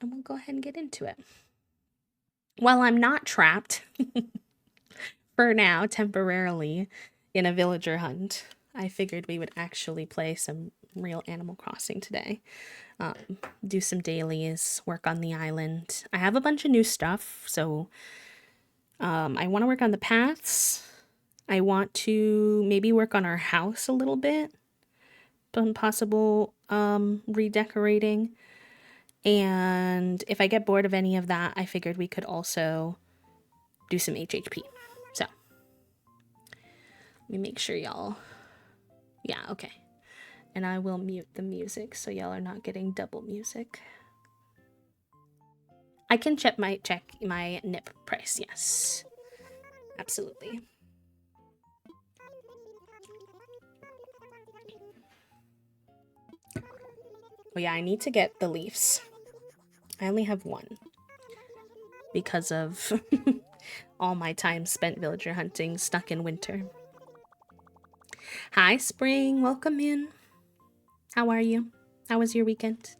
and we'll go ahead and get into it. While I'm not trapped, for now, temporarily, in a villager hunt, I figured we would actually play some real Animal Crossing today. Um, do some dailies, work on the island. I have a bunch of new stuff, so I want to work on the paths. I want to maybe work on our house a little bit, possible redecorating. And if I get bored of any of that, I figured we could also do some HHP. So let me make sure y'all. Yeah, okay. And I will mute the music so y'all are not getting double music. I can check my NIP price, yes. Absolutely. Oh yeah, I need to get the leaves. I only have one. Because of all my time spent villager hunting stuck in winter. Hi, Spring. Welcome in. How are you? How was your weekend?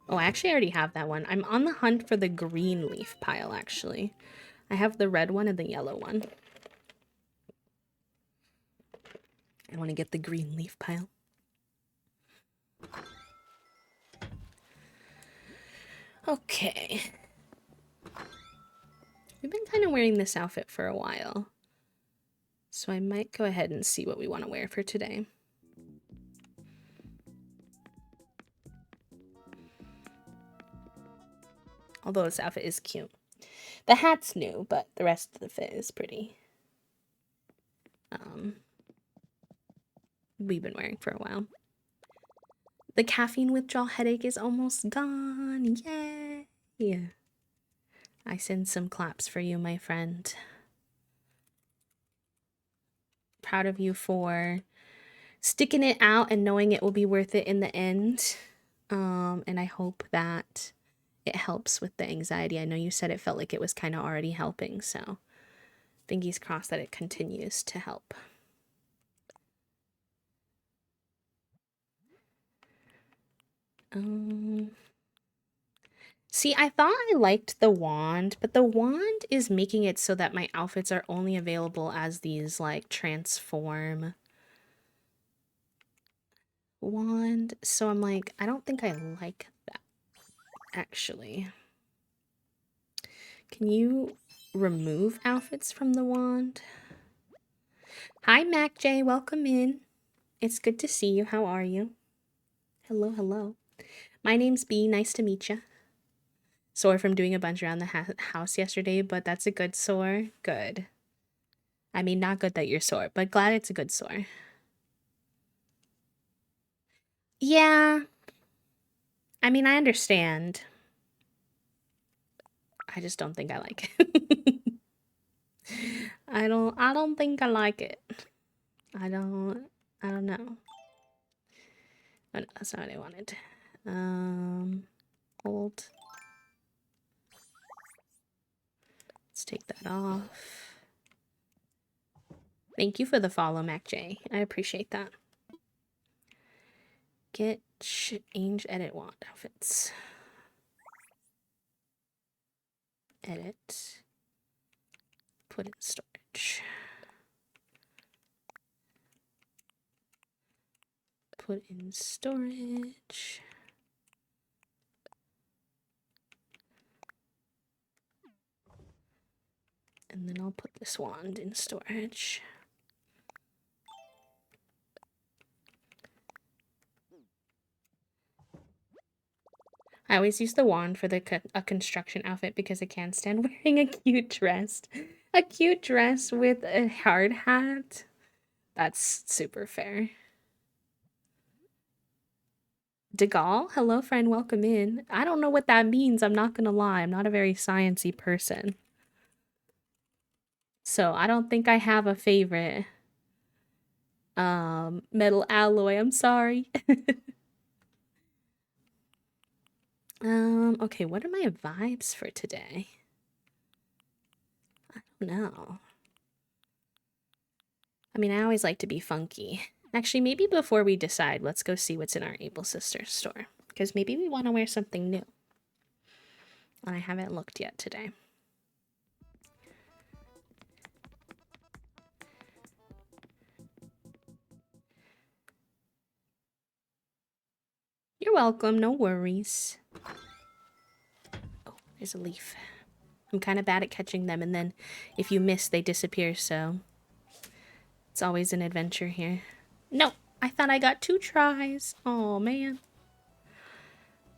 Oh, I actually already have that one. I'm on the hunt for the green leaf pile, actually. I have the red one and the yellow one. I want to get the green leaf pile. Okay. We've been kind of wearing this outfit for a while. So I might go ahead and see what we want to wear for today. Although this outfit is cute. The hat's new, but the rest of the fit is pretty. We've been wearing for a while. The caffeine withdrawal headache is almost gone. Yay! Yeah. I send some claps for you, my friend. Proud of you for sticking it out and knowing it will be worth it in the end. And I hope that it helps with the anxiety. I know you said it felt like it was kind of already helping, so fingers crossed that it continues to help. See, I thought I liked the wand, but the wand is making it so that my outfits are only available as these, like, transform wand. So I'm like, I don't think I like that, actually. Can you remove outfits from the wand? Hi, Mac J. Welcome in. It's good to see you. How are you? Hello, hello. My name's B. Nice to meet you. Sore from doing a bunch around the house yesterday, but that's a good sore. Good. I mean, not good that you're sore, but glad it's a good sore. Yeah. I mean, I understand. I just don't think I like it. I don't think I like it. I don't know. Oh, no, that's not what I wanted. Hold. Let's take that off. Thank you for the follow, Mac J. I appreciate that. Get change edit wand outfits. Edit. Put in storage. Put in storage. And then I'll put this wand in storage. I always use the wand for a construction outfit because I can't stand wearing a cute dress. A cute dress with a hard hat. That's super fair. DeGaulle, hello friend, welcome in. I don't know what that means, I'm not gonna lie. I'm not a very sciencey person. So I don't think I have a favorite metal alloy, I'm sorry. Okay, what are my vibes for today? I don't know. I mean, I always like to be funky. Actually, maybe before we decide, let's go see what's in our Able Sisters store. Because maybe we want to wear something new. And I haven't looked yet today. You're welcome, no worries. Oh, there's a leaf. I'm kind of bad at catching them, and then if you miss, they disappear, so it's always an adventure here. No, I thought I got 2 tries. Oh, man.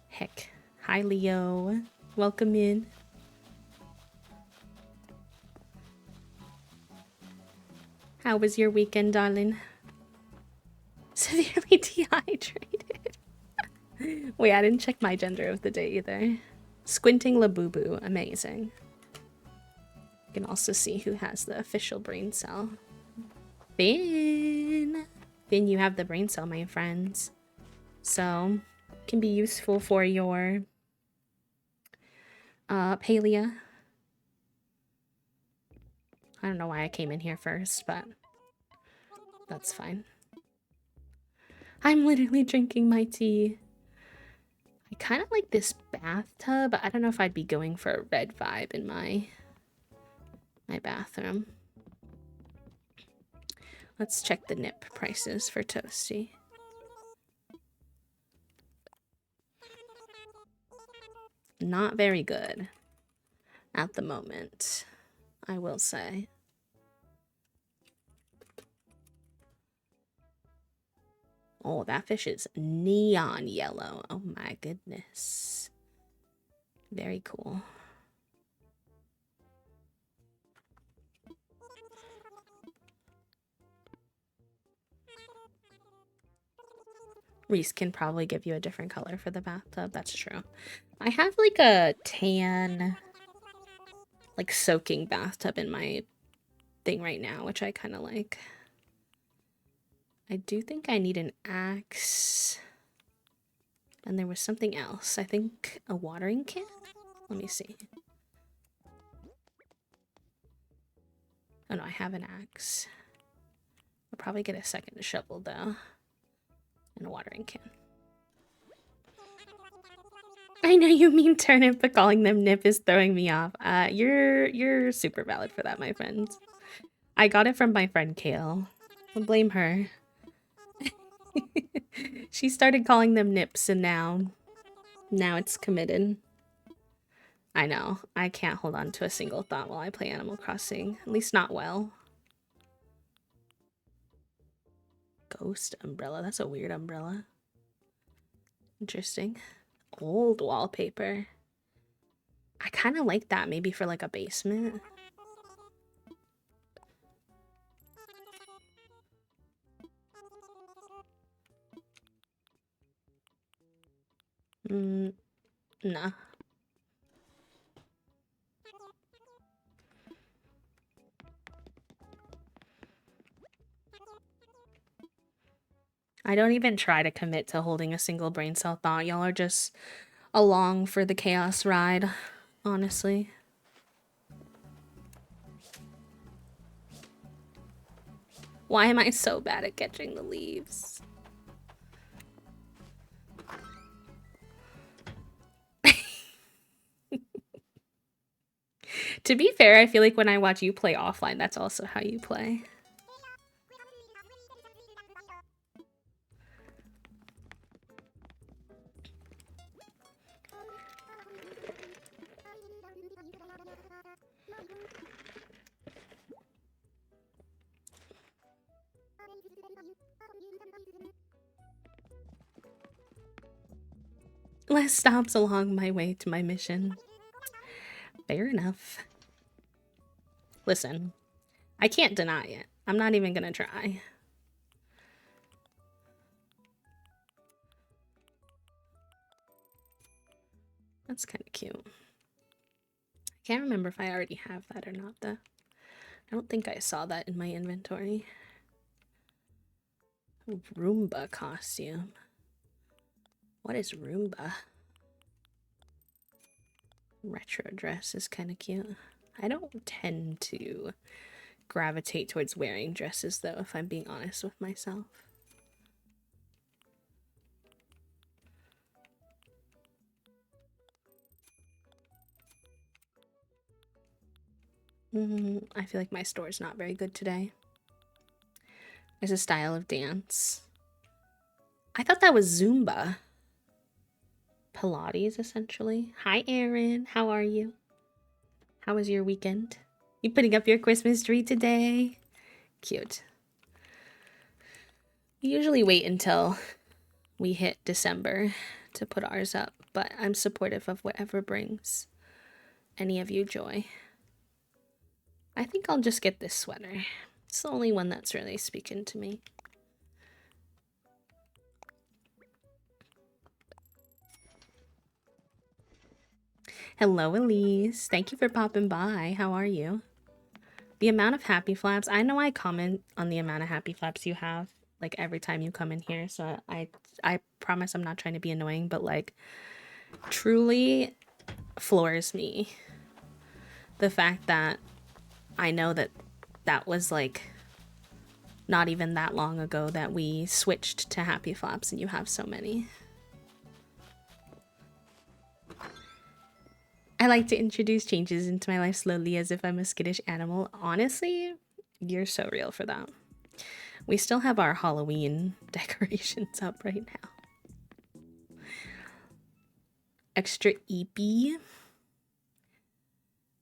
Heck. Hi, Leo. Welcome in. How was your weekend, darling? Severely dehydrated. Wait, I didn't check my gender of the day either. Squinting Labubu. Amazing. You can also see who has the official brain cell. Finn! Finn, you have the brain cell, my friends. So, can be useful for your Palia. I don't know why I came in here first, but that's fine. I'm literally drinking my tea. I kind of like this bathtub. I don't know if I'd be going for a red vibe in my bathroom. Let's check the nip prices for Toasty. Not very good at the moment, I will say. Oh, that fish is neon yellow. Oh my goodness. Very cool. Reese can probably give you a different color for the bathtub. That's true. I have like a tan, like soaking bathtub in my thing right now, which I kind of like. I do think I need an axe. And there was something else. I think a watering can? Let me see. Oh no, I have an axe. I'll probably get a second shovel though. And a watering can. I know you mean turnip, but calling them nip is throwing me off. You're super valid for that, my friend. I got it from my friend Kale. I'll blame her. She started calling them nips, and now it's committed. I know. I can't hold on to a single thought while I play Animal Crossing. At least not well. Ghost umbrella. That's a weird umbrella. Interesting. Old wallpaper. I kind of like that, maybe for like a basement. Nah. I don't even try to commit to holding a single brain cell thought. Y'all are just along for the chaos ride, honestly. Why am I so bad at catching the leaves? To be fair, I feel like when I watch you play offline, that's also how you play. Less stops along my way to my mission. Fair enough. Listen, I can't deny it. I'm not even gonna try. That's kind of cute. I can't remember if I already have that or not, though. I don't think I saw that in my inventory. Roomba costume. What is Roomba? Retro dress is kind of cute. I don't tend to gravitate towards wearing dresses, though, if I'm being honest with myself. I feel like my store's not very good today. It's a style of dance. I thought that was Zumba. Pilates, essentially. Hi, Erin. How are you? How was your weekend? You putting up your Christmas tree today? Cute. We usually wait until we hit December to put ours up, but I'm supportive of whatever brings any of you joy. I think I'll just get this sweater. It's the only one that's really speaking to me. Hello, Elise. Thank you for popping by. How are you? The amount of happy flaps. I know I comment on the amount of happy flaps you have, like, every time you come in here. So I promise I'm not trying to be annoying, but, like, truly floors me. The fact that I know that that was, like, not even that long ago that we switched to happy flaps and you have so many. I like to introduce changes into my life slowly as if I'm a skittish animal. Honestly, you're so real for that. We still have our Halloween decorations up right now. Extra eepy.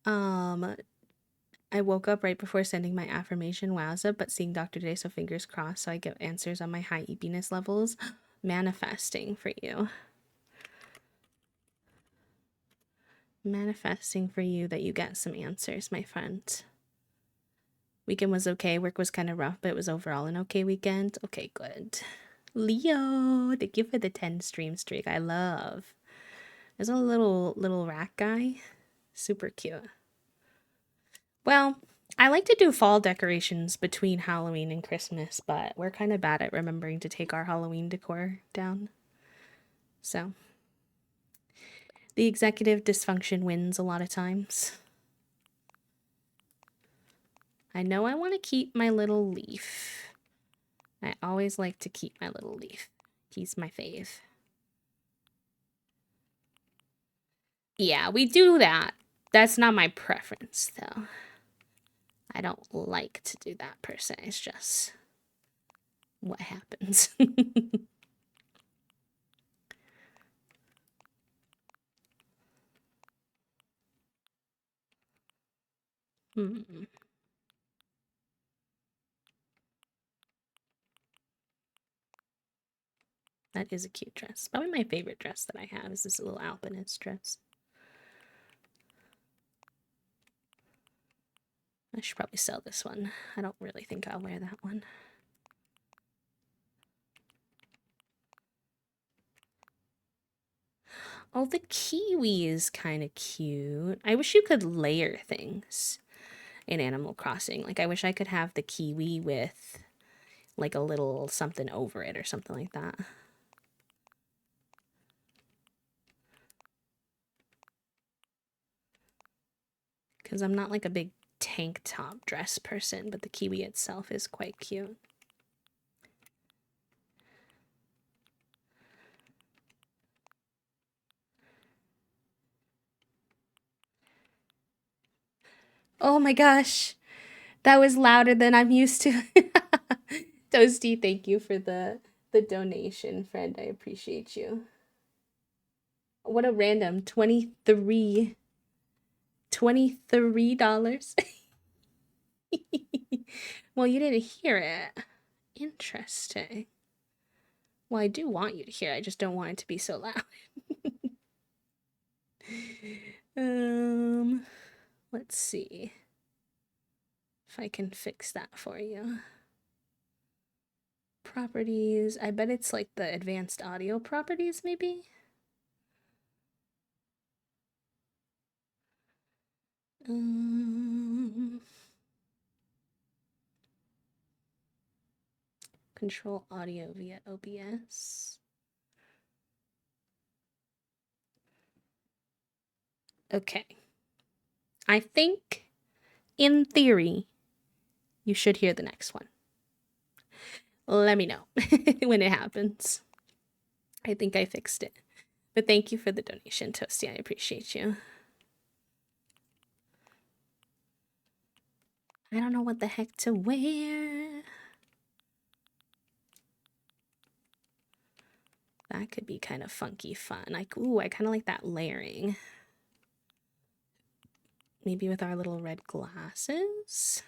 I woke up right before sending my affirmation, wowza, but seeing Dr. Day, so fingers crossed so I get answers on my high eepiness levels. Manifesting for you. Manifesting for you that you get some answers, my friend. Weekend was okay. Work was kind of rough, but it was overall an okay weekend. Okay, good. Leo, thank you for the 10 stream streak. I love. There's a little rat guy. Super cute. Well, I like to do fall decorations between Halloween and Christmas, but we're kind of bad at remembering to take our Halloween decor down. So, the executive dysfunction wins a lot of times. I know I want to keep my little leaf. I always like to keep my little leaf. He's my fave. Yeah, we do that. That's not my preference, though. I don't like to do that per se. It's just what happens. That is a cute dress. Probably my favorite dress that I have is this little alpinist dress. I should probably sell this one. I don't really think I'll wear that one. Oh, the kiwi is kind of cute. I wish you could layer things in Animal Crossing. Like, I wish I could have the kiwi with, like, a little something over it or something like that. Because I'm not, like, a big tank top dress person, but the kiwi itself is quite cute. Oh my gosh, that was louder than I'm used to. Toasty, thank you for the donation, friend. I appreciate you. What a random $23. Well, you didn't hear it. Interesting. Well, I do want you to hear it. I just don't want it to be so loud. Let's see if I can fix that for you. Properties. I bet it's like the advanced audio properties, maybe? Control audio via OBS. Okay. I think, in theory, you should hear the next one. Let me know when it happens. I think I fixed it. But thank you for the donation, Toasty. I appreciate you. I don't know what the heck to wear. That could be kind of funky fun. Like, ooh, I kind of like that layering. Maybe with our little red glasses.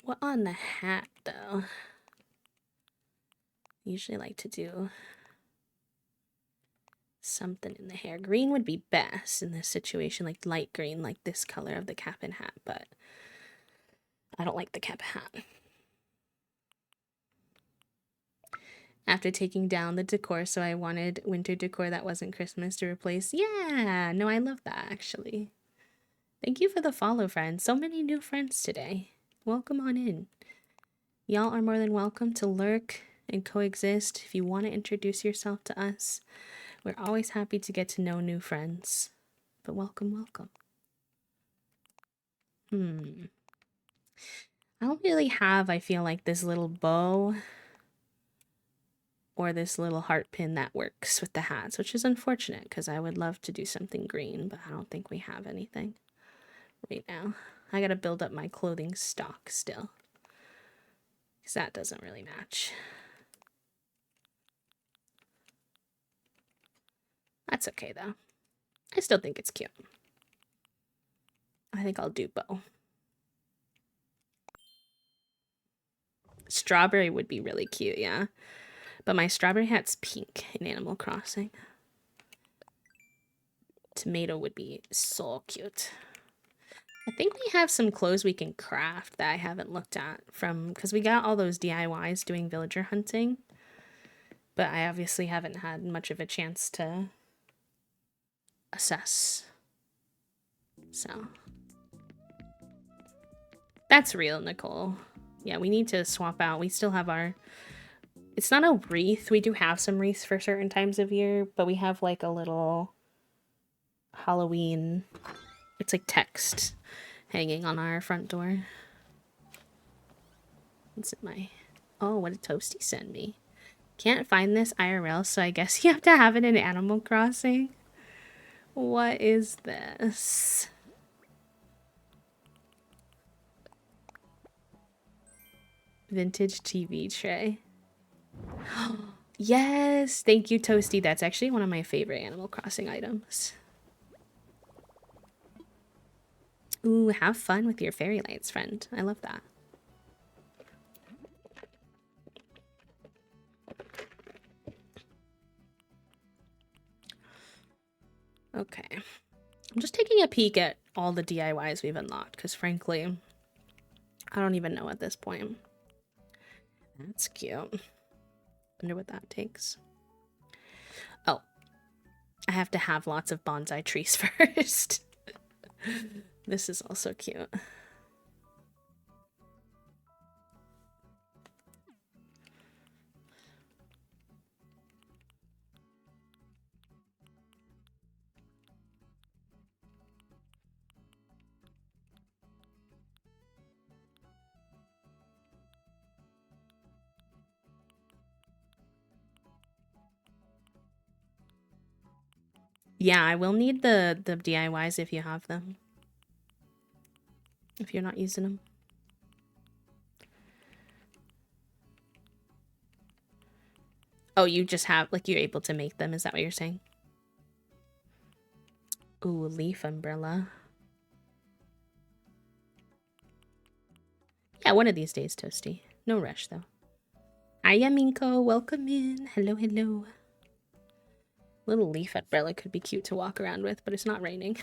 What on the hat, though? Usually like to do something in the hair. Green would be best in this situation, like light green, like this color of the cap and hat, but I don't like the cap hat. After taking down the decor, so I wanted winter decor that wasn't Christmas to replace. Yeah, no, I love that actually. Thank you for the follow, friends. So many new friends today. Welcome on in. Y'all are more than welcome to lurk and coexist. If you want to introduce yourself to us, we're always happy to get to know new friends. But welcome, welcome. I don't really have, I feel like, this little bow or this little heart pin that works with the hats, which is unfortunate because I would love to do something green, but I don't think we have anything right now. I gotta build up my clothing stock still because that doesn't really match. That's okay though. I still think it's cute. I think I'll do bow. Strawberry would be really cute, yeah. But my strawberry hat's pink in Animal Crossing. Tomato would be so cute. I think we have some clothes we can craft that I haven't looked at from, because we got all those DIYs doing villager hunting, but I obviously haven't had much of a chance to assess. So that's real, Nicole. Yeah, we need to swap out. We still have our, it's not a wreath. We do have some wreaths for certain times of year, but we have like a little Halloween, it's like text hanging on our front door. What's it my, oh, what did Toasty send me? Can't find this IRL, so I guess you have to have it in Animal Crossing. What is this? Vintage TV tray. Yes, thank you, Toasty. That's actually one of my favorite Animal Crossing items. Ooh, have fun with your fairy lights, friend. I love that. Okay. I'm just taking a peek at all the DIYs we've unlocked, because frankly, I don't even know at this point. That's cute. Wonder what that takes. Oh. I have to have lots of bonsai trees first. This is also cute. Yeah, I will need the DIYs if you have them. If you're not using them. Oh, you just have, like, you're able to make them. Is that what you're saying? Ooh, leaf umbrella. Yeah, one of these days, Toasty. No rush, though. Hiya, Minko. Welcome in. Hello, hello. Little leaf umbrella could be cute to walk around with, but it's not raining.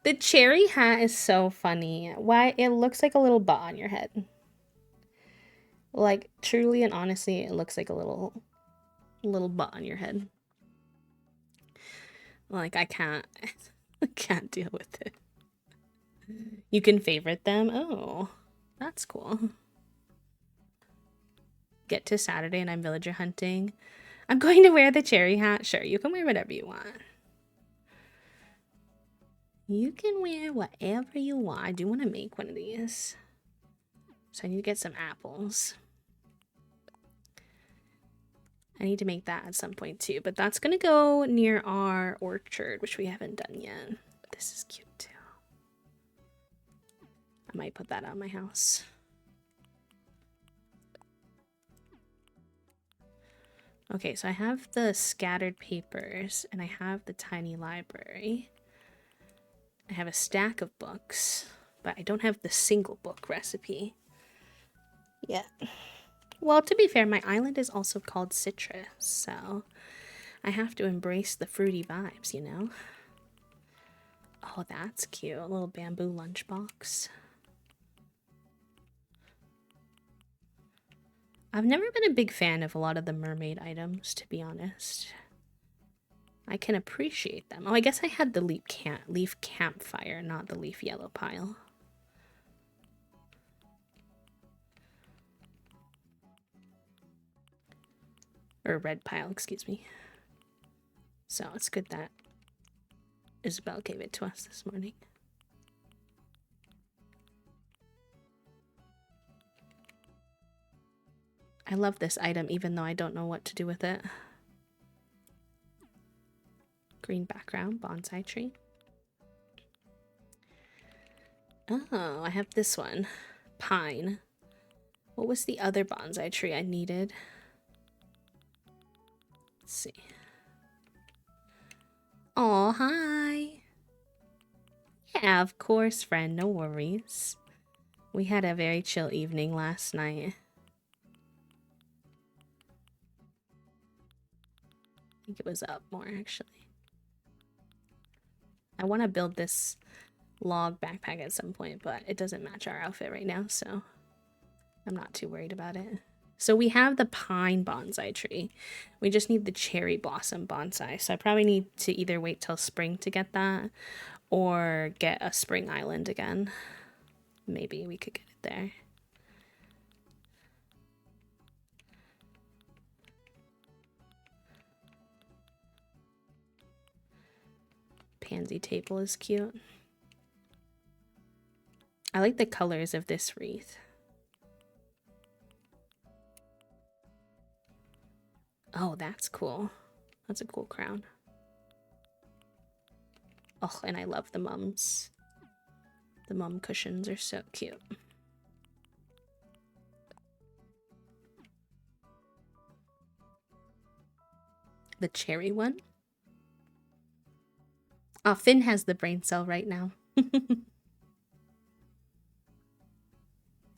The cherry hat is so funny. Why? It looks like a little butt on your head. Like, truly and honestly, it looks like a little butt on your head. Like, I can't deal with it. You can favorite them? Oh, that's cool. Get to Saturday and I'm villager hunting. I'm going to wear the cherry hat. Sure, you can wear whatever you want. You can wear whatever you want. I do want to make one of these. So I need to get some apples. I need to make that at some point too, but that's going to go near our orchard, which we haven't done yet. This is cute too. I might put that on my house. Okay, so I have the scattered papers and I have the tiny library. I have a stack of books, but I don't have the single book recipe yet. Well, to be fair, my island is also called Citrus, so I have to embrace the fruity vibes, you know? Oh, that's cute. A little bamboo lunchbox. I've never been a big fan of a lot of the mermaid items, to be honest. I can appreciate them. Oh, I guess I had the leaf campfire, not the leaf yellow pile. Or red pile, excuse me. So it's good that Isabel gave it to us this morning. I love this item even though I don't know what to do with it. Green background, bonsai tree. Oh, I have this one. Pine. What was the other bonsai tree I needed? Let's see. Oh, hi. Yeah, of course, friend. No worries. We had a very chill evening last night. I think it was up more, actually. I want to build this log backpack at some point, but it doesn't match our outfit right now, so I'm not too worried about it. So we have the pine bonsai tree. We just need the cherry blossom bonsai. So I probably need to either wait till spring to get that or get a spring island again. Maybe we could get it there. Pansy table is cute. I like the colors of this wreath. Oh, that's cool. That's a cool crown. Oh, and I love the mums. The mum cushions are so cute. The cherry one? Oh, Finn has the brain cell right now.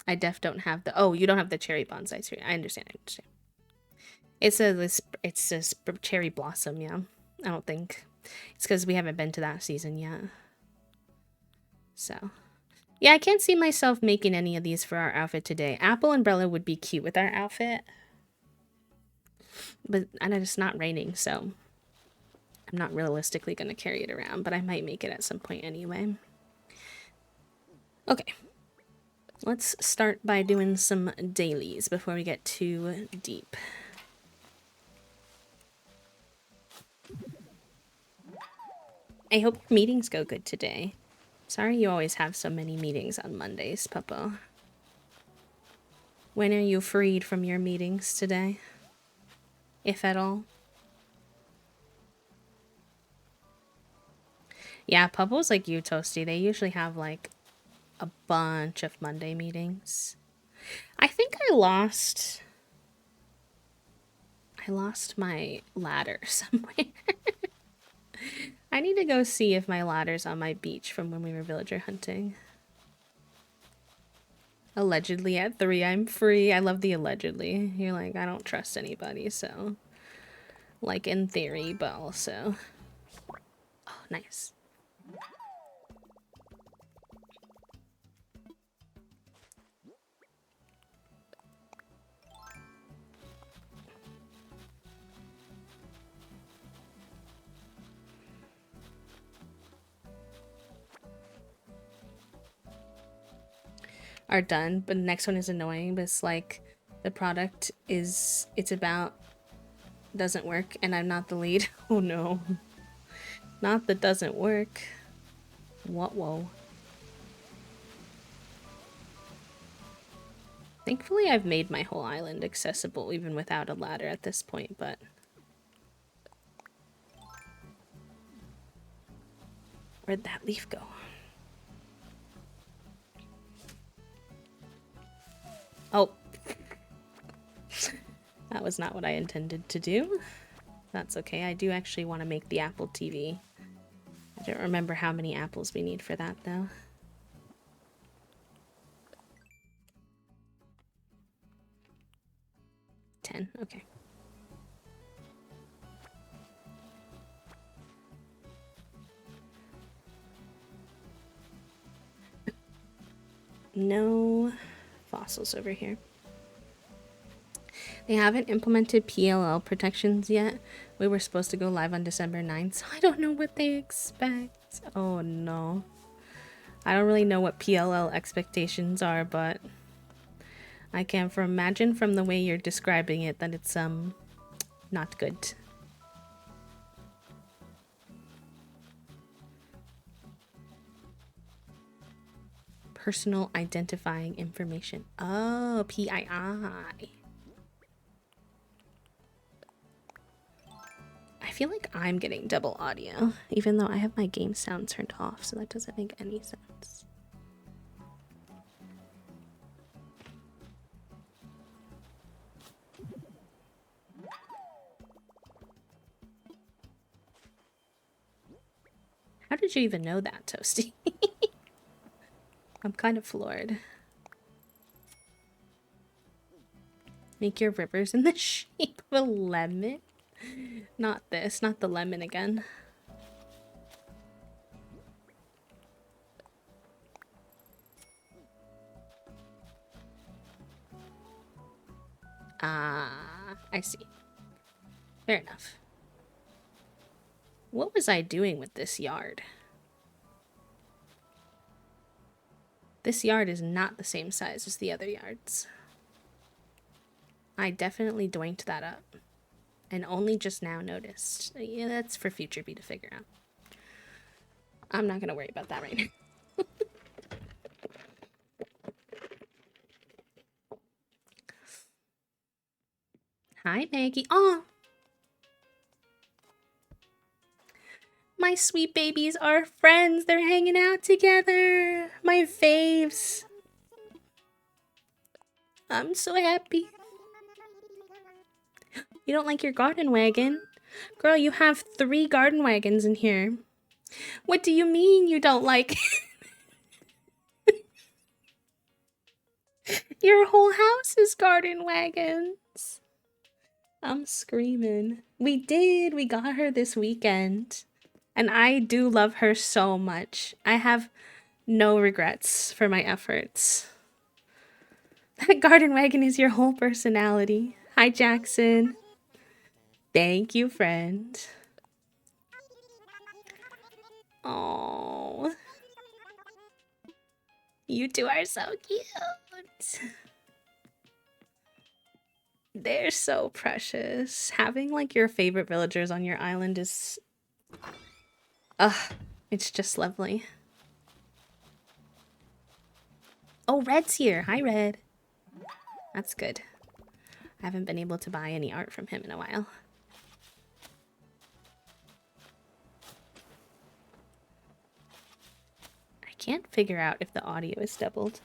I don't have the... Oh, you don't have the cherry bonsai tree. I understand. It's a cherry blossom, yeah. I don't think. It's because we haven't been to that season yet. So... Yeah, I can't see myself making any of these for our outfit today. Apple umbrella would be cute with our outfit. But it's not raining, so... I'm not realistically going to carry it around, but I might make it at some point anyway. Okay. Let's start by doing some dailies before we get too deep. I hope your meetings go good today. Sorry you always have so many meetings on Mondays, Puppo. When are you freed from your meetings today? If at all? Yeah, Puppo's like you, Toasty. They usually have like a bunch of Monday meetings. I think I lost my ladder somewhere. I need to go see if my ladder's on my beach from when we were villager hunting. Allegedly at 3, I'm free. I love the allegedly. You're like, I don't trust anybody, so... Like, in theory, but also... Oh, nice. Are done, but the next one is annoying, but it's like the product is doesn't work and I'm not the lead. Oh no. Not that doesn't work. What whoa. Thankfully I've made my whole island accessible even without a ladder at this point, but where'd that leaf go? Oh. That was not what I intended to do. That's okay. I do actually want to make the Apple TV. I don't remember how many apples we need for that, though. 10, okay. No fossils over here. They haven't implemented PLL protections yet. We were supposed to go live on December 9th, so I don't know what they expect. Oh no. I don't really know what PLL expectations are, but I can imagine from the way you're describing it that it's not good. Personal identifying information. Oh, PII. I feel like I'm getting double audio, even though I have my game sound turned off, so that doesn't make any sense. How did you even know that, Toasty? I'm kind of floored. Make your rivers in the shape of a lemon? Not this, not the lemon again. Ah, I see. Fair enough. What was I doing with this yard? This yard is not the same size as the other yards. I definitely doinked that up. And only just now noticed. Yeah, that's for future B to figure out. I'm not gonna worry about that right now. Hi, Maggie. Oh! My sweet babies are friends. They're hanging out together. My faves. I'm so happy. You don't like your garden wagon? Girl, you have 3 garden wagons in here. What do you mean you don't like your whole house is garden wagons? I'm screaming. We did. We got her this weekend. And I do love her so much. I have no regrets for my efforts. That garden wagon is your whole personality. Hi, Jackson. Thank you, friend. Oh, you two are so cute. They're so precious. Having like your favorite villagers on your island is... it's just lovely. Oh, Red's here. Hi, Red. That's good. I haven't been able to buy any art from him in a while. I can't figure out if the audio is doubled.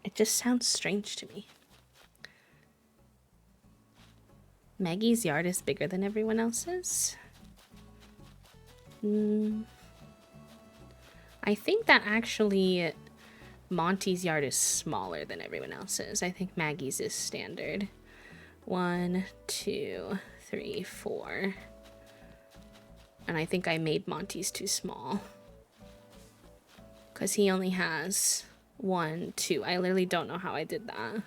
It just sounds strange to me. Maggie's yard is bigger than everyone else's. I think that actually Monty's yard is smaller than everyone else's. I think Maggie's is standard. 1, 2, 3, 4. And I think I made Monty's too small. Because he only has 1, 2. I literally don't know how I did that.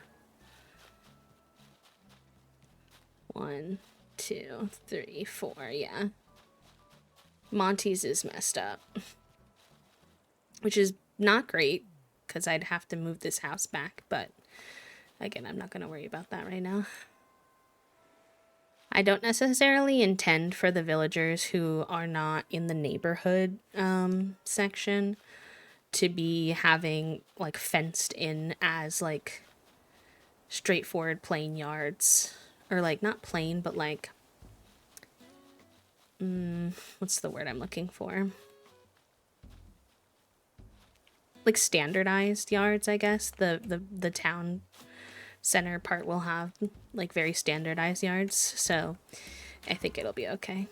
1, 2, 3, 4. Yeah. Monty's is messed up. Which is not great, because I'd have to move this house back. But again, I'm not going to worry about that right now. I don't necessarily intend for the villagers who are not in the neighborhood section to be having like fenced in as like straightforward plain yards, or like not plain but like what's the word I'm looking for? like standardized yards, I guess. The town center part will have like very standardized yards, so I think it'll be okay.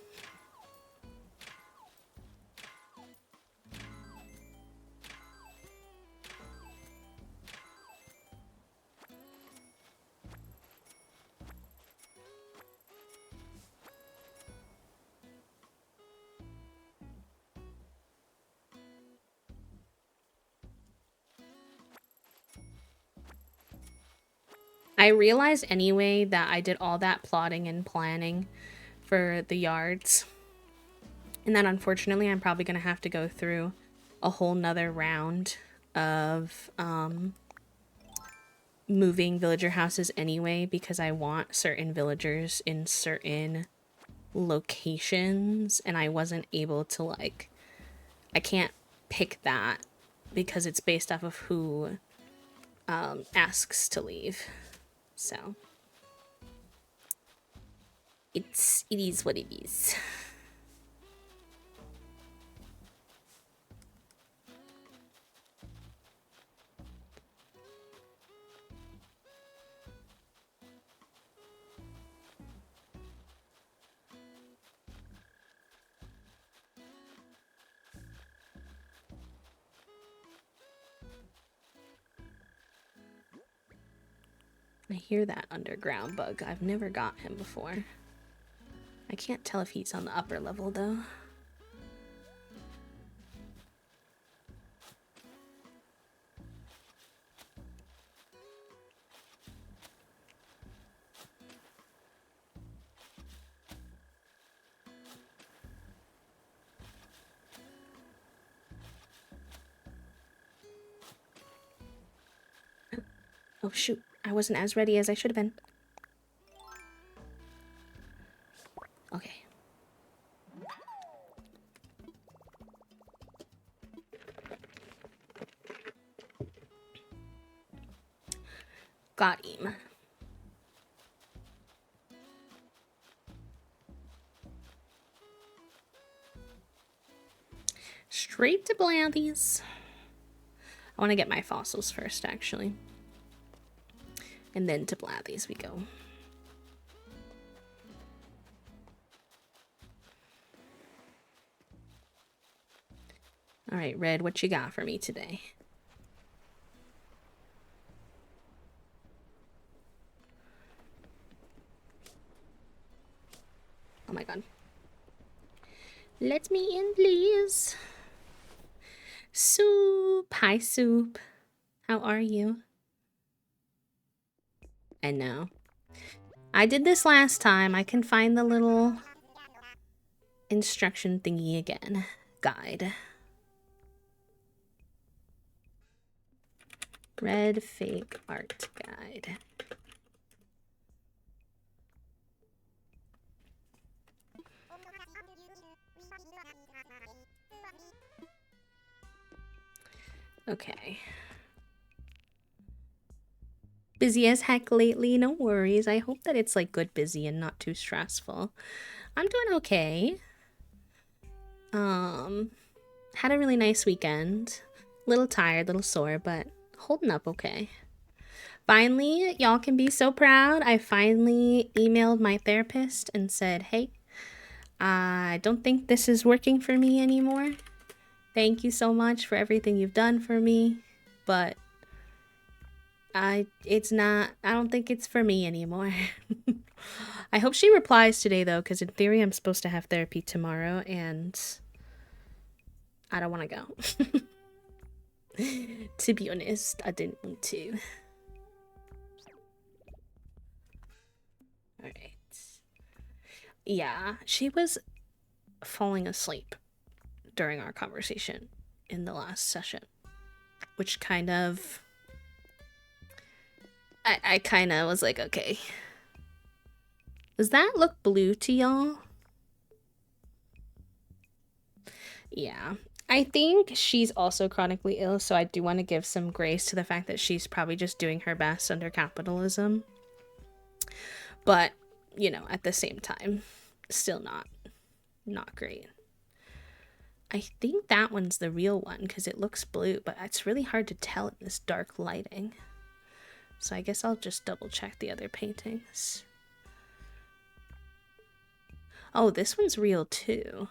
I realized anyway that I did all that plotting and planning for the yards, and that unfortunately I'm probably going to have to go through a whole nother round of moving villager houses anyway, because I want certain villagers in certain locations, and I wasn't able to, like, I can't pick that because it's based off of who asks to leave. So it is what it is. I hear that underground bug. I've never got him before. I can't tell if he's on the upper level though. Oh shoot, I wasn't as ready as I should have been. Okay. Got him. Straight to Blathies. I want to get my fossils first, actually. And then to Blathies we go. Alright, Red, what you got for me today? Oh my god. Let me in, please. Soup. Hi, Soup. How are you? I know. I did this last time. I can find the little instruction thingy again. Guide. Red fake art guide. Okay. Busy as heck lately, no worries. I hope that it's like good busy and not too stressful. I'm doing okay. Had a really nice weekend. Little tired, little sore, but holding up okay. Finally, y'all can be so proud. I finally emailed my therapist and said, hey, I don't think this is working for me anymore. Thank you so much for everything you've done for me, but I don't think it's for me anymore. I hope she replies today though, because in theory I'm supposed to have therapy tomorrow and I don't want to go. To be honest, I didn't want to. Alright. Yeah, she was falling asleep during our conversation in the last session, which kind of... I kind of was like, okay. Does that look blue to y'all? Yeah. I think she's also chronically ill, so I do want to give some grace to the fact that she's probably just doing her best under capitalism. But, you know, at the same time, still not great. I think that one's the real one because it looks blue, but it's really hard to tell in this dark lighting. So I guess I'll just double check the other paintings. Oh, this one's real too.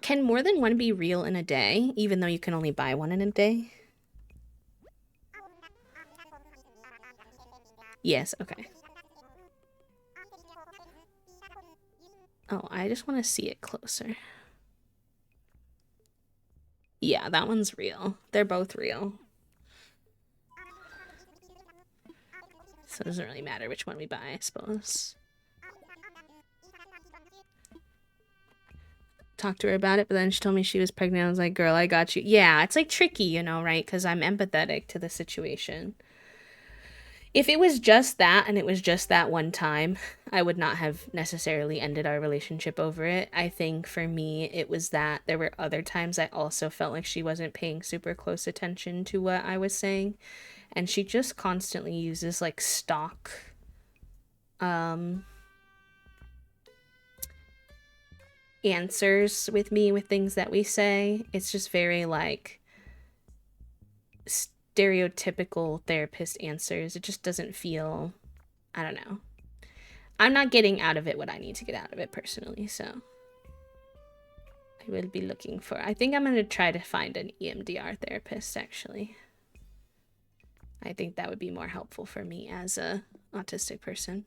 Can more than one be real in a day, even though you can only buy one in a day? Yes, okay. Oh, I just want to see it closer. Yeah, that one's real. They're both real. So it doesn't really matter which one we buy, I suppose. Talked to her about it, but then she told me she was pregnant. I was like, girl, I got you. Yeah, it's like tricky, you know, right? Because I'm empathetic to the situation. If it was just that and it was just that one time, I would not have necessarily ended our relationship over it. I think for me, it was that there were other times I also felt like she wasn't paying super close attention to what I was saying. And she just constantly uses like stock answers with me with things that we say. It's just very like stereotypical therapist answers. It just doesn't feel, I don't know. I'm not getting out of it what I need to get out of it personally, so I will be looking for, I think I'm going to try to find an EMDR therapist actually. I think that would be more helpful for me as a autistic person.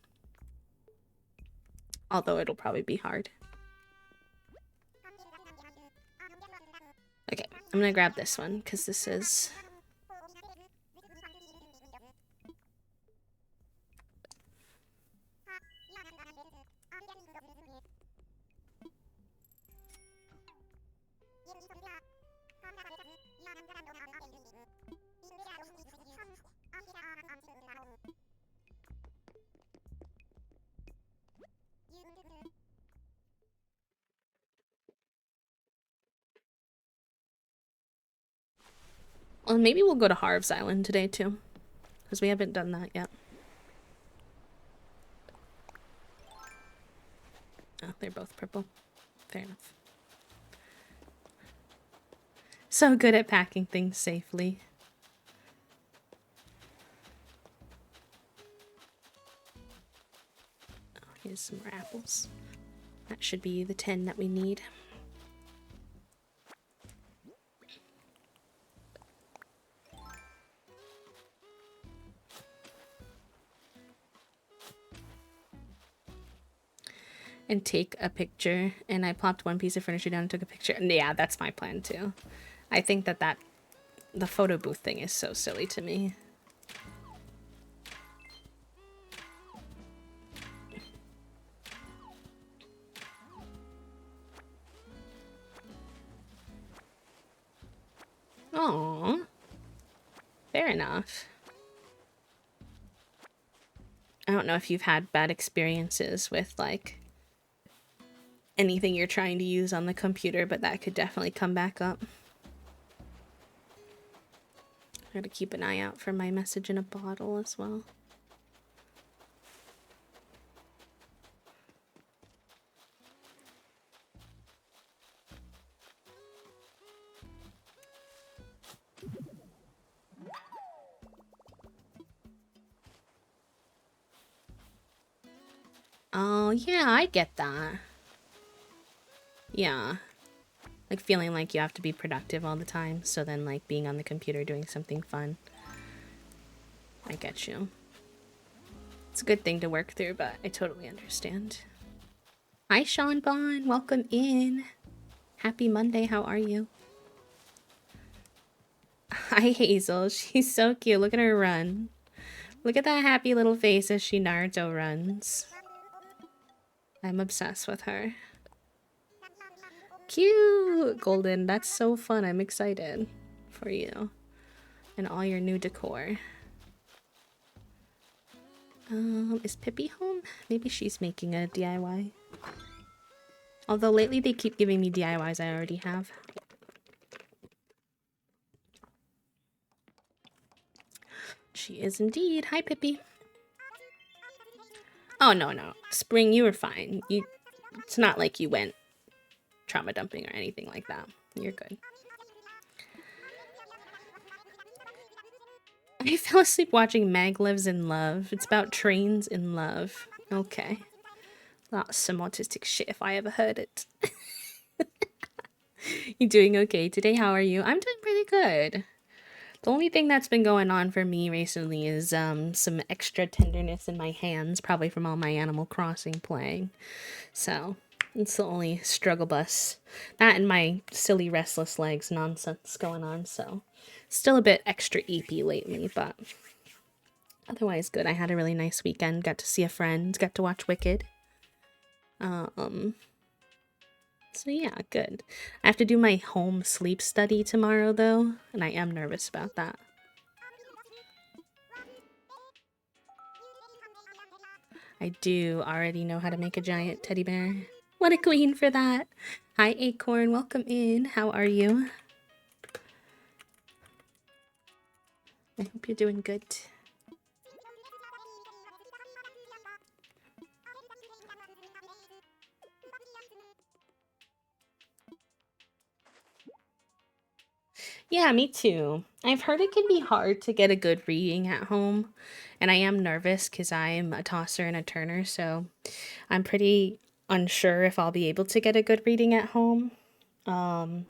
Although it'll probably be hard. Okay, I'm gonna grab this one because this is... Well, maybe we'll go to Harv's Island today too, because we haven't done that yet. Oh, they're both purple. Fair enough. So good at packing things safely. Oh, here's some more apples. That should be the 10 that we need. And take a picture, and I plopped one piece of furniture down and took a picture. And yeah, that's my plan too. I think that the photo booth thing is so silly to me. Aww. Fair enough. I don't know if you've had bad experiences with like anything you're trying to use on the computer, but that could definitely come back up. I gotta keep an eye out for my message in a bottle as well. Oh, yeah, I get that. Yeah. Like feeling like you have to be productive all the time, so then like being on the computer doing something fun. I get you. It's a good thing to work through, but I totally understand. Hi, Sean Bond. Welcome in. Happy Monday. How are you? Hi, Hazel. She's so cute. Look at her run. Look at that happy little face as she Naruto runs. I'm obsessed with her. Cute, Golden. That's so fun. I'm excited for you and all your new decor. Is Pippi home? Maybe she's making a DIY. Although lately they keep giving me DIYs I already have. She is indeed. Hi, Pippi. Oh, no. Spring, you were fine. It's not like you went trauma dumping or anything like that. You're good. I fell asleep watching Mag Lives in Love. It's about trains in love. Okay. That's some autistic shit if I ever heard it. You doing okay today? How are you? I'm doing pretty good. The only thing that's been going on for me recently is some extra tenderness in my hands, probably from all my Animal Crossing playing. So it's the only struggle bus. That and my silly restless legs nonsense going on. So still a bit extra eepy lately, but otherwise good. I had a really nice weekend. Got to see a friend. Got to watch Wicked. So yeah, good. I have to do my home sleep study tomorrow though, and I am nervous about that. I do already know how to make a giant teddy bear. What a queen for that. Hi Acorn, welcome in. How are you? I hope you're doing good. Yeah, me too. I've heard it can be hard to get a good reading at home, and I am nervous because I'm a tosser and a turner, so I'm pretty unsure if I'll be able to get a good reading at home. And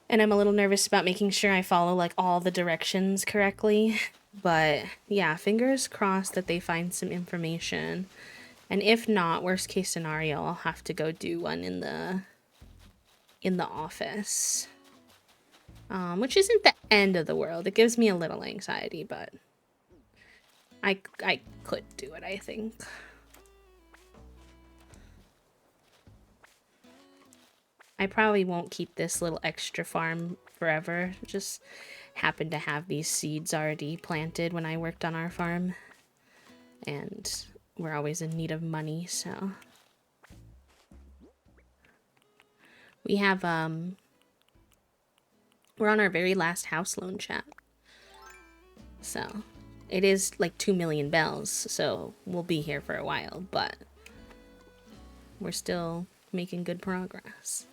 I'm a little nervous about making sure I follow like all the directions correctly. But yeah, fingers crossed that they find some information. And if not, worst case scenario, I'll have to go do one in the office. Which isn't the end of the world. It gives me a little anxiety, but I could do it, I think. I probably won't keep this little extra farm forever. Just happened to have these seeds already planted when I worked on our farm. And we're always in need of money, so. We have, we're on our very last house loan chat. So, it is like 2 million bells, so we'll be here for a while, but we're still making good progress.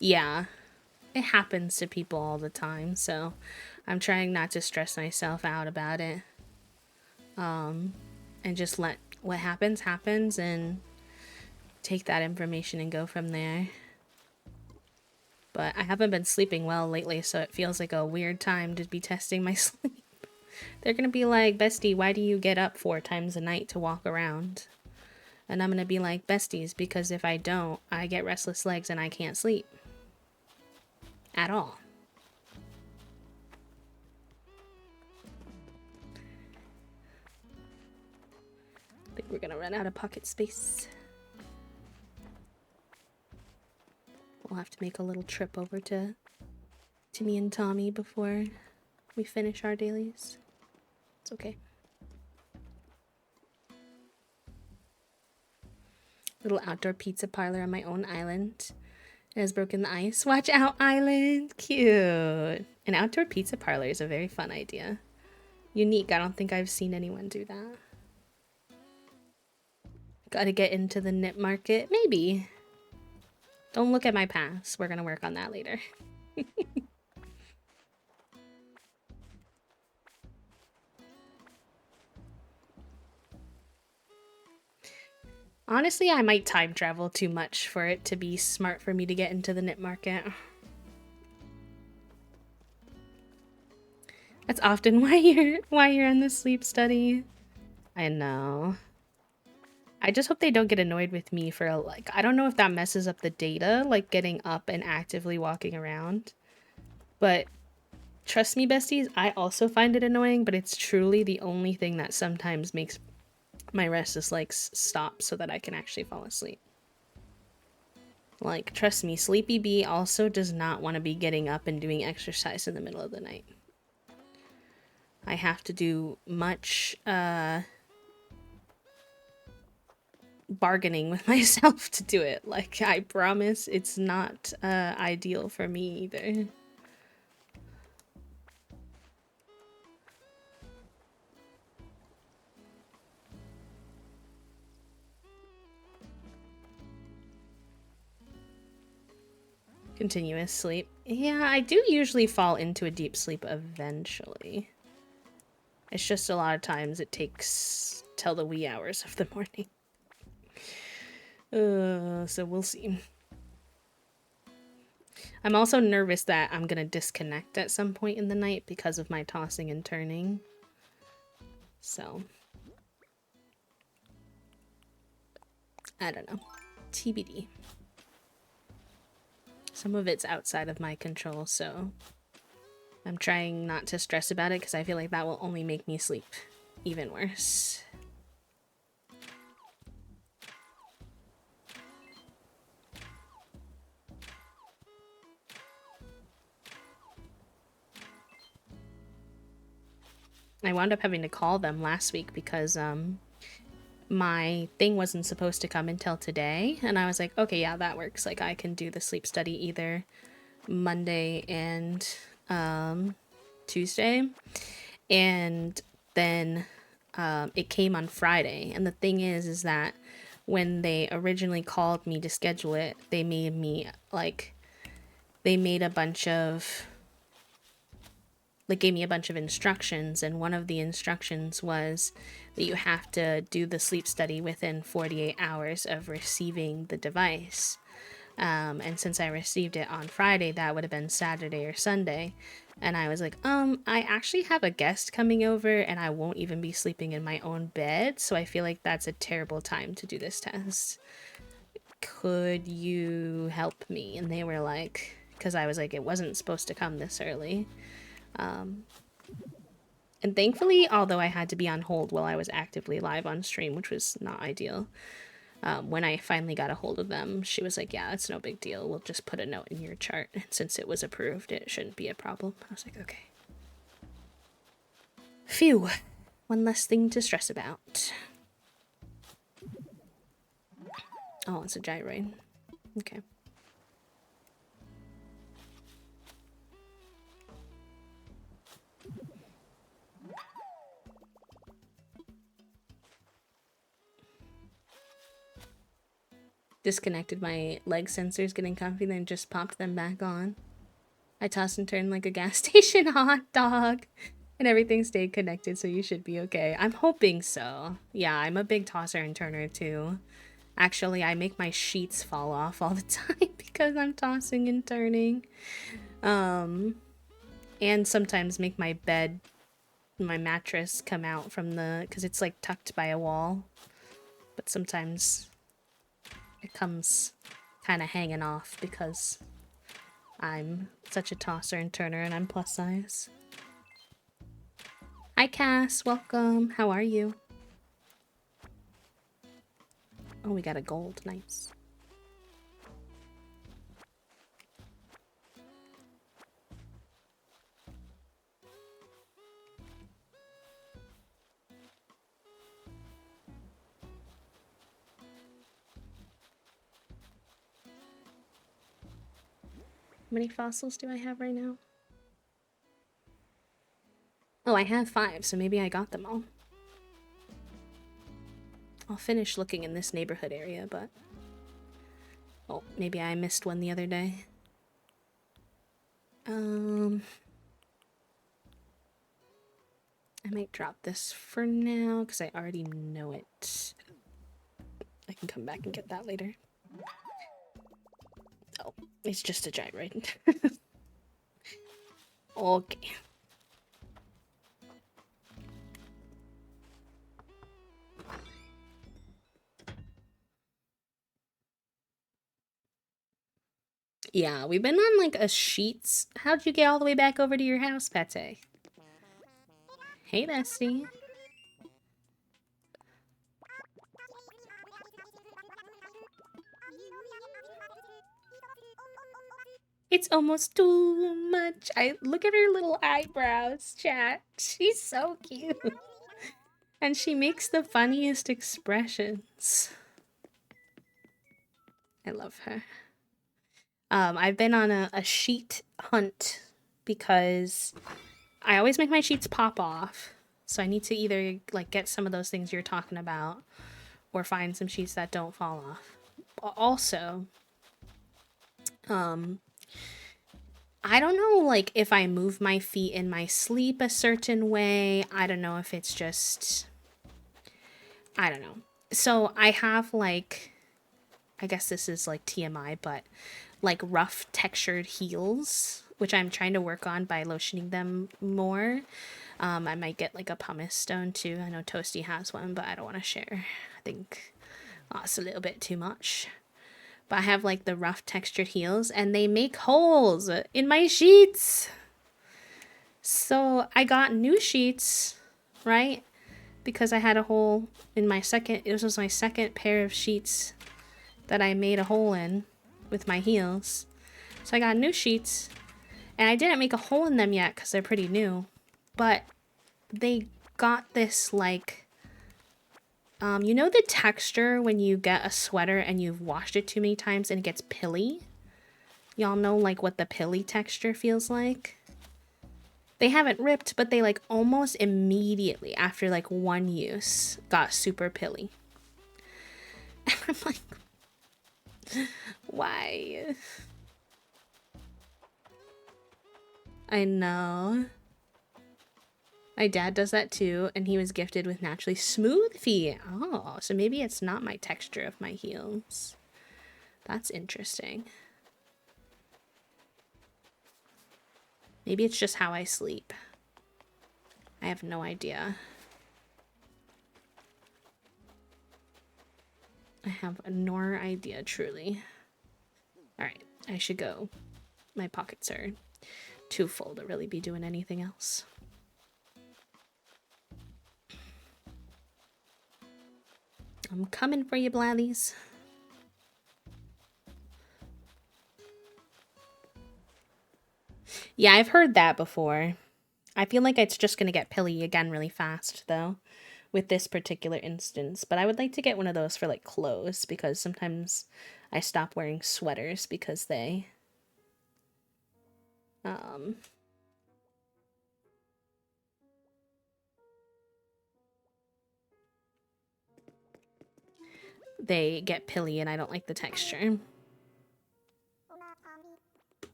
Yeah, it happens to people all the time, so I'm trying not to stress myself out about it. And just let what happens happens and take that information and go from there. But I haven't been sleeping well lately, so it feels like a weird time to be testing my sleep. They're gonna be like, Bestie, why do you get up 4 times a night to walk around? And I'm gonna be like, besties, because if I don't, I get restless legs and I can't sleep. At all. I think we're gonna run out of pocket space. We'll have to make a little trip over to Timmy and Tommy before we finish our dailies. It's okay. Little outdoor pizza parlor on my own island. It has broken the ice. Watch out, island. Cute. An outdoor pizza parlor is a very fun idea. Unique. I don't think I've seen anyone do that. Gotta get into the knit market. Maybe. Don't look at my past. We're gonna work on that later. Honestly, I might time travel too much for it to be smart for me to get into the knit market. That's often why you're in the sleep study. I know. I just hope they don't get annoyed with me for like, I don't know if that messes up the data, like getting up and actively walking around. But trust me, besties, I also find it annoying, but it's truly the only thing that sometimes makes my restless legs stop so that I can actually fall asleep. Like, trust me, Sleepy Bee also does not want to be getting up and doing exercise in the middle of the night. I have to do much, bargaining with myself to do it. Like, I promise it's not, ideal for me either. Continuous sleep. Yeah, I do usually fall into a deep sleep eventually. It's just a lot of times it takes till the wee hours of the morning. So we'll see. I'm also nervous that I'm gonna disconnect at some point in the night because of my tossing and turning. So, I don't know. TBD. Some of it's outside of my control, so I'm trying not to stress about it because I feel like that will only make me sleep even worse. I wound up having to call them last week because my thing wasn't supposed to come until today, and I was like, okay, yeah, that works. Like, I can do the sleep study either Monday and Tuesday, and then it came on Friday. And the thing is that when they originally called me to schedule it, they made me they made a bunch of gave me a bunch of instructions, and one of the instructions was that you have to do the sleep study within 48 hours of receiving the device. And since I received it on Friday, that would have been Saturday or Sunday. And I was like, I actually have a guest coming over and I won't even be sleeping in my own bed. So I feel like that's a terrible time to do this test. Could you help me? And they were like, because I was like, it wasn't supposed to come this early. And thankfully, although I had to be on hold while I was actively live on stream, which was not ideal, when I finally got a hold of them, she was like, yeah, it's no big deal. We'll just put a note in your chart. And since it was approved, it shouldn't be a problem. I was like, okay. Phew. One less thing to stress about. Oh, it's a gyroid. Okay. Disconnected my leg sensors getting comfy, then just popped them back on. I tossed and turned like a gas station hot dog. And everything stayed connected, so you should be okay. I'm hoping so. Yeah, I'm a big tosser and turner too. Actually, I make my sheets fall off all the time because I'm tossing and turning. And sometimes make my bed, my mattress come out from because it's like tucked by a wall. But sometimes it comes kind of hanging off because I'm such a tosser and turner and I'm plus size. Hi Cass, welcome. How are you? Oh, we got a gold. Nice. How many fossils do I have right now? Oh, I have 5, so maybe I got them all. I'll finish looking in this neighborhood area, but... Oh, maybe I missed one the other day. I might drop this for now, because I already know it. I can come back and get that later. Oh, it's just a gyroid. Okay. Yeah, we've been on like a sheets. How'd you get all the way back over to your house, Pate? Hey, bestie. It's almost too much. I look at her little eyebrows, chat. She's so cute. And she makes the funniest expressions. I love her. I've been on a sheet hunt because I always make my sheets pop off. So I need to either like get some of those things you're talking about or find some sheets that don't fall off. Also, I don't know, like, if I move my feet in my sleep a certain way. I don't know if it's just, I don't know. So I have, like, I guess this is like TMI, but like rough textured heels, which I'm trying to work on by lotioning them more. I might get like a pumice stone too. I know Toasty has one, but I don't want to share. I think that's a little bit too much. But I have like the rough textured heels and they make holes in my sheets. So I got new sheets, right? Because I had a hole in my second, it was my second pair of sheets that I made a hole in with my heels. So I got new sheets and I didn't make a hole in them yet because they're pretty new. But they got this like, you know the texture when you get a sweater and you've washed it too many times and it gets pilly? Y'all know like what the pilly texture feels like? They haven't ripped, but they like almost immediately after like one use got super pilly. And I'm like, why? I know. My dad does that too, and he was gifted with naturally smooth feet. Oh, so maybe it's not my texture of my heels. That's interesting. Maybe it's just how I sleep. I have no idea. I have no idea, truly. Alright, I should go. My pockets are too full to really be doing anything else. I'm coming for you, blathies. Yeah, I've heard that before. I feel like it's just going to get pilly again really fast, though, with this particular instance. But I would like to get one of those for, like, clothes, because sometimes I stop wearing sweaters because they, they get pilly and I don't like the texture.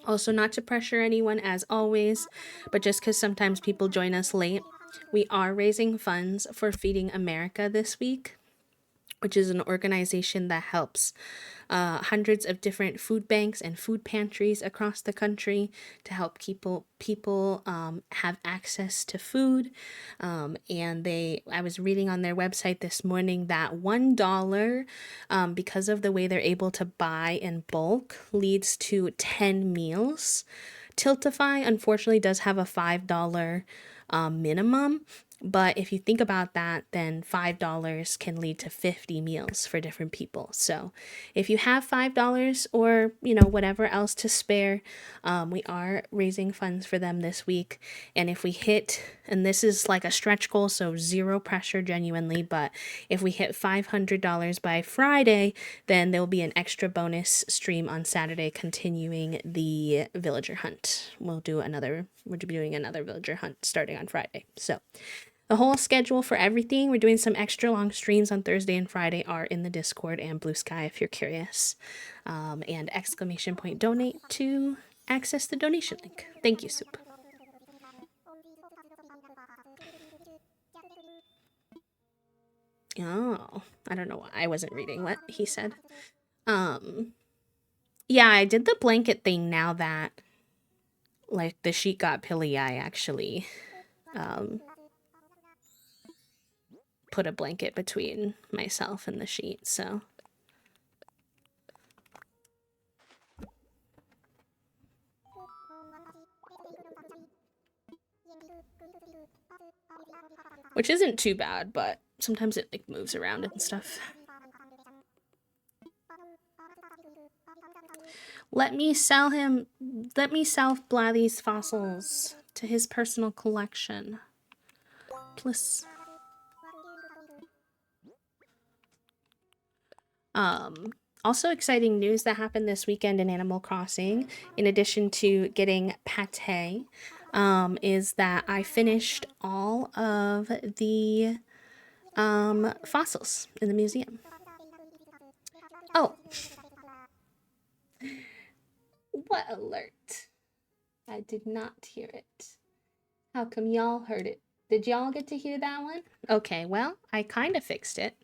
Also, not to pressure anyone as always, but just because sometimes people join us late, we are raising funds for Feeding America this week, which is an organization that helps hundreds of different food banks and food pantries across the country to help people have access to food. And I was reading on their website this morning that $1, because of the way they're able to buy in bulk, leads to 10 meals. Tiltify unfortunately does have a $5 minimum. But if you think about that, then $5 can lead to 50 meals for different people. So if you have $5 or, you know, whatever else to spare, we are raising funds for them this week. And if we hit, and this is like a stretch goal, so zero pressure genuinely, but if we hit $500 by Friday, then there'll be an extra bonus stream on Saturday continuing the villager hunt. We'll be doing another villager hunt starting on Friday. So the whole schedule for everything, we're doing some extra long streams on Thursday and Friday, are in the Discord and Blue Sky if you're curious. And exclamation point donate to access the donation link. Thank you, Soup. Oh, I don't know why I wasn't reading what he said. Yeah, I did the blanket thing now that, like, the sheet got pilly. I actually, put a blanket between myself and the sheet, so. Which isn't too bad, but sometimes it like moves around and stuff. Let me sell Blathy's fossils to his personal collection. Please. Also exciting news that happened this weekend in Animal Crossing, in addition to getting pate, is that I finished all of the fossils in the museum. Oh. What alert? I did not hear it. How come y'all heard it? Did y'all get to hear that one? Okay, well, I kind of fixed it.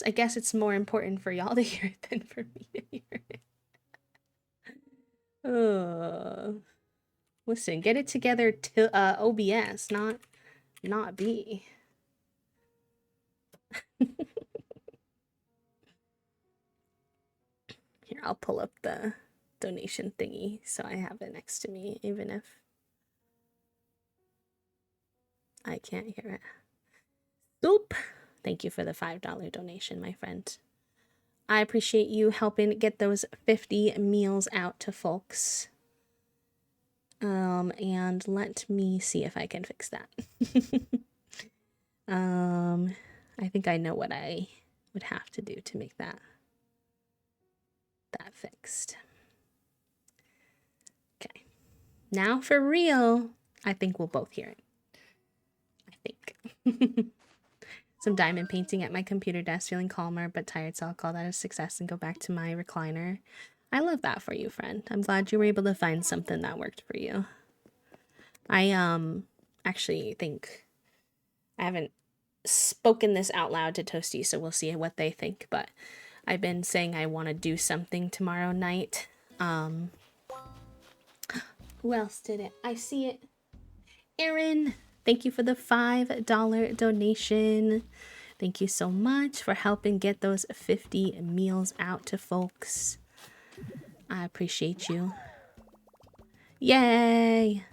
I guess it's more important for y'all to hear it than for me to hear it. Listen, get it together to OBS, not B. Here, I'll pull up the donation thingy so I have it next to me, even if I can't hear it. Oop! Thank you for the $5 donation, my friend. I appreciate you helping get those 50 meals out to folks. And let me see if I can fix that. I think I know what I would have to do to make that fixed. Okay. Now for real. I think we'll both hear it. I think. Some diamond painting at my computer desk, feeling calmer but tired, so I'll call that a success and go back to my recliner. I love that for you, friend. I'm glad you were able to find something that worked for you. I actually think I haven't spoken this out loud to Toasty, so we'll see what they think, but I've been saying I want to do something tomorrow night. Who else did it? I see it. Aaron, thank you for the $5 donation. Thank you so much for helping get those 50 meals out to folks. I appreciate you. Yay!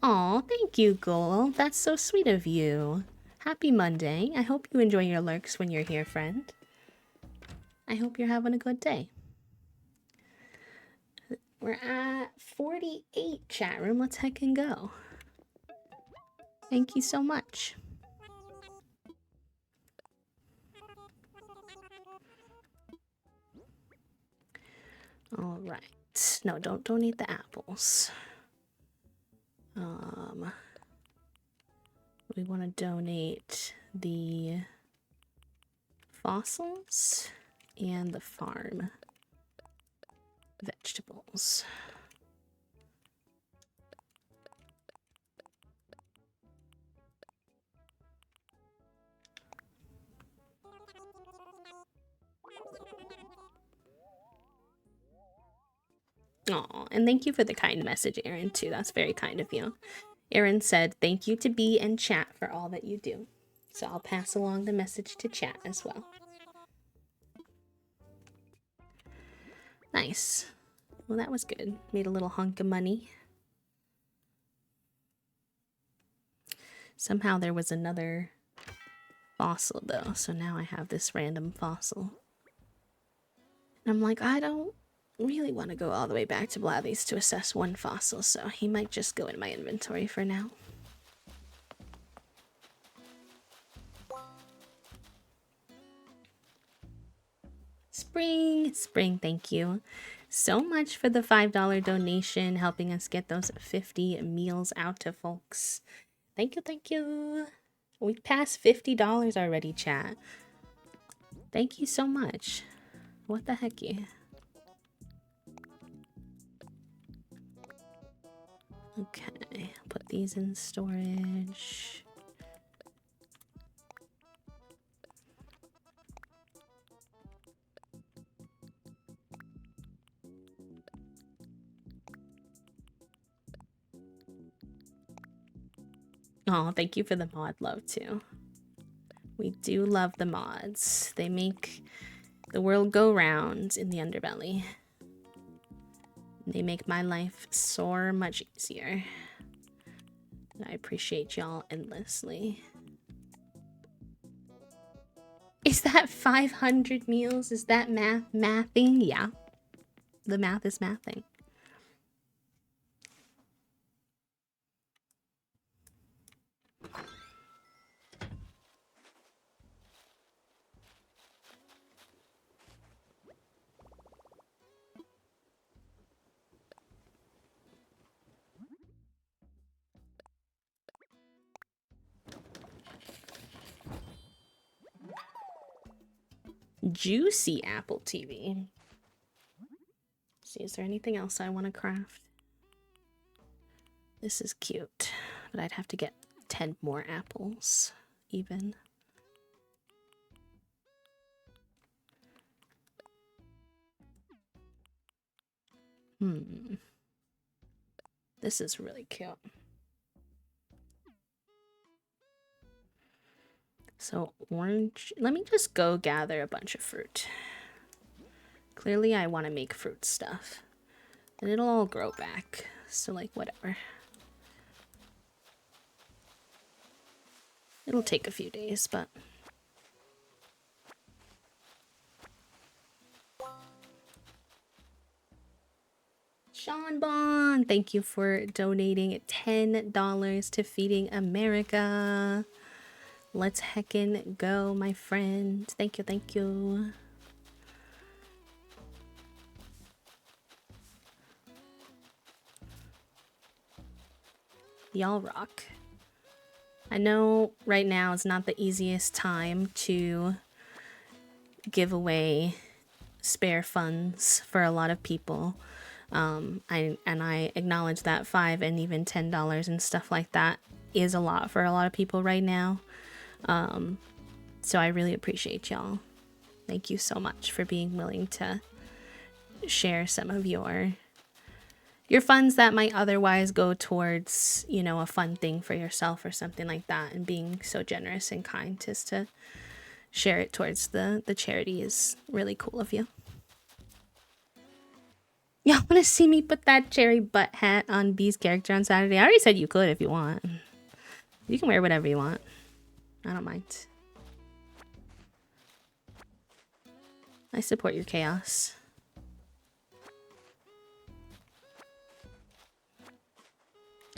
Aw, thank you, Goal. That's so sweet of you. Happy Monday. I hope you enjoy your lurks when you're here, friend. I hope you're having a good day. We're at 48 chat room. Let's heck and go. Thank you so much. All right. No, don't donate the apples. We want to donate the fossils and the farm vegetables. Aw, and thank you for the kind message, Aaron, too. That's very kind of you. Aaron said, thank you to B and chat for all that you do. So I'll pass along the message to chat as well. Nice. Well, that was good. Made a little hunk of money. Somehow there was another fossil, though. So now I have this random fossil. And I'm like, I don't really want to go all the way back to Blathy's to assess one fossil, so he might just go in my inventory for now. Spring, thank you so much for the $5 donation, helping us get those 50 meals out to folks. Thank you. We passed $50 already, chat. Thank you so much. What the heck, you? Okay, put these in storage. Oh, thank you for the mod love, too. We do love the mods. They make the world go round in the underbelly. They make my life so much easier. I appreciate y'all endlessly. Is that 500 meals? Is that mathing? Yeah. The math is mathing. Juicy apple TV. See, is there anything else I want to craft? This is cute, but I'd have to get 10 more apples, even. This is really cute. So orange, let me just go gather a bunch of fruit. Clearly I want to make fruit stuff. And it'll all grow back, so like whatever. It'll take a few days, but... Sean Bond, thank you for donating $10 to Feeding America. Let's heckin' go, my friend. Thank you, thank you. Y'all rock. I know right now is not the easiest time to give away spare funds for a lot of people. I acknowledge that $5 and even $10 and stuff like that is a lot for a lot of people right now. So I really appreciate y'all. Thank you so much for being willing to share some of your funds that might otherwise go towards, you know, a fun thing for yourself or something like that, and being so generous and kind just to share it towards the charity is really cool of you. Y'all want to see me put that cherry butt hat on B's character on Saturday? I already said you could if you want. You can wear whatever you want. I don't mind. I support your chaos.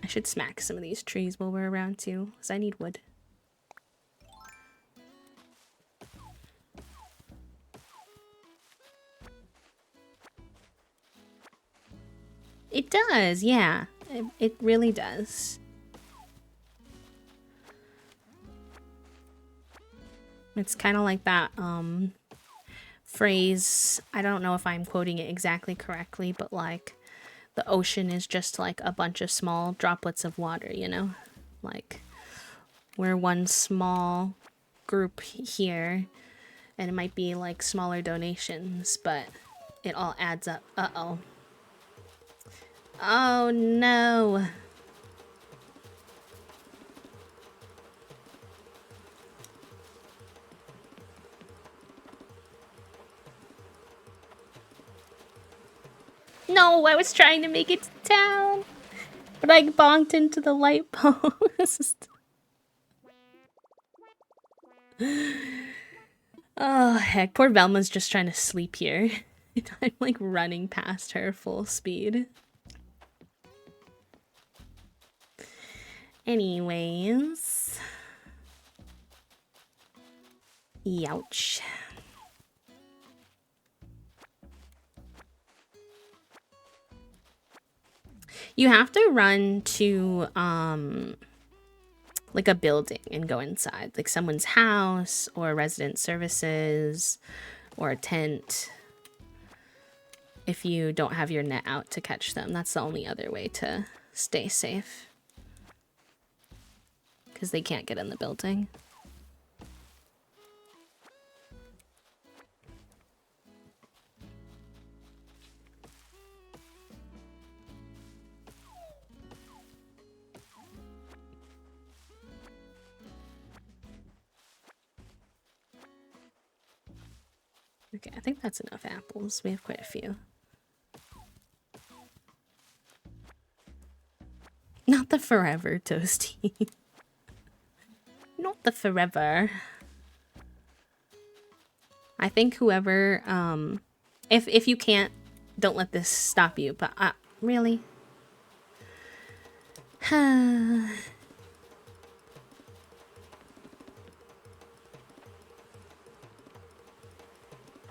I should smack some of these trees while we're around too, because I need wood. It does, yeah. It really does. It's kind of like that phrase, I don't know if I'm quoting it exactly correctly, but like the ocean is just like a bunch of small droplets of water, you know? Like we're one small group here, and it might be like smaller donations, but it all adds up. Uh-oh. Oh no. No, I was trying to make it to town, but I bonked into the light post. Oh, heck. Poor Velma's just trying to sleep here. I'm like running past her full speed. Anyways. Youch. You have to run to, like a building and go inside. Like someone's house, or resident services, or a tent. If you don't have your net out to catch them. That's the only other way to stay safe. Because they can't get in the building. Okay, I think that's enough apples. We have quite a few. Not the forever toasty. Not the forever. I think whoever, if you can't, don't let this stop you, but really?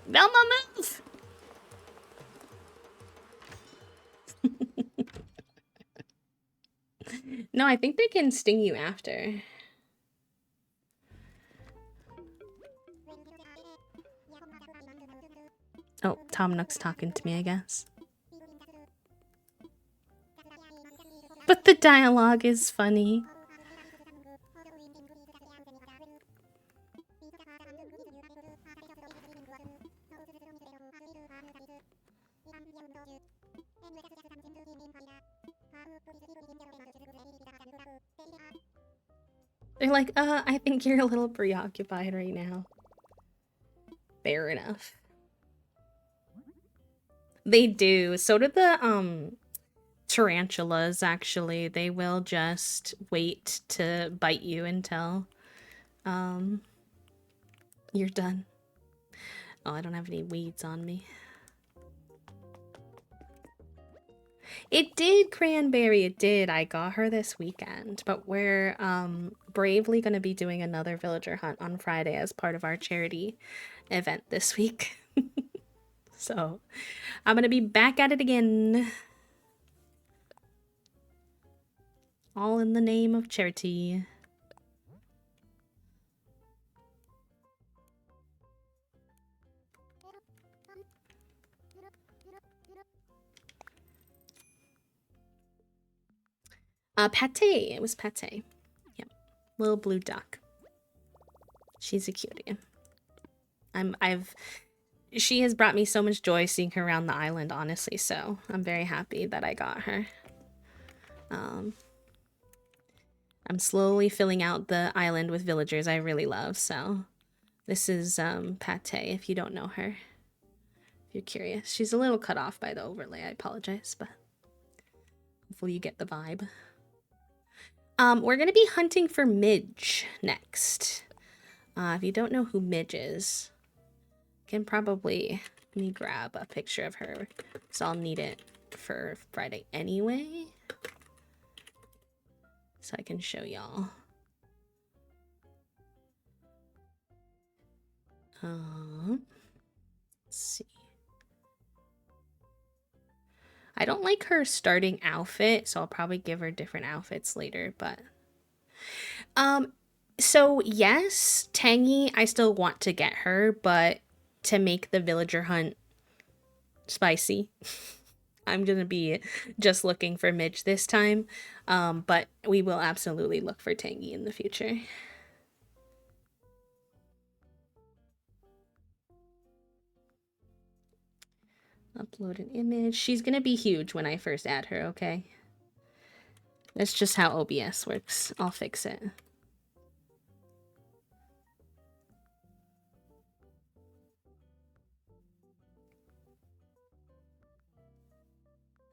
Velma, move! No, I think they can sting you after. Tom Nook's talking to me, I guess. But the dialogue is funny. They're like, I think you're a little preoccupied right now. Fair enough. They do. So do the tarantulas, actually. They will just wait to bite you until you're done. Oh, I don't have any weeds on me. It did, Cranberry, it did. I got her this weekend, but we're bravely going to be doing another villager hunt on Friday as part of our charity event this week. So I'm going to be back at it again. All in the name of charity. Pate. It was Pate. Yep. Little blue duck. She's a cutie. She has brought me so much joy seeing her around the island, honestly, so I'm very happy that I got her. I'm slowly filling out the island with villagers I really love, so this is Pate, if you don't know her. If you're curious. She's a little cut off by the overlay, I apologize, but hopefully you get the vibe. We're gonna be hunting for Midge next. If you don't know who Midge is, can probably, let me grab a picture of her, so I'll need it for Friday anyway, so I can show y'all. Let's see. I don't like her starting outfit, so I'll probably give her different outfits later, but so yes, Tangy, I still want to get her, but to make the villager hunt spicy, I'm gonna be just looking for Midge this time, but we will absolutely look for Tangy in the future. Upload an image. She's gonna be huge when I first add her, okay? That's just how OBS works. I'll fix it.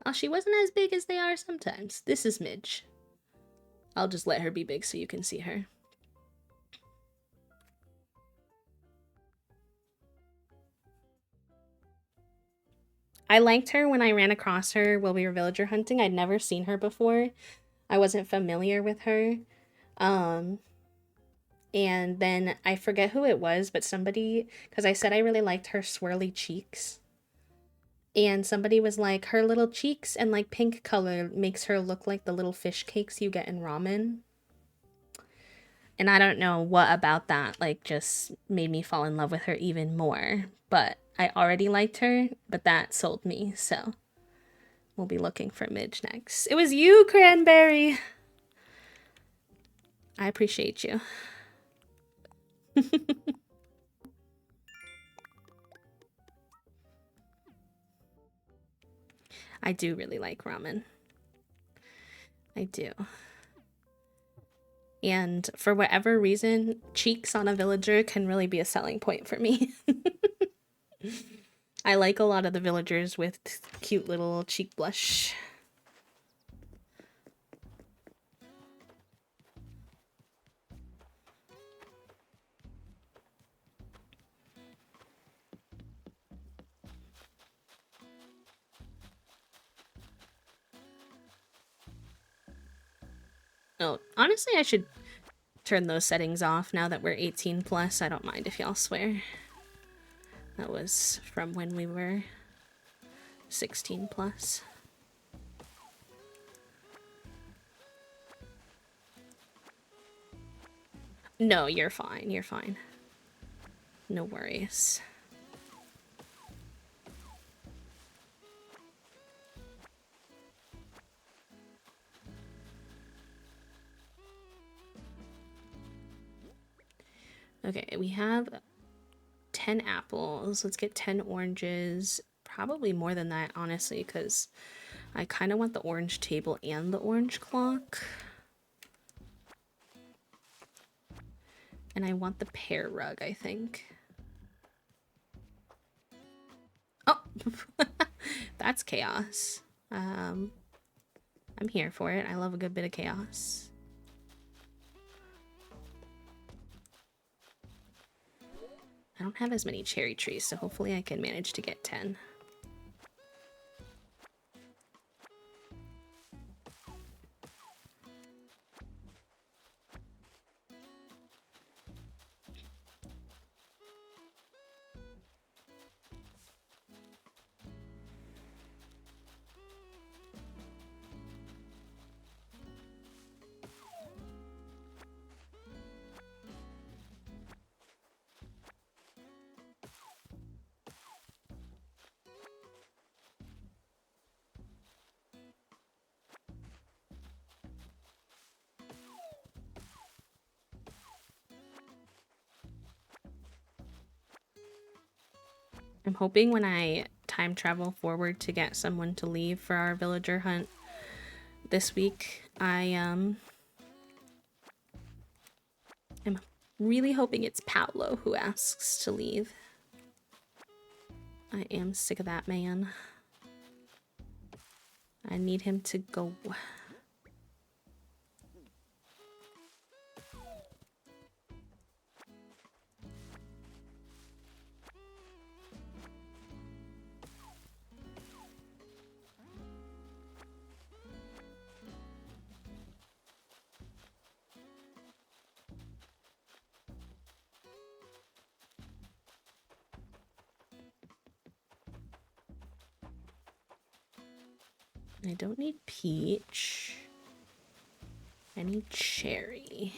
Oh, she wasn't as big as they are sometimes. This is Midge. I'll just let her be big so you can see her. I liked her when I ran across her while we were villager hunting. I'd never seen her before. I wasn't familiar with her. And then I forget who it was, but somebody, because I said I really liked her swirly cheeks. And somebody was like, her little cheeks and like pink color makes her look like the little fish cakes you get in ramen. And I don't know what about that, like, just made me fall in love with her even more. But I already liked her, but that sold me, so we'll be looking for Midge next. It was you, Cranberry! I appreciate you. I do really like ramen. I do. And for whatever reason, cheeks on a villager can really be a selling point for me. I like a lot of the villagers with cute little cheek blush. Oh, honestly, I should turn those settings off now that we're 18 plus. I don't mind if y'all swear. That was from when we were 16 plus. No, you're fine. You're fine. No worries. Okay, we have 10 apples. Let's get 10 oranges. Probably more than that, honestly, because I kind of want the orange table and the orange clock. And I want the pear rug, I think. Oh! That's chaos. I'm here for it. I love a good bit of chaos. I don't have as many cherry trees, so hopefully I can manage to get 10. I'm hoping when I time travel forward to get someone to leave for our villager hunt this week, I'm really hoping it's Paolo who asks to leave. I am sick of that man. I need him to go. I don't need peach. I need cherry.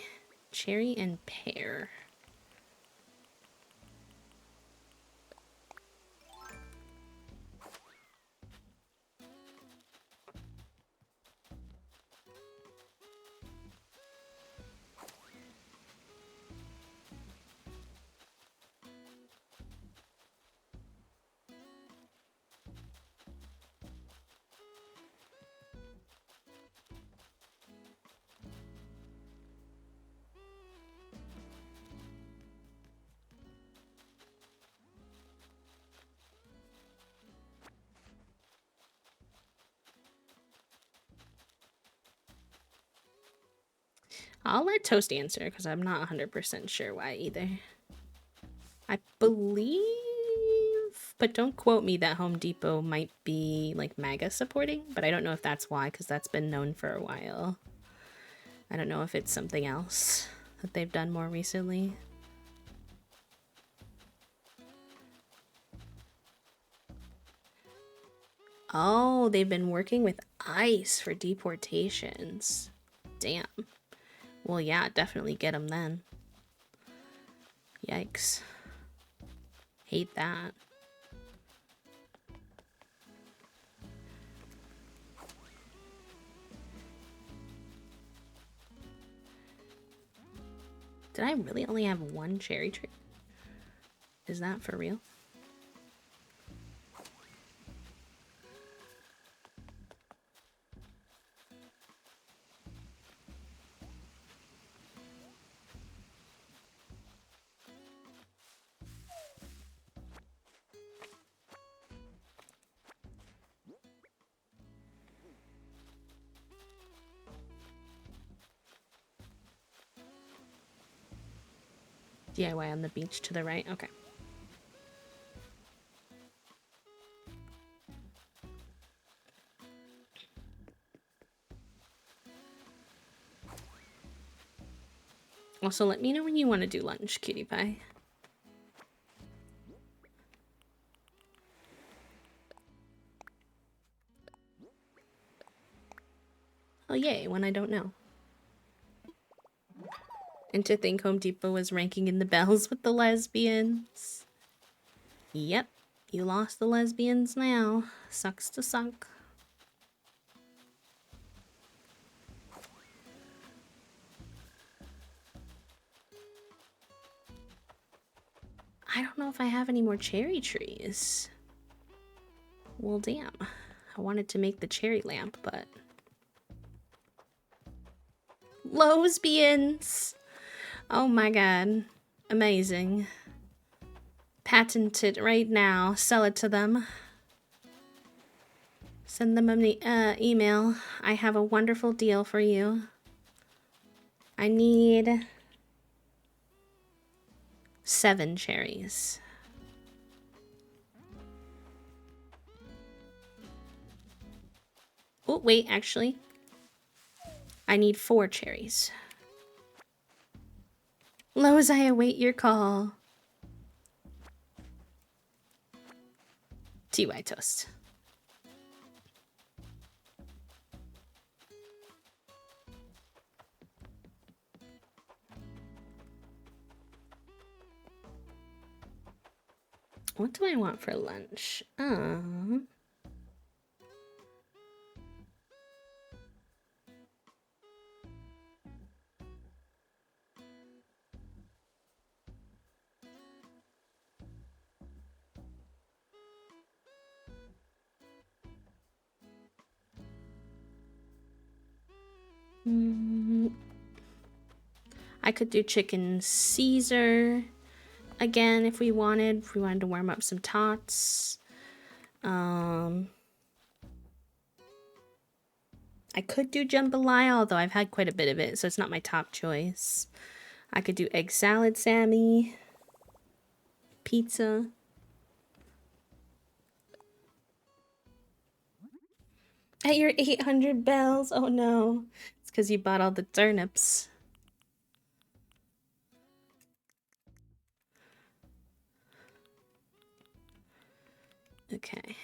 Cherry and pear. I'll let Toast answer because I'm not 100% sure why either. I believe, but don't quote me, that Home Depot might be like MAGA supporting, but I don't know if that's why because that's been known for a while. I don't know if it's something else that they've done more recently. Oh, they've been working with ICE for deportations. Damn. Well, yeah, definitely get them then. Yikes. Hate that. Did I really only have one cherry tree? Is that for real? DIY on the beach to the right? Okay. Also, let me know when you want to do lunch, cutie pie. Oh, yay, when I don't know. And to think Home Depot was ranking in the bells with the lesbians. Yep, you lost the lesbians now. Sucks to suck. I don't know if I have any more cherry trees. Well, damn. I wanted to make the cherry lamp, but... Lesbians! Oh my god. Amazing. Patent it right now. Sell it to them. Send them an email. I have a wonderful deal for you. I need 7 cherries. Oh, wait, actually. I need 4 cherries. Lowe's, I await your call. TY toast. What do I want for lunch? I could do chicken Caesar again if we wanted. If we wanted to warm up some tots. I could do jambalaya, although I've had quite a bit of it, so it's not my top choice. I could do egg salad, Sammy. Pizza. At your 800 bells? Oh no. It's because you bought all the turnips. Okay.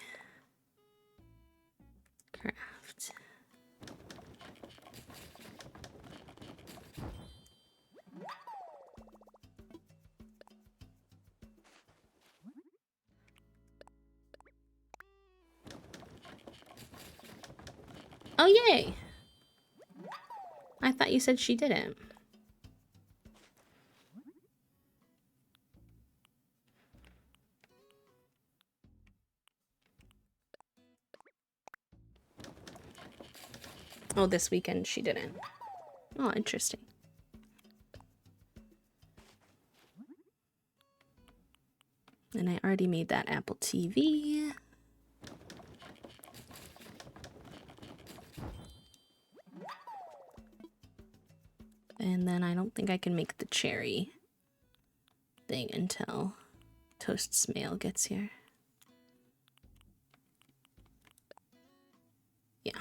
Craft. Oh, yay! I thought you said she didn't. Oh, this weekend she didn't. Oh, interesting. And I already made that Apple TV. And then I don't think I can make the cherry thing until Toast's mail gets here. Yeah.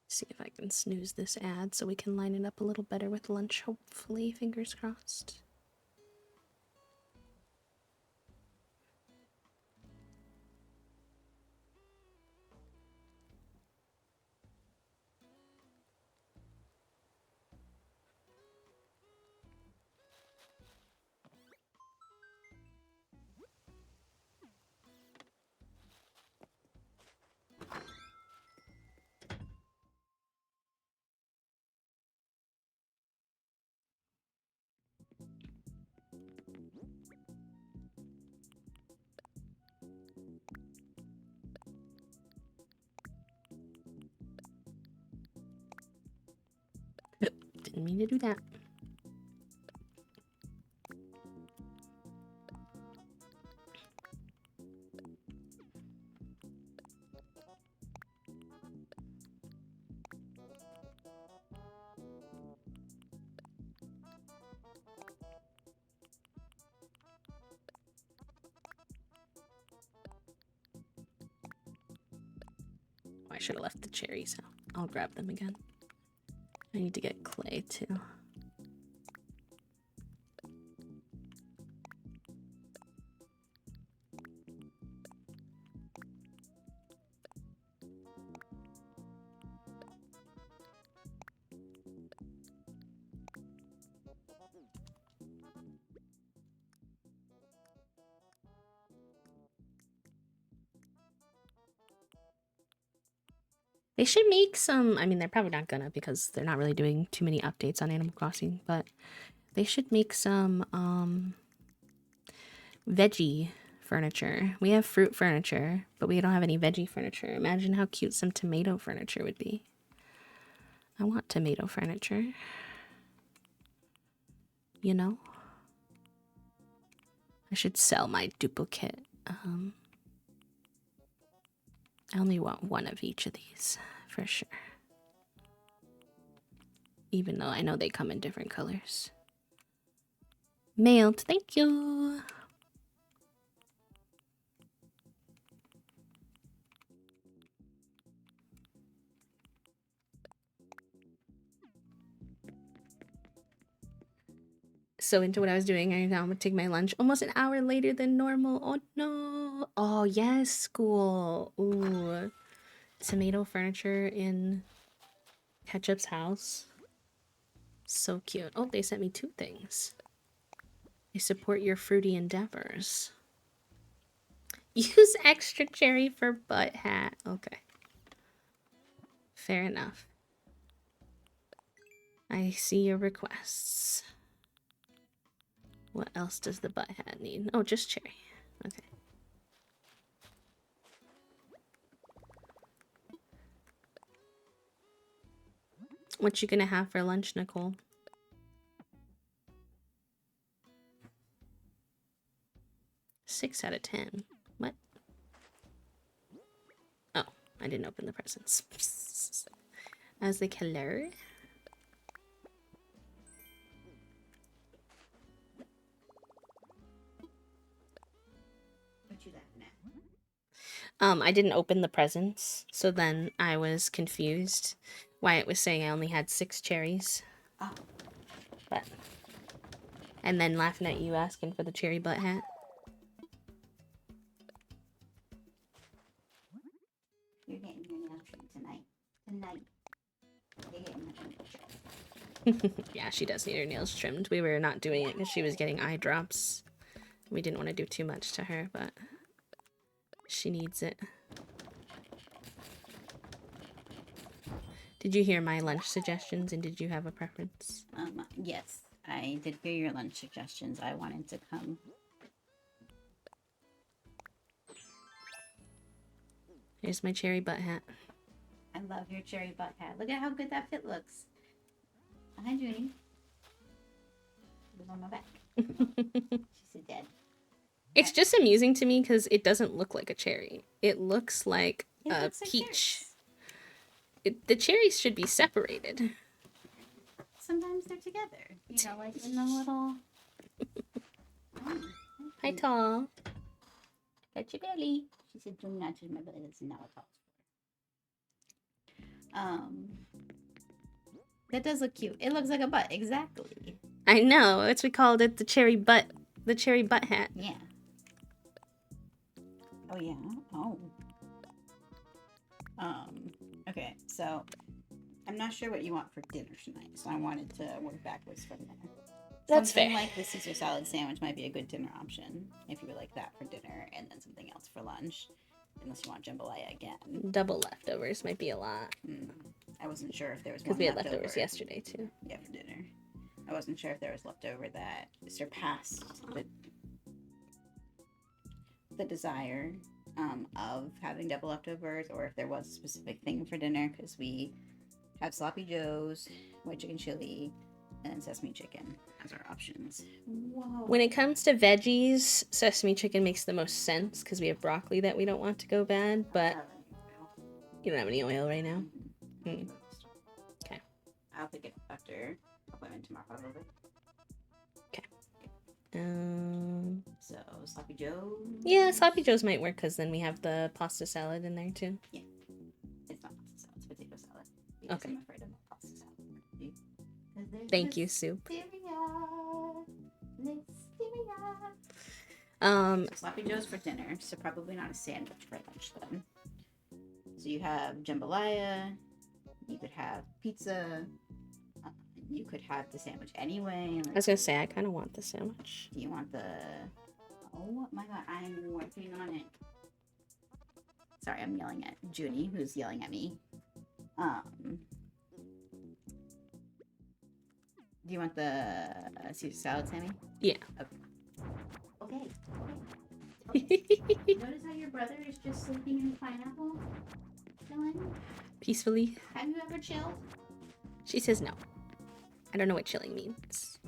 See if I can snooze this ad so we can line it up a little better with lunch, hopefully. Fingers crossed. Didn't mean to do that. I should have left the cherries out. I'll grab them again. I need to get clay too. They should make some, I mean, they're probably not gonna because they're not really doing too many updates on Animal Crossing, but they should make some veggie furniture. We have fruit furniture, but we don't have any veggie furniture. Imagine how cute some tomato furniture would be. I want tomato furniture. You know? I should sell my duplicate. I only want one of each of these, for sure. Even though I know they come in different colors. Mailed, thank you! So into what I was doing, I'm gonna take my lunch almost an hour later than normal. Oh no! Oh yes, school! Ooh. Tomato furniture in Ketchup's house. So cute. Oh, they sent me 2 things. They support your fruity endeavors. Use extra cherry for butt hat. Okay. Fair enough. I see your requests. What else does the butt hat need? Oh, just cherry. Okay. What you gonna have for lunch, Nicole? Six out of 10. What? Oh, I didn't open the presents. I was like, hello? What you laughing at? I didn't open the presents, so then I was confused why it was saying I only had 6 cherries. Oh. But, and then laughing at you asking for the cherry butt hat. You're getting your nails trimmed tonight. Tonight. You're getting your nails trimmed. Yeah, she does need her nails trimmed. We were not doing it because she was getting eye drops. We didn't want to do too much to her, but she needs it. Did you hear my lunch suggestions and did you have a preference? Yes, I did hear your lunch suggestions. I wanted to come. Here's my cherry butt hat. I love your cherry butt hat. Look at how good that fit looks. Hi, Junie. She's on my back. She's dead. It's just amusing to me because it doesn't look like a cherry. It looks like a peach. The cherries should be separated. Sometimes they're together. You know, like in the little... Hi, Tall. Touch your belly. She said, do not touch my belly. That's not what Tall's for. That does look cute. It looks like a butt. Exactly. I know. It's we called it the cherry butt hat. Yeah. Oh, yeah. Oh. Okay, so I'm not sure what you want for dinner tonight, so I wanted to work backwards from there. That's something fair. Like the Caesar salad sandwich might be a good dinner option if you would like that for dinner, and then something else for lunch, unless you want jambalaya again. Double leftovers might be a lot. I wasn't sure if there was one because we had leftovers yesterday too. Yeah, for dinner. I wasn't sure if there was leftover that surpassed the desire of having double leftovers, or if there was a specific thing for dinner, because we have sloppy joes, white chicken chili, and sesame chicken as our options. Whoa. When it comes to veggies, sesame chicken makes the most sense because we have broccoli that we don't want to go bad, but you don't have any oil right now? Mm-hmm. Okay. I'll pick it up after appointment tomorrow, probably. Okay. So sloppy joe. Yeah, sloppy joes might work because then we have the pasta salad in there too. Yeah, it's not pasta salad; it's potato salad. Okay. I'm afraid of pasta salad. Thank you, soup. So sloppy joes for dinner, so probably not a sandwich for lunch then. So you have jambalaya. You could have pizza. You could have the sandwich anyway. I was gonna say I kind of want the sandwich. Do you want the? Oh my god, I'm working on it. Sorry, I'm yelling at Junie, who's yelling at me. Um, do you want the Caesar salad, Sammy? Yeah. Okay. Notice how your brother is just sleeping in the pineapple? Chilling? Peacefully. Have you ever chilled? She says no. I don't know what chilling means.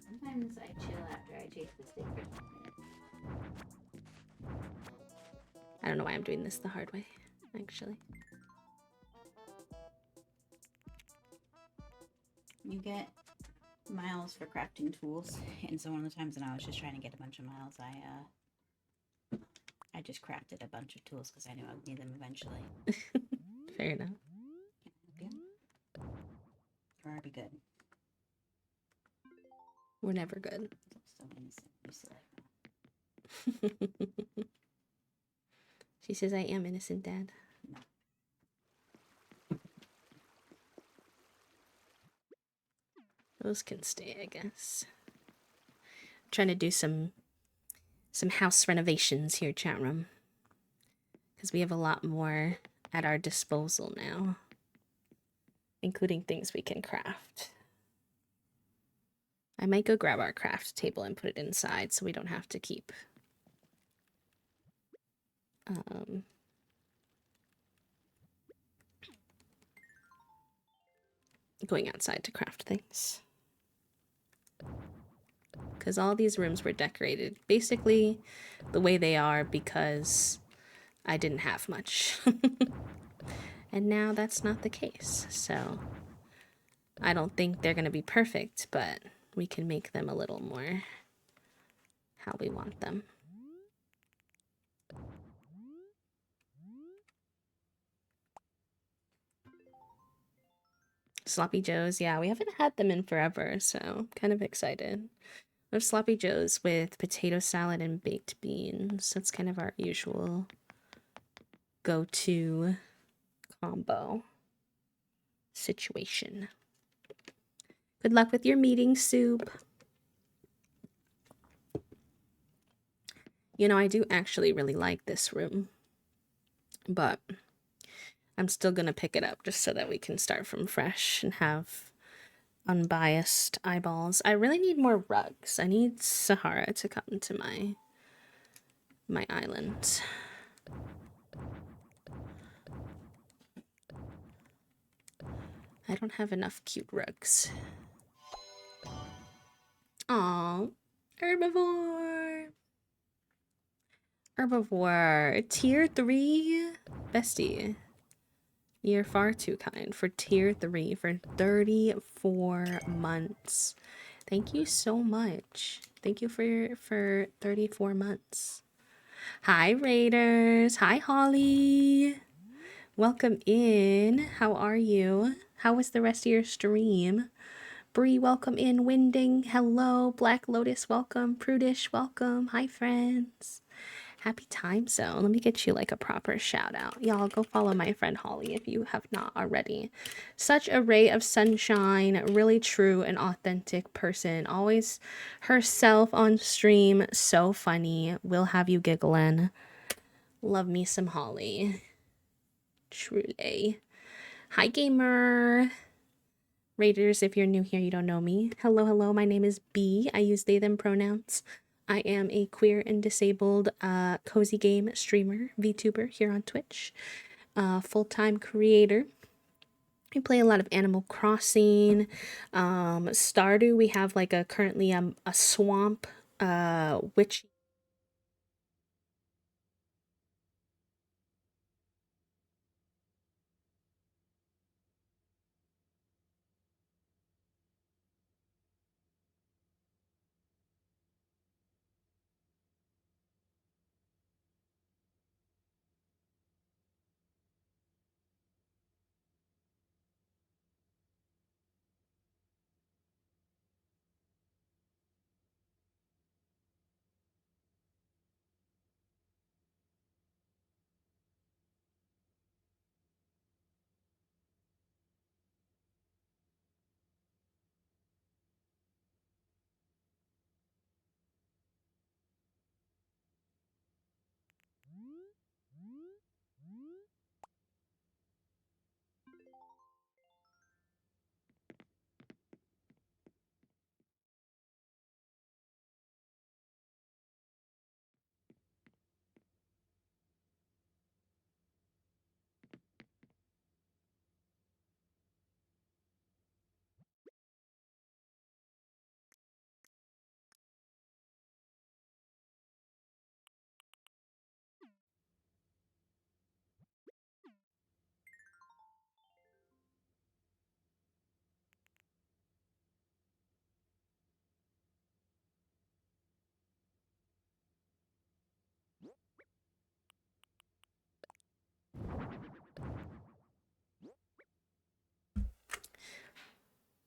Sometimes I chill after I chase the stick for 20 minutes. I don't know why I'm doing this the hard way, actually. You get miles for crafting tools, and so one of the times when I was just trying to get a bunch of miles, I just crafted a bunch of tools because I knew I would need them eventually. Fair enough. Or I'd be good. We're never good. So innocent. You silly. She says I am innocent, Dad. No. Those can stay, I guess. I'm trying to do some house renovations here, chat room. Because we have a lot more at our disposal now. Including things we can craft. I might go grab our craft table and put it inside so we don't have to keep going outside to craft things. Because all these rooms were decorated basically the way they are because I didn't have much. And now that's not the case. So I don't think they're going to be perfect, but we can make them a little more how we want them. Sloppy Joes, yeah, we haven't had them in forever, so I'm kind of excited. We have Sloppy Joes with potato salad and baked beans. That's kind of our usual go-to combo situation. Good luck with your meeting, Soup. You know, I do actually really like this room, but I'm still gonna pick it up just so that we can start from fresh and have unbiased eyeballs. I really need more rugs. I need Sahara to come to my island. I don't have enough cute rugs. Aw, herbivore. Herbivore, tier 3 bestie. You're far too kind for tier 3 for 34 months. Thank you so much. Thank you for 34 months. Hi, Raiders. Hi, Holly. Welcome in. How are you? How was the rest of your stream? Bree, welcome in. Winding, hello. Black Lotus, welcome. Prudish, welcome. Hi, friends. Happy time zone. Let me get you like a proper shout out. Y'all go follow my friend Holly if you have not already. Such a ray of sunshine, really true and authentic person. Always herself on stream. So funny. Will have you giggling. Love me some Holly. Truly. Hi, gamer. Raiders, if you're new here, you don't know me. Hello, hello. My name is B. I use they, them pronouns. I am a queer and disabled cozy game streamer, VTuber here on Twitch. Full-time creator. I play a lot of Animal Crossing. Stardew, we have like currently a swamp witch.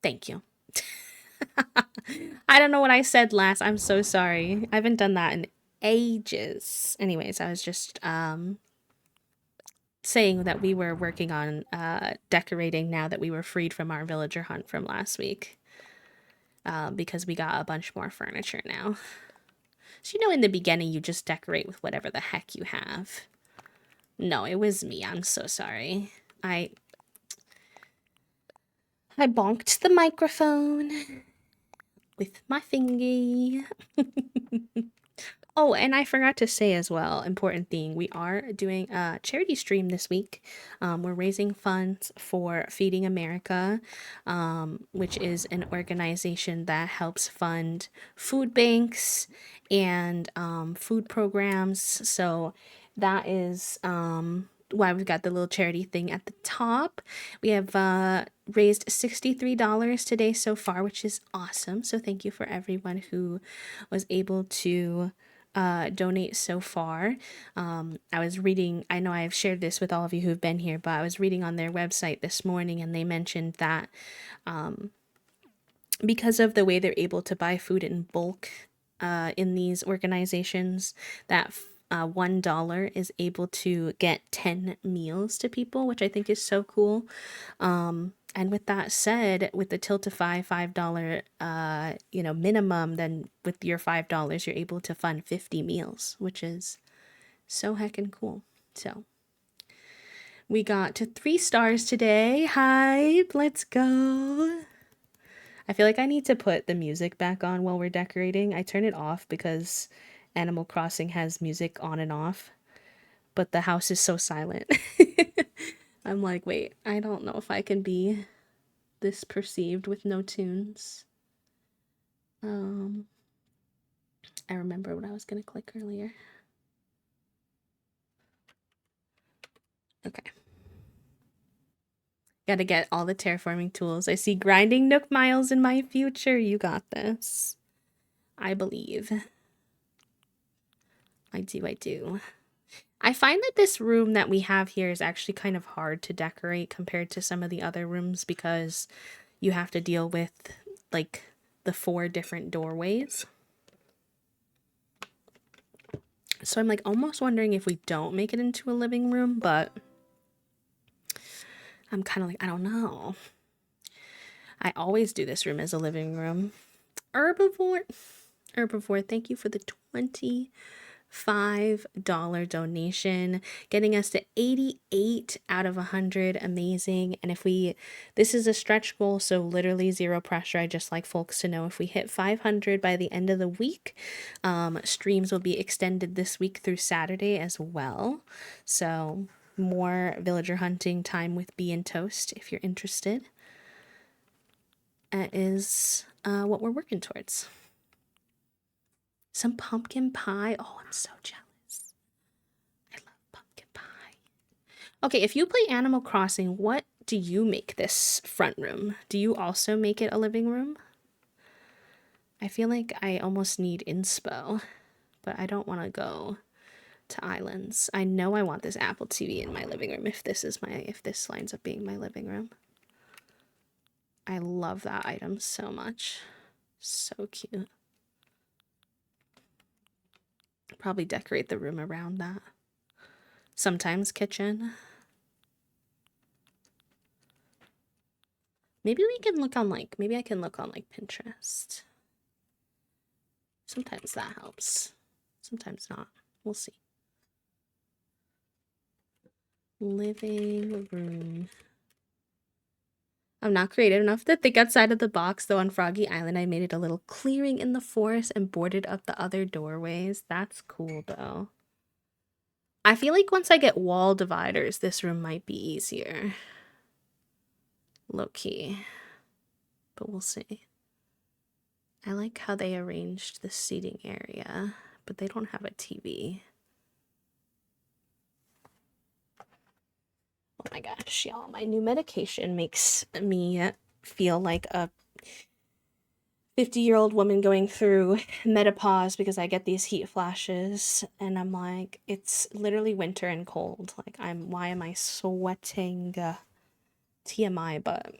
Thank you. I don't know what I said last. I'm so sorry. I haven't done that in ages. Anyways, I was just saying that we were working on decorating now that we were freed from our villager hunt from last week. Because we got a bunch more furniture now. So, in the beginning, you just decorate with whatever the heck you have. No, it was me. I'm so sorry. I bonked the microphone with my fingy. Oh, and I forgot to say as well, important thing, we are doing a charity stream this week. We're raising funds for Feeding America, which is an organization that helps fund food banks and food programs. So that is why we've got the little charity thing at the top. We have raised $63 today so far, which is awesome. So thank you for everyone who was able to donate so far. I was reading, I know I've shared this with all of you who've been here, but I was reading on their website this morning and they mentioned that because of the way they're able to buy food in bulk in these organizations, that $1 is able to get 10 meals to people, which I think is so cool. And with that said, with the Tiltify $5, minimum, then with your $5, you're able to fund 50 meals, which is so heckin' cool. So we got to 3 stars today. Hype, let's go. I feel like I need to put the music back on while we're decorating. I turn it off because Animal Crossing has music on and off, but the house is so silent. I'm like, wait, I don't know if I can be this perceived with no tunes. I remember what I was gonna click earlier. Okay. Gotta get all the terraforming tools. I see grinding Nook Miles in my future. You got this. I believe. I do. I find that this room that we have here is actually kind of hard to decorate compared to some of the other rooms because you have to deal with, like, the 4 different doorways. So I'm, like, almost wondering if we don't make it into a living room, but I'm kind of like, I don't know. I always do this room as a living room. Herbivore, thank you for the $25 donation, getting us to 88 out of 100. Amazing. And this is a stretch goal, so literally zero pressure. I just like folks to know if we hit 500 by the end of the week, streams will be extended this week through Saturday as well. So more villager hunting time with Bee and Toast if you're interested. That is what we're working towards. Some pumpkin pie. Oh, I'm so jealous. I love pumpkin pie. Okay, if you play Animal Crossing, what do you make this front room? Do you also make it a living room? I feel like I almost need inspo, but I don't want to go to islands. I know I want this Apple TV in my living room if this lines up being my living room. I love that item so much. So cute. Probably decorate the room around that. Sometimes kitchen. Maybe I can look on like Pinterest. Sometimes that helps. Sometimes not. We'll see. Living room. I'm not creative enough to think outside of the box, though. On Froggy Island, I made it a little clearing in the forest and boarded up the other doorways. That's cool, though. I feel like once I get wall dividers, this room might be easier. Low-key. But we'll see. I like how they arranged the seating area, but they don't have a TV. Oh my gosh, y'all. My new medication makes me feel like a 50-year-old woman going through menopause because I get these heat flashes and I'm like, it's literally winter and cold. Like, why am I sweating? TMI, but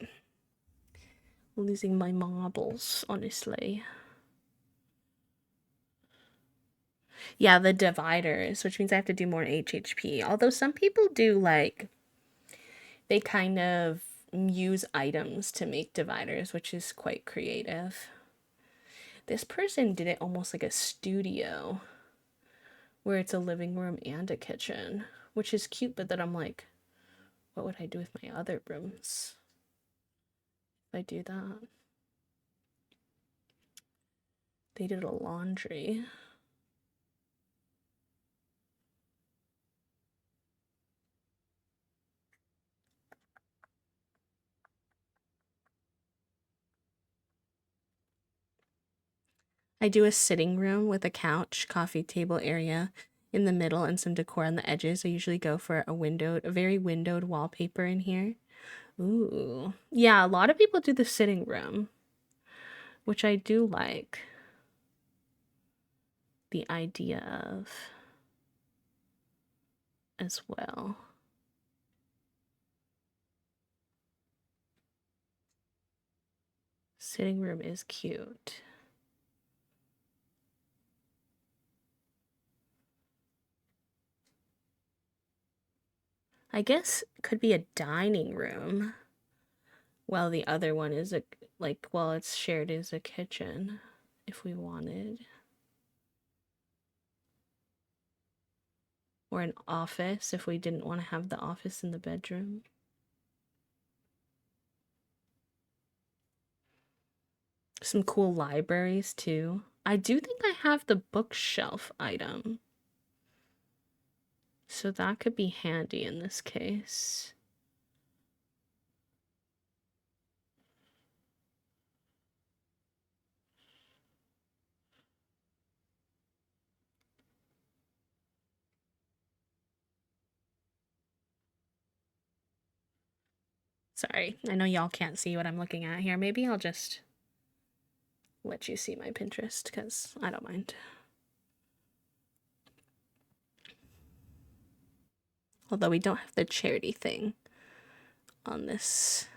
Losing my marbles, honestly. Yeah, the dividers, which means I have to do more HHP. Although some people do, like, they kind of use items to make dividers, which is quite creative. This person did it almost like a studio, where it's a living room and a kitchen, which is cute, but then I'm like, what would I do with my other rooms if I do that? They did a laundry. I do a sitting room with a couch, coffee table area in the middle, and some decor on the edges. I usually go for a very windowed wallpaper in here. Ooh. Yeah, a lot of people do the sitting room, which I do like the idea of as well. Sitting room is cute. I guess could be a dining room, while the other one is it's shared as a kitchen if we wanted. Or an office if we didn't want to have the office in the bedroom. Some cool libraries too. I do think I have the bookshelf item, so that could be handy in this case. Sorry, I know y'all can't see what I'm looking at here. Maybe I'll just let you see my Pinterest because I don't mind. Although we don't have the charity thing on this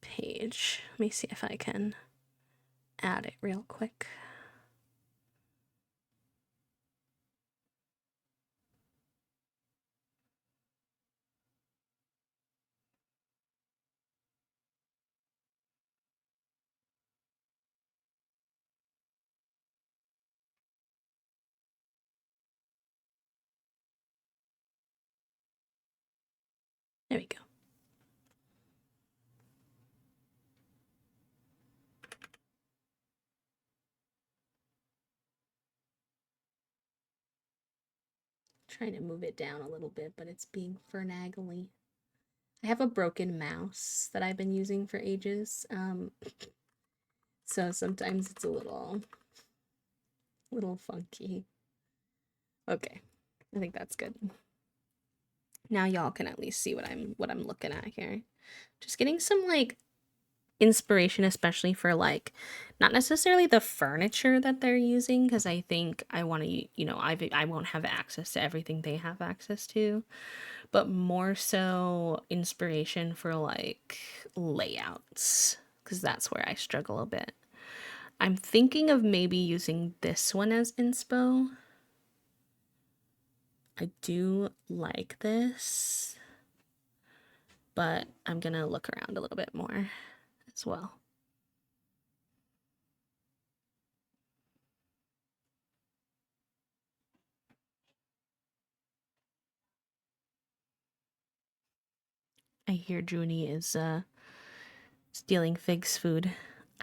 page. Let me see if I can add it real quick. There we go. Trying to move it down a little bit, but it's being fernaggly. I have a broken mouse that I've been using for ages. So sometimes it's a little funky. Okay. I think that's good. Now y'all can at least see what I'm looking at here. Just getting some like inspiration, especially for like not necessarily the furniture that they're using, because I think I want to, I won't have access to everything they have access to, but more so inspiration for like layouts, because that's where I struggle a bit. I'm thinking of maybe using this one as inspo. I do like this, but I'm gonna look around a little bit more as well. I hear Junie is stealing Fig's food.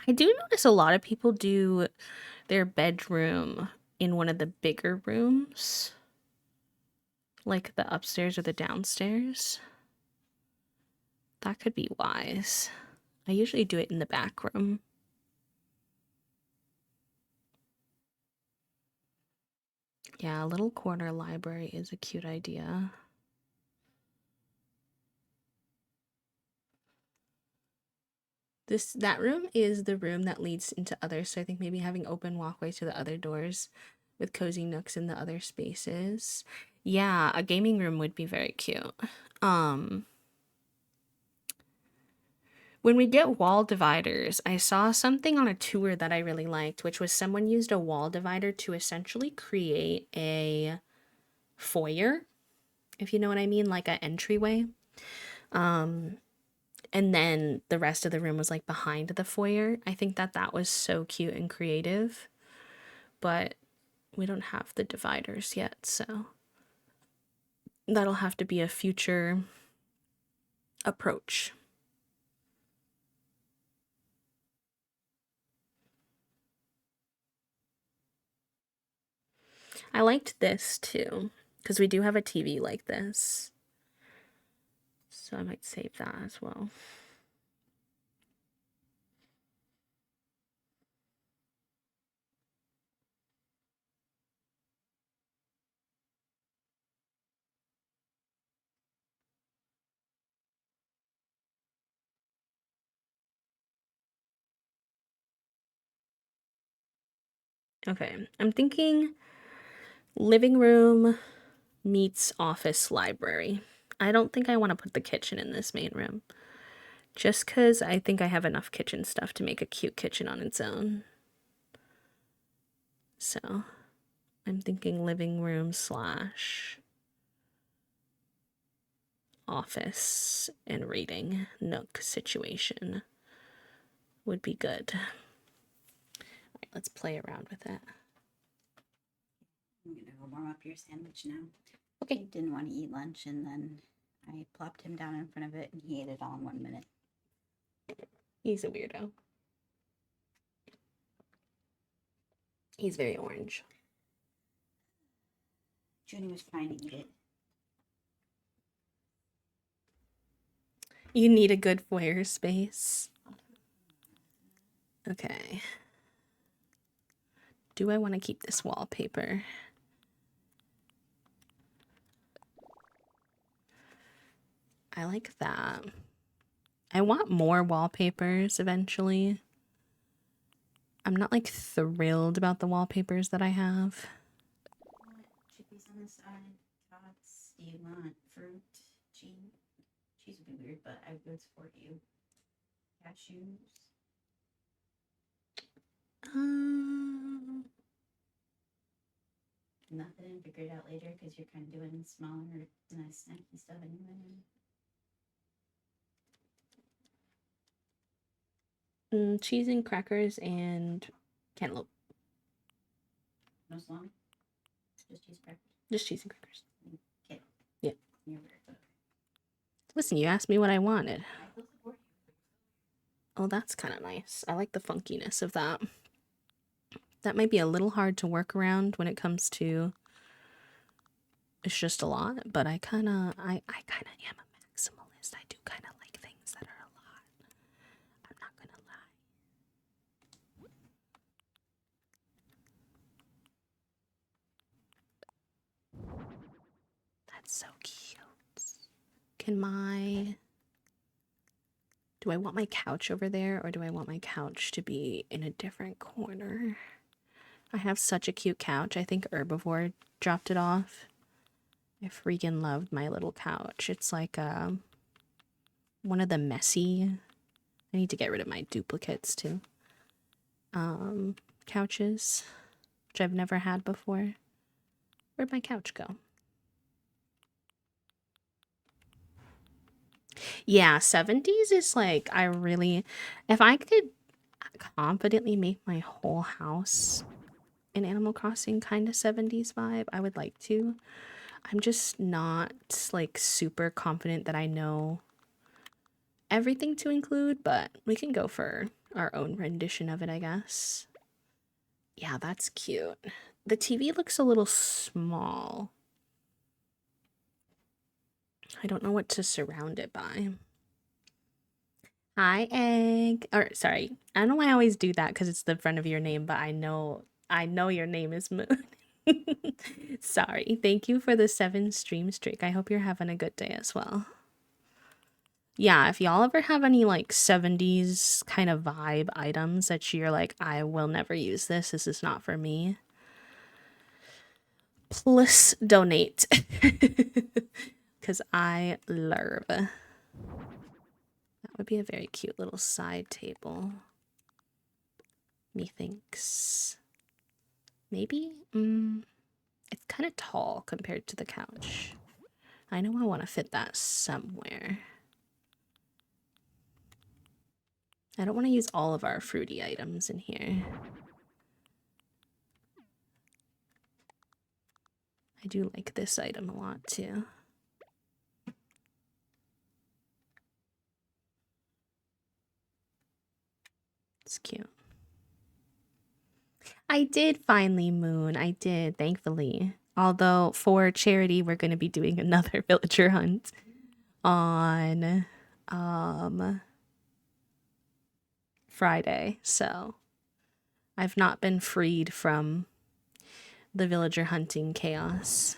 I do notice a lot of people do their bedroom in one of the bigger rooms, like the upstairs or the downstairs. That could be wise. I usually do it in the back room. Yeah, a little corner library is a cute idea. That room is the room that leads into others, so I think maybe having open walkways to the other doors with cozy nooks in the other spaces. Yeah, a gaming room would be very cute. Um When we get wall dividers, I saw something on a tour that I really liked, which was someone used a wall divider to essentially create a foyer, if you know what I mean, like an entryway. Um, and then the rest of the room was like behind the foyer. I think that that was so cute and creative, but we don't have the dividers yet, so that'll have to be a future approach. I liked this too, because we do have a TV like this. So I might save that as well. Okay, I'm thinking living room meets office library. I don't think I want to put the kitchen in this main room. Just because I think I have enough kitchen stuff to make a cute kitchen on its own. So I'm thinking living room slash office and reading nook situation would be good. All right, let's play around with it. I'm gonna go warm up your sandwich now. Okay. He didn't want to eat lunch, and then I plopped him down in front of it, and he ate it all in 1 minute. He's a weirdo. He's very orange. Junie was trying to eat it. You need a good foyer space. Okay. Do I want to keep this wallpaper? I like that. I want more wallpapers eventually. I'm not like thrilled about the wallpapers that I have. Chippies on the side. Tots. Do you want fruit? Cheese? Cheese would be weird, but I would support you. Cashews. Nothing. Figure it out later because you're kind of doing smaller, nice, snacky stuff anyway. Cheese and crackers and cantaloupe. No salami? Just cheese crackers? Just cheese and crackers. Okay. Yeah. You're weird, but Listen, you asked me what I wanted. I will support you. Oh, that's kind of nice. I like the funkiness of that. That might be a little hard to work around when it comes to it's just a lot, but I kind of am a maximalist. I do kind of like things that are a lot. I'm not gonna lie. That's so cute. Do I want my couch over there or do I want my couch to be in a different corner? I have such a cute couch. I think Herbivore dropped it off. I freaking loved my little couch. It's like one of the messy. I need to get rid of my duplicates too. Couches, which I've never had before. Where'd my couch go? Yeah, 70s is like, if I could confidently make my whole house an Animal Crossing kind of 70s vibe, I would like to. I'm just not like super confident that I know everything to include, but we can go for our own rendition of it, I guess. Yeah, that's cute. The TV looks a little small. I don't know what to surround it by. Hi, Egg. Or sorry, I don't know why I always do that because it's the front of your name, but I know your name is Moon. Sorry. Thank you for the 7 stream streak. I hope you're having a good day as well. Yeah, if y'all ever have any like 70s kind of vibe items that you're like, I will never use this. This is not for me. Please donate. Because I love that That would be a very cute little side table. Methinks. Maybe? It's kind of tall compared to the couch. I know I want to fit that somewhere. I don't want to use all of our fruity items in here. I do like this item a lot too. It's cute. I did finally moon. I did, thankfully. Although for charity, we're going to be doing another villager hunt on Friday. So I've not been freed from the villager hunting chaos.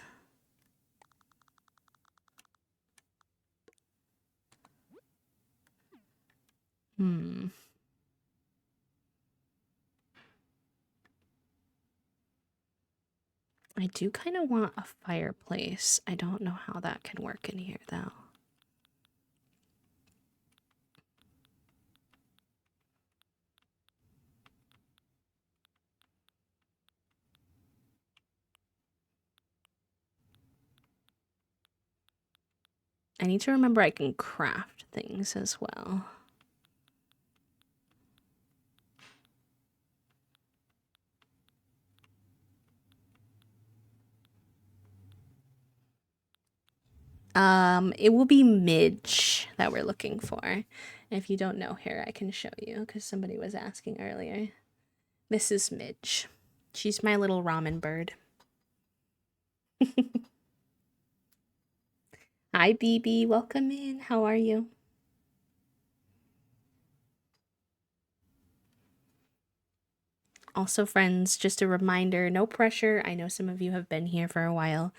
I do kind of want a fireplace. I don't know how that can work in here, though. I need to remember I can craft things as well. It will be Midge that we're looking for. And if you don't know her, I can show you because somebody was asking earlier. This is Midge. She's my little ramen bird. Hi, BB. Welcome in. How are you? Also, friends, just a reminder, no pressure. I know some of you have been here for a while.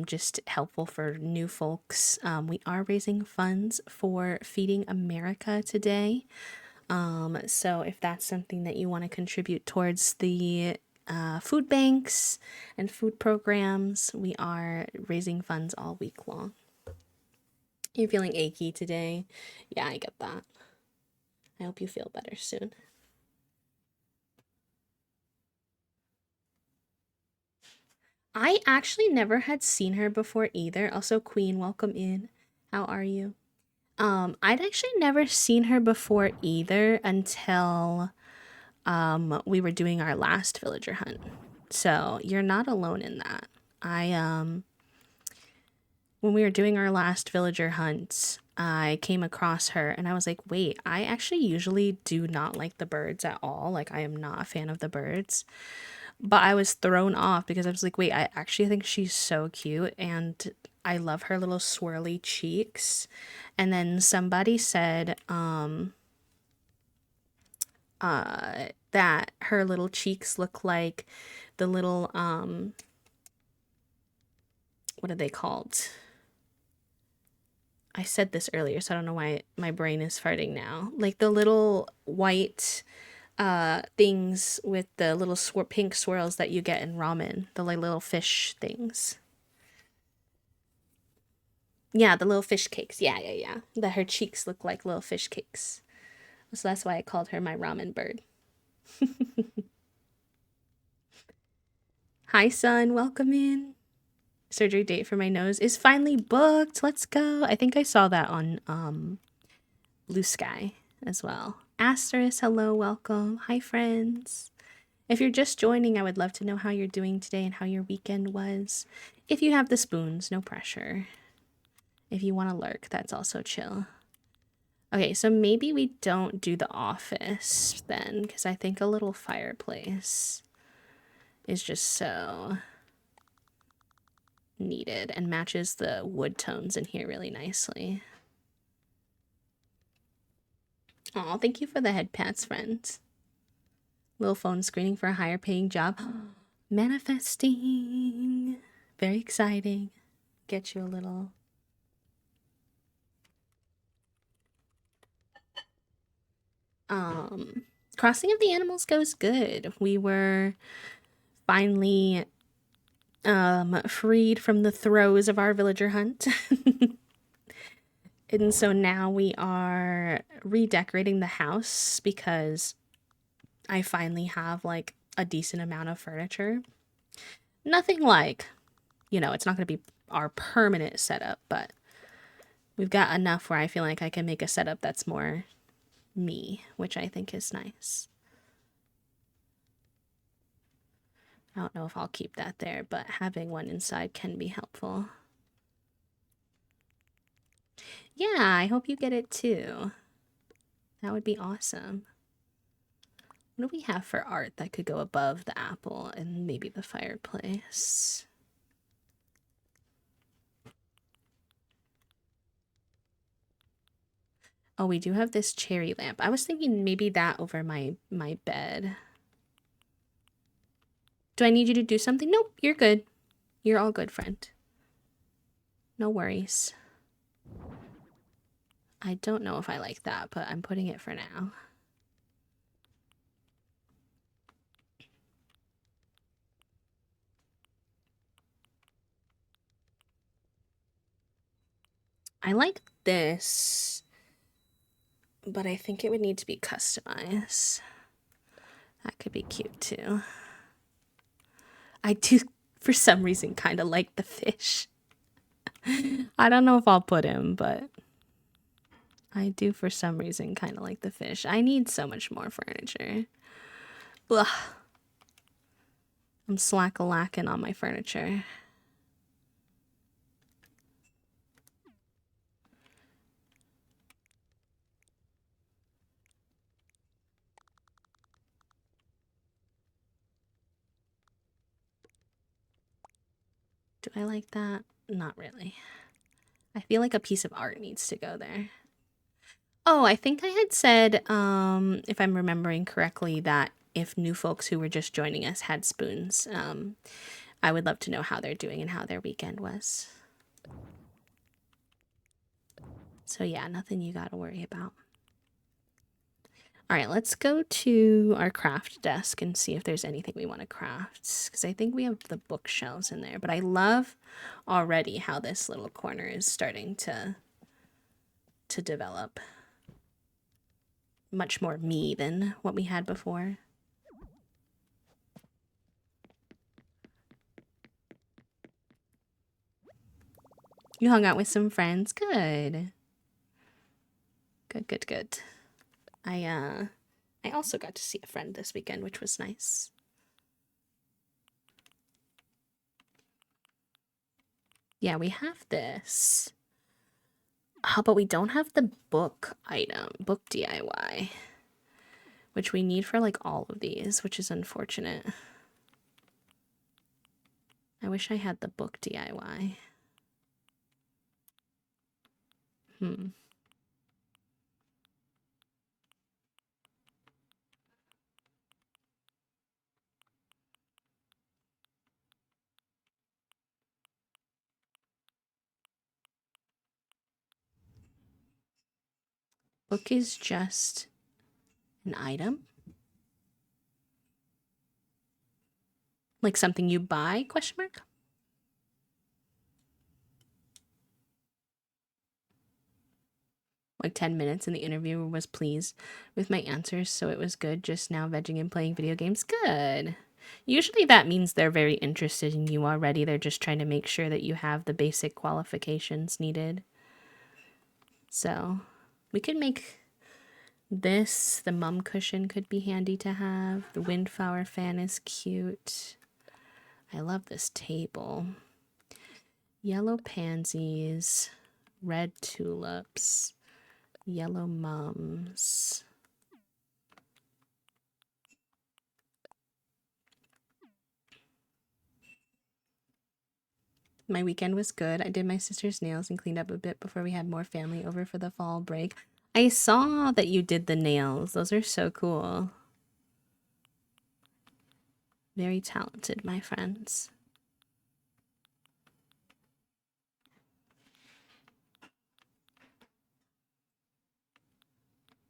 Just helpful for new folks. We are raising funds for Feeding America today. So if that's something that you want to contribute towards the food banks and food programs, we are raising funds all week long. You're feeling achy today? Yeah, I get that. I hope you feel better soon. I actually never had seen her before either. Also, Queen, welcome in. How are you? I'd actually never seen her before either until we were doing our last villager hunt. So you're not alone in that. When we were doing our last villager hunt, I came across her and I was like, wait, I actually usually do not like the birds at all. Like, I am not a fan of the birds. But I was thrown off because I was like, wait, I actually think she's so cute and I love her little swirly cheeks. And then somebody said that her little cheeks look like the little what are they called? I said this earlier, so I don't know why my brain is farting now. Like the little white things with the little pink swirls that you get in ramen, the like little fish things. Yeah, the little fish cakes. Yeah. That her cheeks look like little fish cakes. So that's why I called her my ramen bird. Hi, son. Welcome in. Surgery date for my nose is finally booked. Let's go. I think I saw that on Blue Sky as well. Asterisk, hello, welcome. Hi, friends. If you're just joining, I would love to know how you're doing today and how your weekend was. If you have the spoons, no pressure. If you want to lurk, that's also chill. Okay, so maybe we don't do the office then, because I think a little fireplace is just so needed and matches the wood tones in here really nicely. Oh, thank you for the head pats, friends. Little phone screening for a higher paying job. Manifesting. Very exciting. Get you a little... Crossing of the Animals goes good. We were finally freed from the throes of our villager hunt. And so now we are redecorating the house because I finally have like a decent amount of furniture. Nothing like, it's not going to be our permanent setup, but we've got enough where I feel like I can make a setup that's more me, which I think is nice. I don't know if I'll keep that there, but having one inside can be helpful. Yeah, I hope you get it too. That would be awesome. What do we have for art that could go above the apple and maybe the fireplace? Oh, we do have this cherry lamp. I was thinking maybe that over my bed. Do I need you to do something? Nope, you're good. You're all good, friend. No worries. I don't know if I like that, but I'm putting it for now. I like this, but I think it would need to be customized. That could be cute too. I do, for some reason, kind of like the fish. I don't know if I'll put him, but I do for some reason kind of like the fish. I need so much more furniture. Ugh. I'm slack-a-lacking on my furniture. Do I like that? Not really. I feel like a piece of art needs to go there. Oh, I think I had said, if I'm remembering correctly, that if new folks who were just joining us had spoons, I would love to know how they're doing and how their weekend was. So yeah, nothing you gotta worry about. All right, let's go to our craft desk and see if there's anything we want to craft. Because I think we have the bookshelves in there. But I love already how this little corner is starting to develop. Much more me than what we had before. You hung out with some friends. Good. Good, good, good. I also got to see a friend this weekend, which was nice. Yeah, we have this. But we don't have the book item, book DIY, which we need for like all of these, which is unfortunate. I wish I had the book DIY. Book is just an item? Like something you buy, question mark? Like 10 minutes and the interviewer was pleased with my answers, so it was good. Just now vegging and playing video games. Good. Usually that means they're very interested in you already. They're just trying to make sure that you have the basic qualifications needed. So we could make this, the mum cushion could be handy to have. The windflower fan is cute. I love this table. Yellow pansies, red tulips, yellow mums. My weekend was good. I did my sister's nails and cleaned up a bit before we had more family over for the fall break. I saw that you did the nails. Those are so cool. Very talented, my friends.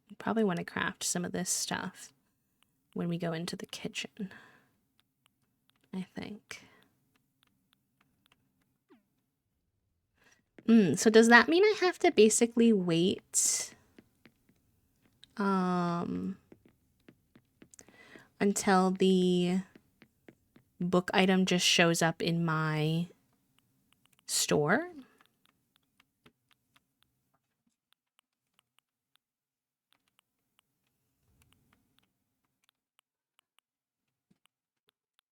You probably want to craft some of this stuff when we go into the kitchen, I think. So does that mean I have to basically wait until the book item just shows up in my store?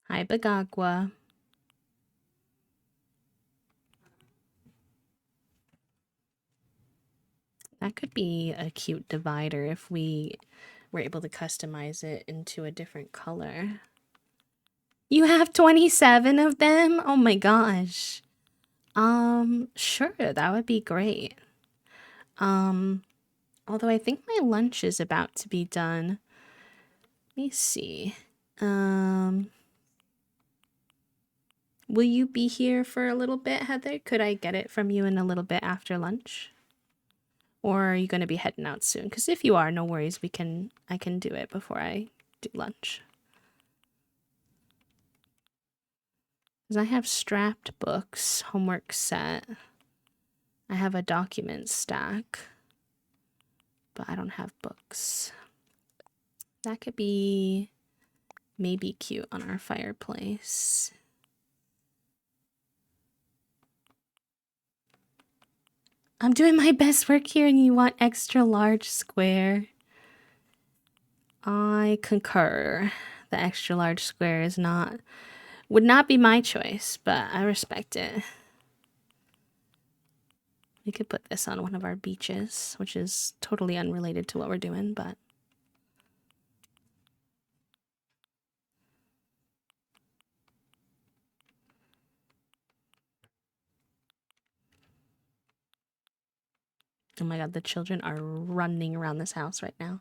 Hi, Bagagwa. That could be a cute divider if we were able to customize it into a different color. You have 27 of them? Oh my gosh. Sure, that would be great. Although I think my lunch is about to be done. Let me see. Will you be here for a little bit, Heather? Could I get it from you in a little bit after lunch? Or are you going to be heading out soon? Because if you are, no worries. I can do it before I do lunch. Because I have strapped books, homework set. I have a document stack. But I don't have books. That could be maybe cute on our fireplace. I'm doing my best work here and you want extra large square. I concur. The extra large square would not be my choice, but I respect it. We could put this on one of our beaches, which is totally unrelated to what we're doing, but oh my god, the children are running around this house right now.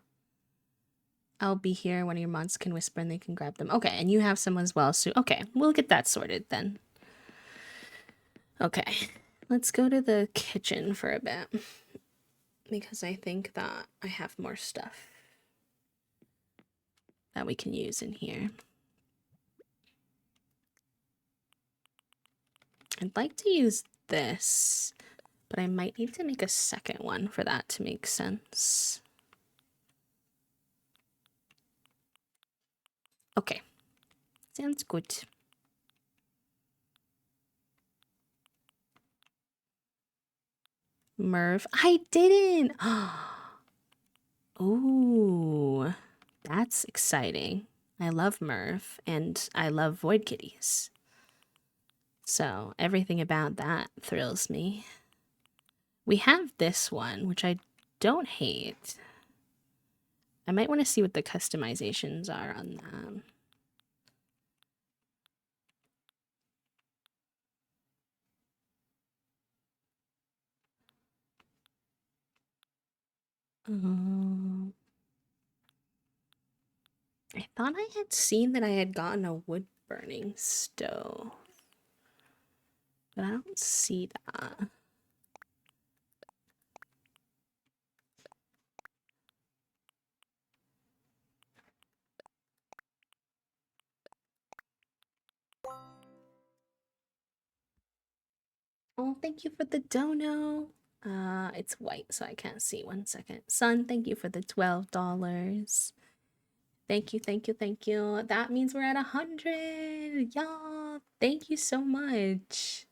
I'll be here. One of your mods can whisper and they can grab them. Okay, and you have some as well, so okay, we'll get that sorted then. Okay, let's go to the kitchen for a bit because I think that I have more stuff that we can use in here. I'd like to use this, but I might need to make a second one for that to make sense. Okay, sounds good. Merv, I didn't. Ooh, that's exciting. I love Merv and I love Void Kitties. So everything about that thrills me. We have this one, which I don't hate. I might want to see what the customizations are on that. I thought I had seen that I had gotten a wood burning stove, but I don't see that. Oh, thank you for the dono. It's white, so I can't see. 1 second. Son, thank you for the $12. Thank you, thank you, thank you. That means we're at 100. Y'all, thank you so much.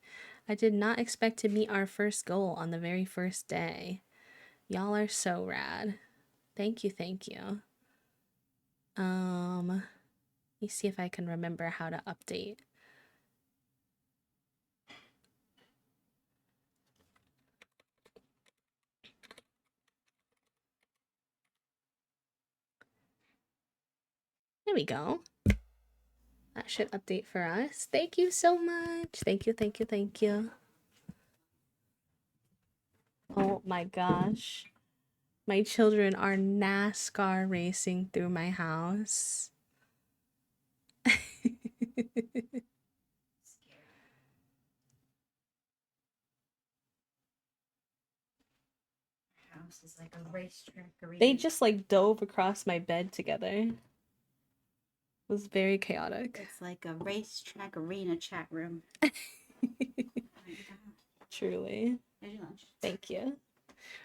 I did not expect to meet our first goal on the very first day. Y'all are so rad. Thank you, thank you. Let me see if I can remember how to update. There we go. That should update for us. Thank you so much. Thank you, thank you, thank you. Oh my gosh. My children are NASCAR racing through my house. House is like a racetrack arena. They just like dove across my bed together. It was very chaotic. It's like a racetrack arena chat room. Truly. There's your lunch. Thank you.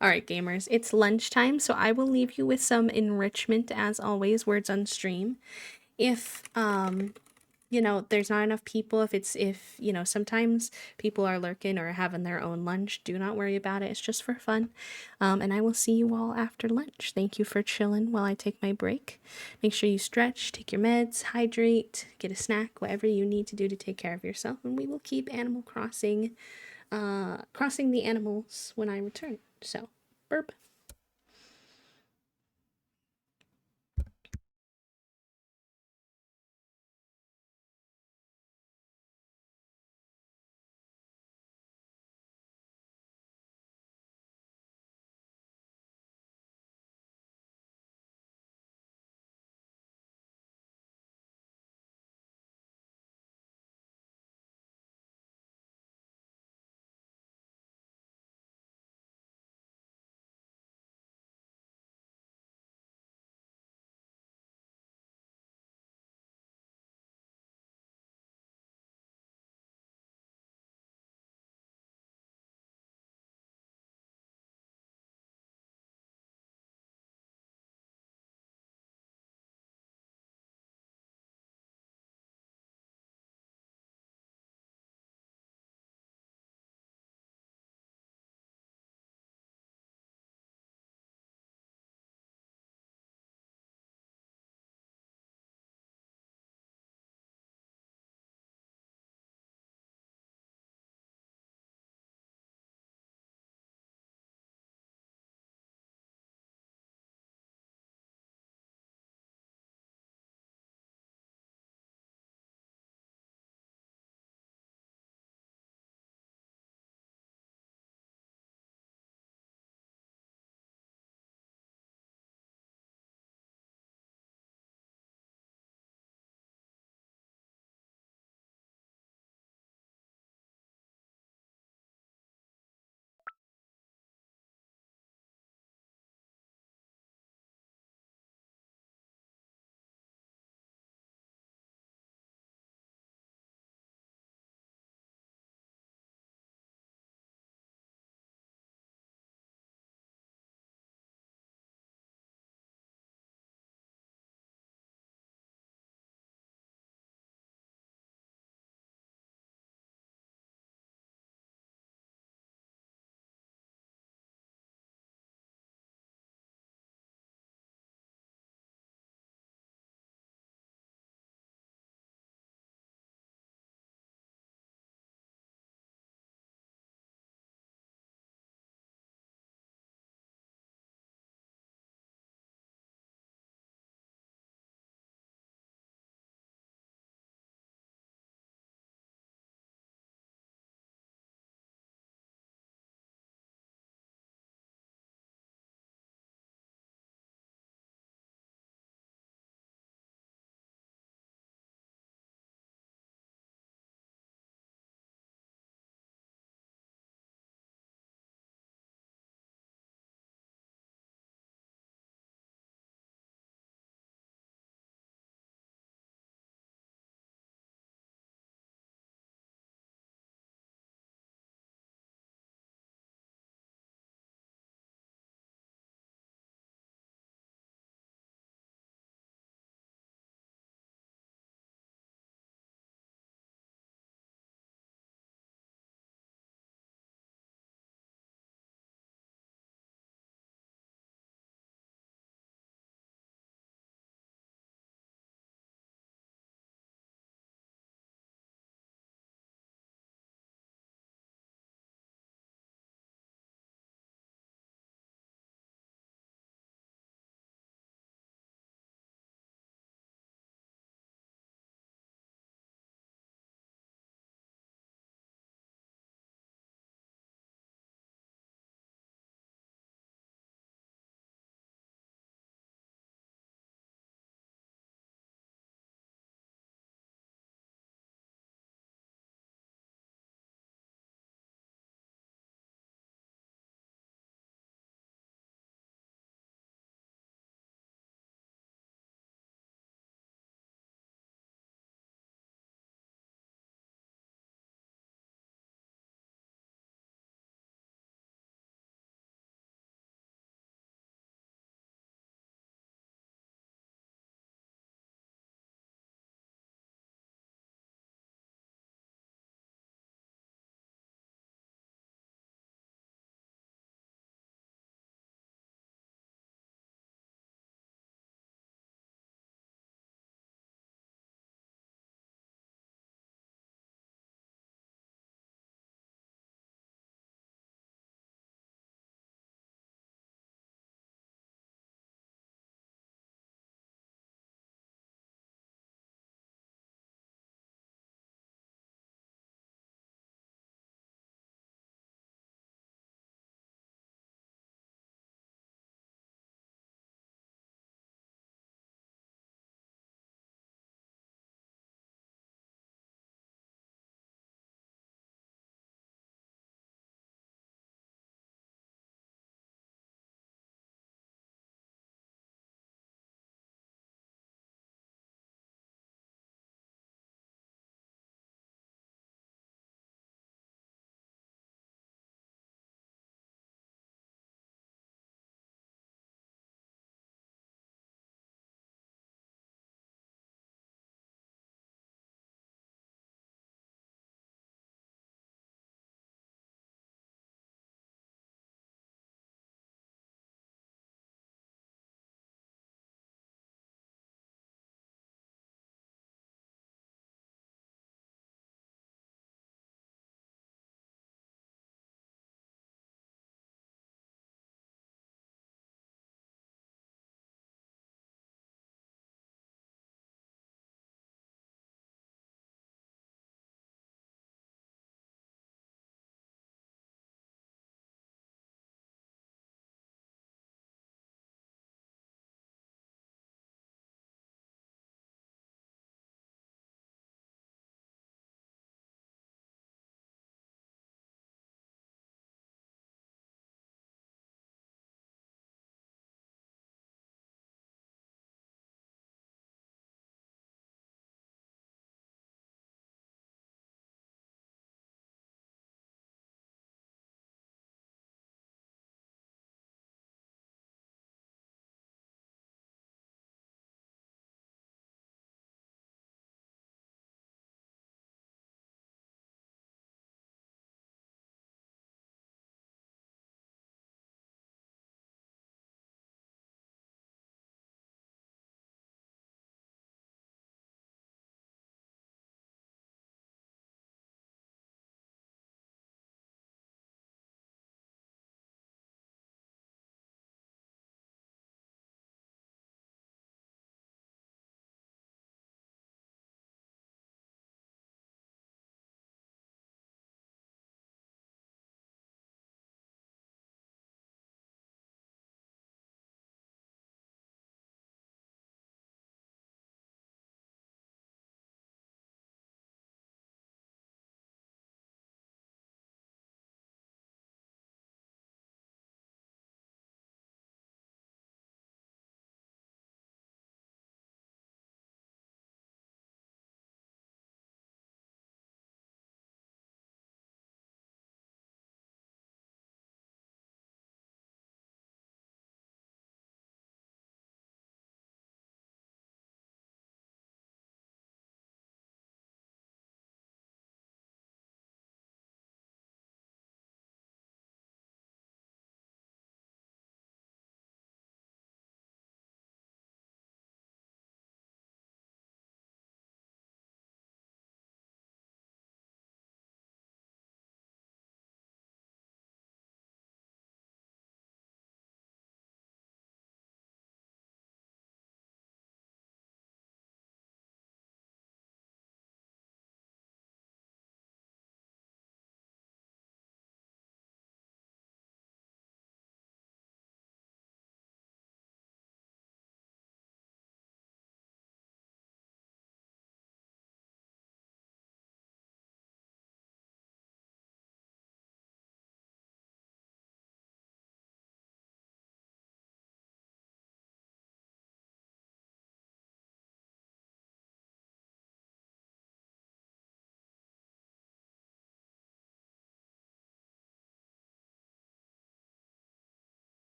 All right, gamers, it's lunchtime, so I will leave you with some enrichment as always, words on stream. If you know, there's not enough people, if you know, sometimes people are lurking or having their own lunch, do not worry about it. It's just for fun. And I will see you all after lunch. Thank you for chilling while I take my break. Make sure you stretch, take your meds, hydrate, get a snack, whatever you need to do to take care of yourself, and we will keep Animal Crossing crossing the animals when I return. So, burp.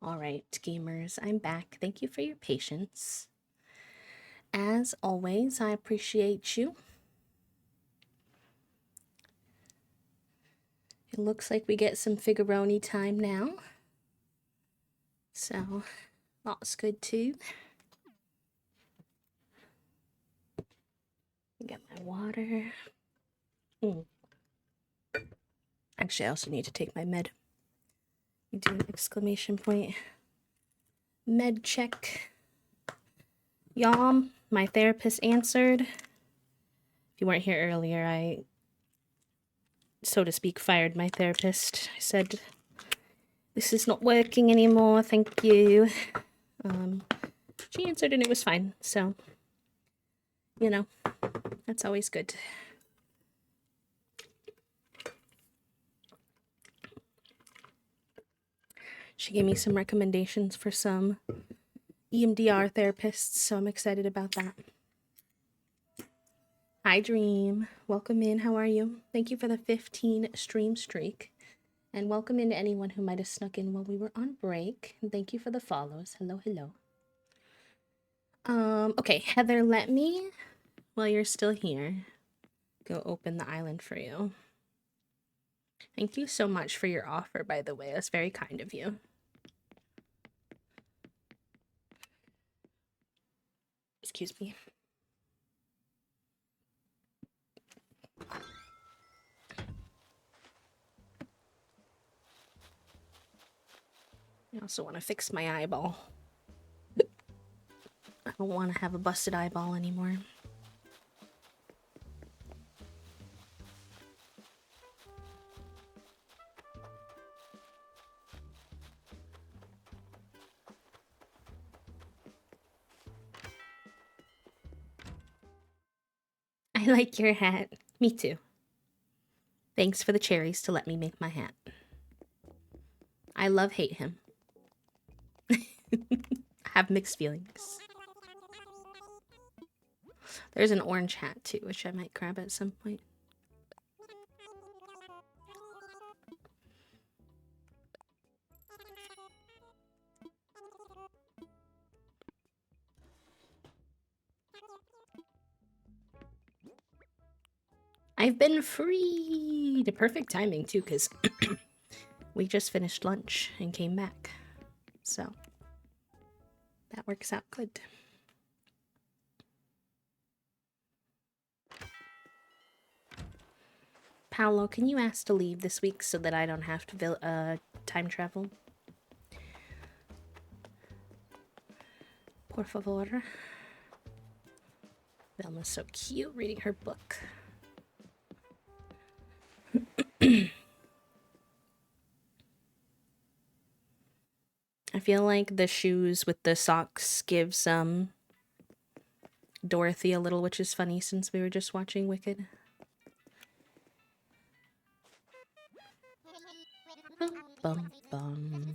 All right, gamers, I'm back. Thank you for your patience. As always, I appreciate you. It looks like we get some Figuroni time now. So, that's good too. Get my water. Actually, I also need to take my med. You do an exclamation point. Med check. Y'all, my therapist answered. If you weren't here earlier, I, so to speak, fired my therapist. I said, this is not working anymore, thank you. She answered and it was fine, so, you know, that's always good. She gave me some recommendations for some EMDR therapists, so I'm excited about that. Hi, Dream. Welcome in. How are you? Thank you for the 15 stream streak. And welcome in to anyone who might have snuck in while we were on break. And thank you for the follows. Hello, hello. Okay, Heather, let me, while you're still here, go open the island for you. Thank you so much for your offer, by the way. That's very kind of you. Excuse me. I also want to fix my eyeball. I don't want to have a busted eyeball anymore. I like your hat. Me too. Thanks for the cherries to let me make my hat. I love hate him. I have mixed feelings. There's an orange hat too, which I might grab at some point. I've been free! The perfect timing too, because we just finished lunch and came back. So, that works out good. Paolo, can you ask to leave this week so that I don't have to time travel? Por favor. Velma's so cute reading her book. I feel like the shoes with the socks gives Dorothy a little, which is funny since we were just watching Wicked. Bum, bum.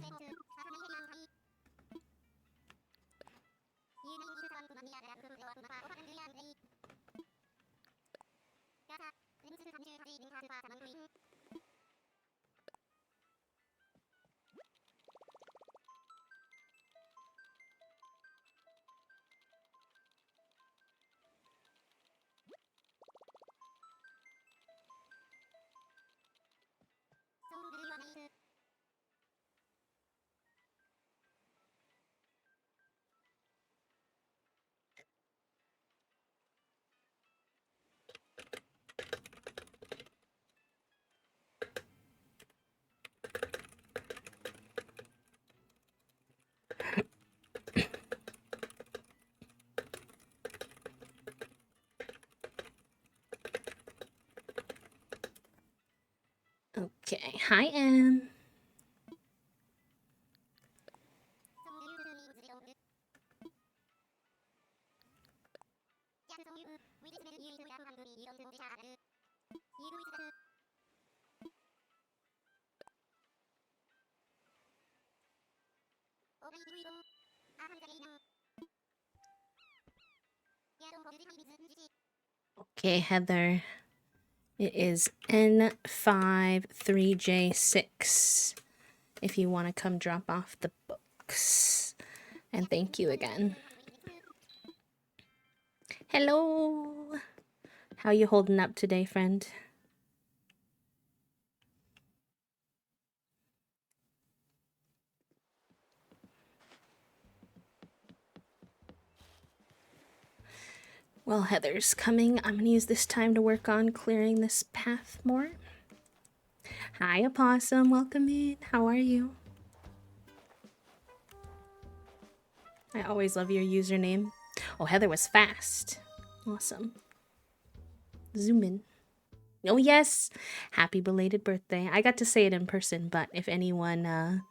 Okay, hi, Em. Okay, Heather. It is N53J6. If you want to come drop off the book. Fox. And thank you again. Hello. How you holding up today, friend? Well, Heather's coming. I'm going to use this time to work on clearing this path more. Hi, Opossum. Welcome in. How are you? I always love your username. Oh, Heather was fast. Awesome. Zoom in. Oh, yes. Happy belated birthday. I got to say it in person, but if anyone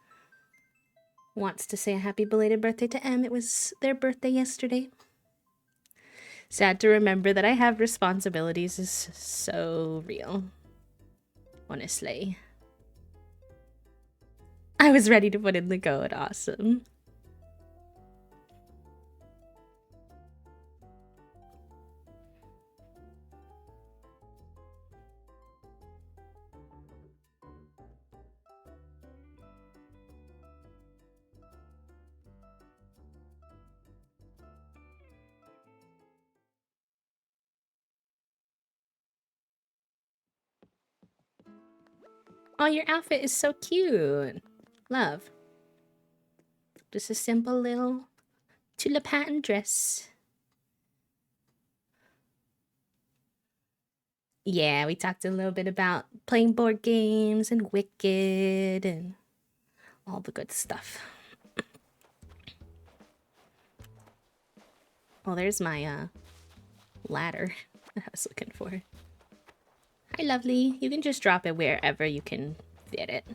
wants to say a happy belated birthday to Em, it was their birthday yesterday. Sad to remember that I have responsibilities is so real. Honestly. I was ready to put in the code. Awesome. Oh, your outfit is so cute. Love. Just a simple little Tula pattern dress. Yeah, we talked a little bit about playing board games and Wicked and all the good stuff. Oh, there's my ladder that I was looking for. Hi, lovely. You can just drop it wherever you can fit it.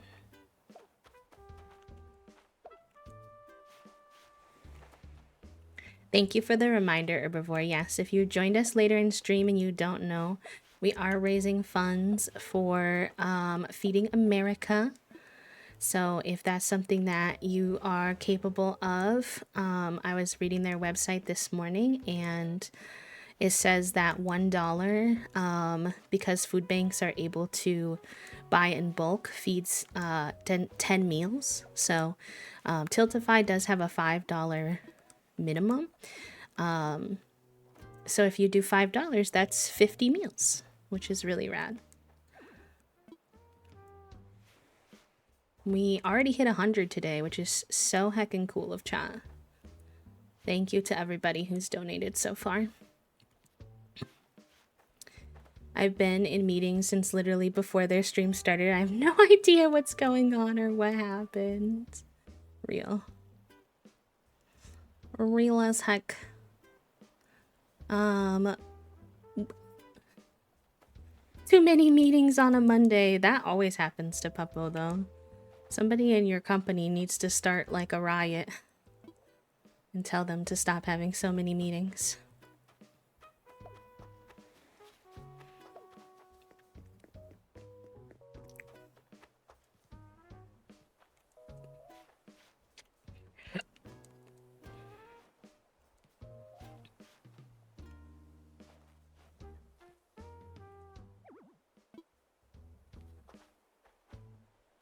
Thank you for the reminder, Herbivore. Yes, if you joined us later in stream and you don't know, we are raising funds for Feeding America. So if that's something that you are capable of, I was reading their website this morning and it says that $1, because food banks are able to buy in bulk, feeds 10 meals. So Tiltify does have a $5 minimum. So if you do $5, that's 50 meals, which is really rad. We already hit 100 today, which is so heckin' cool of chat. Thank you to everybody who's donated so far. I've been in meetings since literally before their stream started. I have no idea what's going on or what happened. Real. Real as heck. Too many meetings on a Monday. That always happens to Puppo, though. Somebody in your company needs to start like a riot and tell them to stop having so many meetings.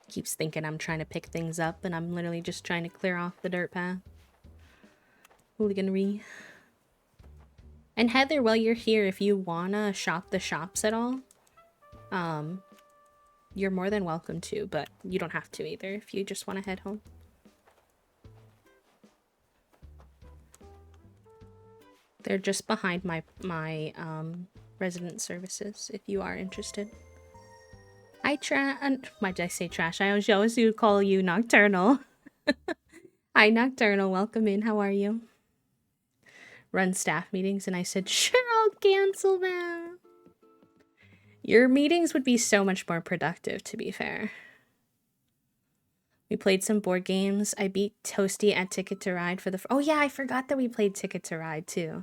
Keeps thinking I'm trying to pick things up and I'm literally just trying to clear off the dirt path. Hooliganry. And Heather, while you're here, if you wanna shop the shops at all, you're more than welcome to, but you don't have to either if you just want to head home. They're just behind my resident services if you are interested. Hi, why did I say trash? I always do call you Nocturnal. Hi, Nocturnal. Welcome in. How are you? Run staff meetings, and I said, sure, I'll cancel them. Your meetings would be so much more productive, to be fair. We played some board games. I beat Toasty at Ticket to Ride for the... Oh, yeah, I forgot that we played Ticket to Ride, too.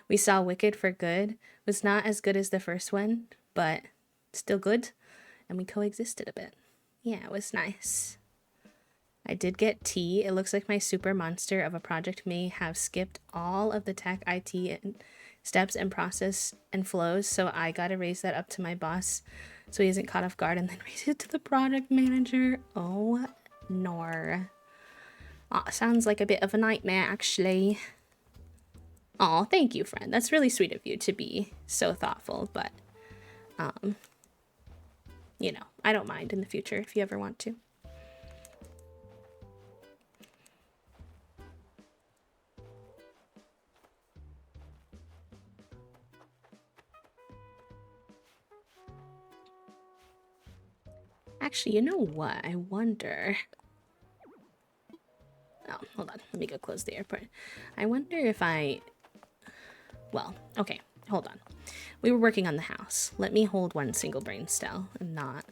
We saw Wicked for Good. It was not as good as the first one, but still good. And we coexisted a bit. Yeah, it was nice. I did get tea. It looks like my super monster of a project may have skipped all of the tech IT and steps and process and flows, so I gotta raise that up to my boss so he isn't caught off guard and then raise it to the product manager. Oh, nor. Aw, sounds like a bit of a nightmare, actually. Aw, thank you, friend. That's really sweet of you to be so thoughtful, but, you know, I don't mind in the future if you ever want to. Actually, you know what? I wonder... Oh, hold on. Let me go close the airport. I wonder if I... Well, okay. Hold on. We were working on the house. Let me hold one single brain cell and not...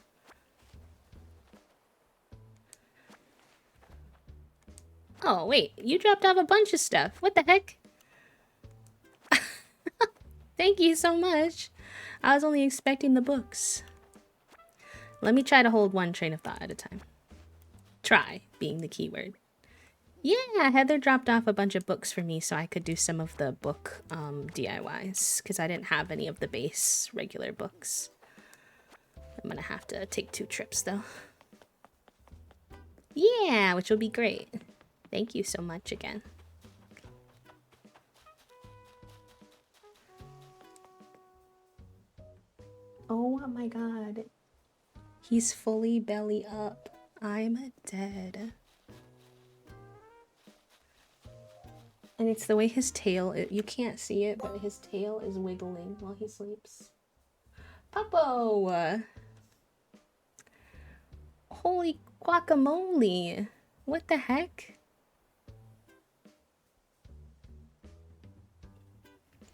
Oh, wait. You dropped off a bunch of stuff. What the heck? Thank you so much. I was only expecting the books. Let me try to hold one train of thought at a time. Try being the key word. Yeah, Heather dropped off a bunch of books for me so I could do some of the book DIYs because I didn't have any of the base regular books. I'm gonna have to take 2 trips though. Yeah, which will be great. Thank you so much again. Oh my god. He's fully belly up. I'm dead. And it's the way his tail, you can't see it, but his tail is wiggling while he sleeps. Puppo! Holy guacamole! What the heck?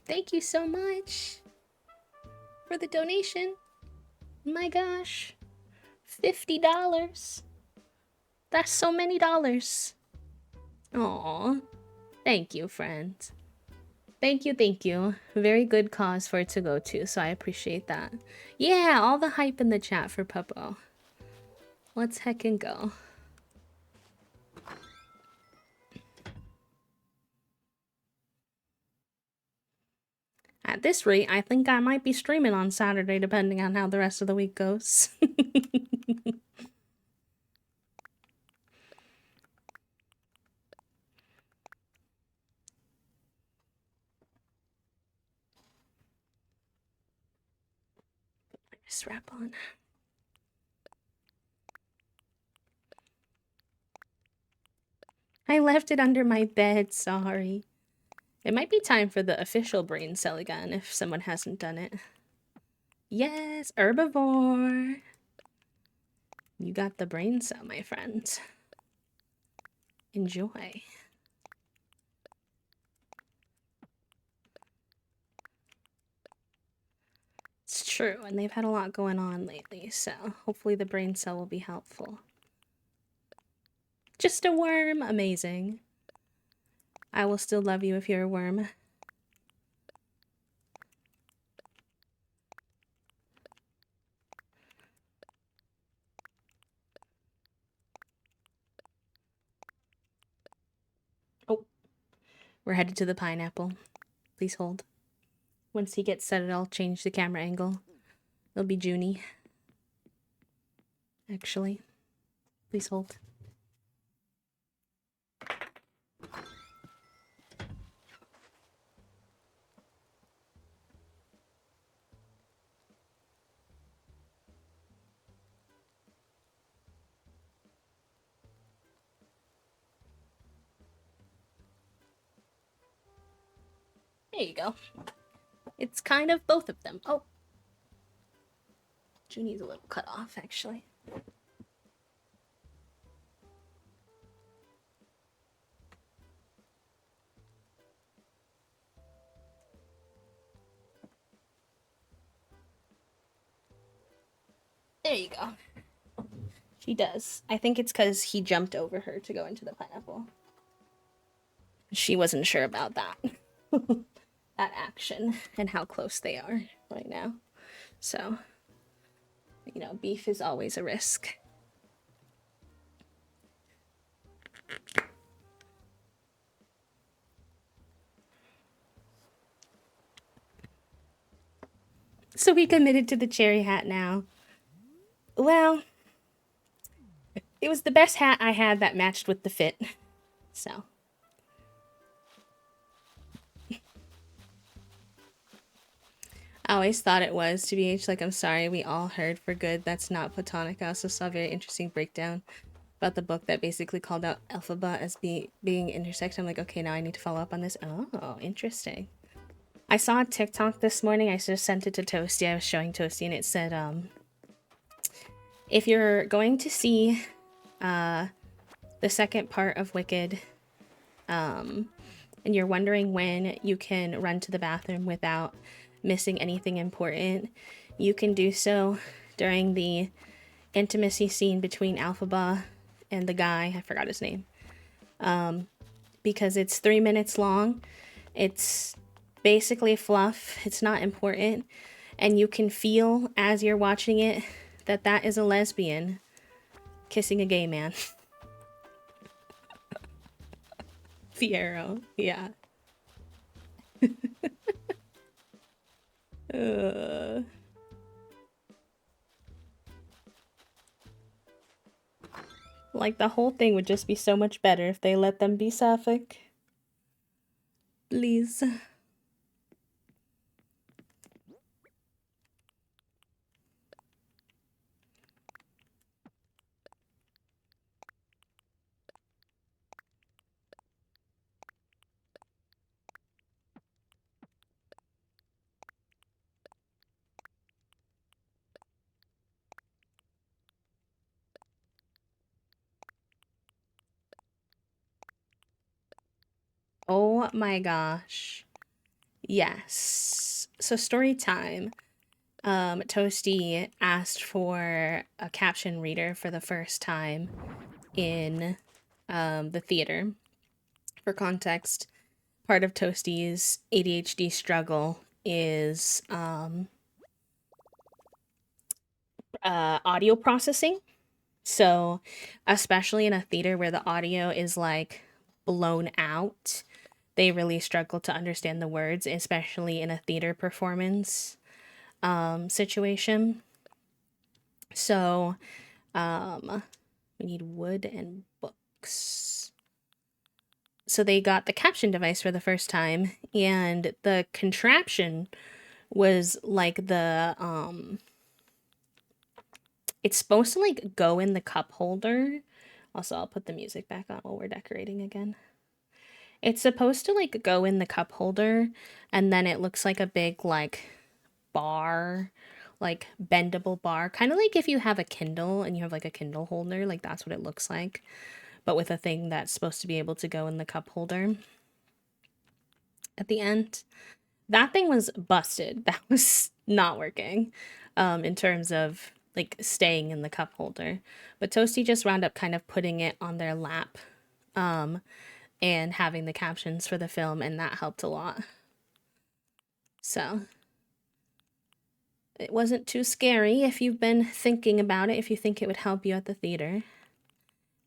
Thank you so much for the donation. My gosh. $50. That's so many dollars. Aww. Thank you, friend. Thank you, thank you. Very good cause for it to go to, so I appreciate that. Yeah, all the hype in the chat for Puppo. Let's heckin' go. At this rate, I think I might be streaming on Saturday, depending on how the rest of the week goes. Strap on. I left it under my bed, sorry. It might be time for the official brain cell again if someone hasn't done it. Yes, herbivore. You got the brain cell, my friend. Enjoy. It's true, and they've had a lot going on lately, so hopefully the brain cell will be helpful. Just a worm? Amazing. I will still love you if you're a worm. Oh, we're headed to the pineapple. Please hold. Once he gets set, I'll change the camera angle. It'll be Junie. Actually. Please hold. There you go. It's kind of both of them. Oh. Junie's a little cut off, actually. There you go. She does. I think it's because he jumped over her to go into the pineapple. She wasn't sure about that. That action and how close they are right now. So, you know, beef is always a risk. So we committed to the cherry hat now. Well, it was the best hat I had that matched with the fit. So I always thought it was, to BH. Like, I'm sorry, we all heard for good. That's not platonic. I also saw a very interesting breakdown about the book that basically called out Elphaba as being intersex. I'm like, okay, now I need to follow up on this. Oh, interesting. I saw a TikTok this morning. I just sent it to Toasty. I was showing Toasty, and it said, if you're going to see the second part of Wicked, and you're wondering when you can run to the bathroom without missing anything important, you can do so during the intimacy scene between Elphaba and the guy, I forgot his name, because it's 3 minutes long. It's basically fluff. It's not important, and you can feel as you're watching it that that is a lesbian kissing a gay man. Fiero, yeah. Like, the whole thing would just be so much better if they let them be sapphic. Please. Oh my gosh. Yes. So story time. Toasty asked for a caption reader for the first time in the theater. For context, part of Toasty's ADHD struggle is audio processing. So, especially in a theater where the audio is like blown out, they really struggle to understand the words, especially in a theater performance situation. So, we need wood and books. So they got the caption device for the first time, and the contraption was like the it's supposed to like go in the cup holder. Also, I'll put the music back on while we're decorating again. It's supposed to like go in the cup holder, and then it looks like a big like bar, like bendable bar, kind of like if you have a Kindle and you have like a Kindle holder, like that's what it looks like, but with a thing that's supposed to be able to go in the cup holder at the end. That thing was busted. That was not working in terms of like staying in the cup holder. But Toasty just wound up kind of putting it on their lap and having the captions for the film, and that helped a lot. So it wasn't too scary if you've been thinking about it, if you think it would help you at the theater.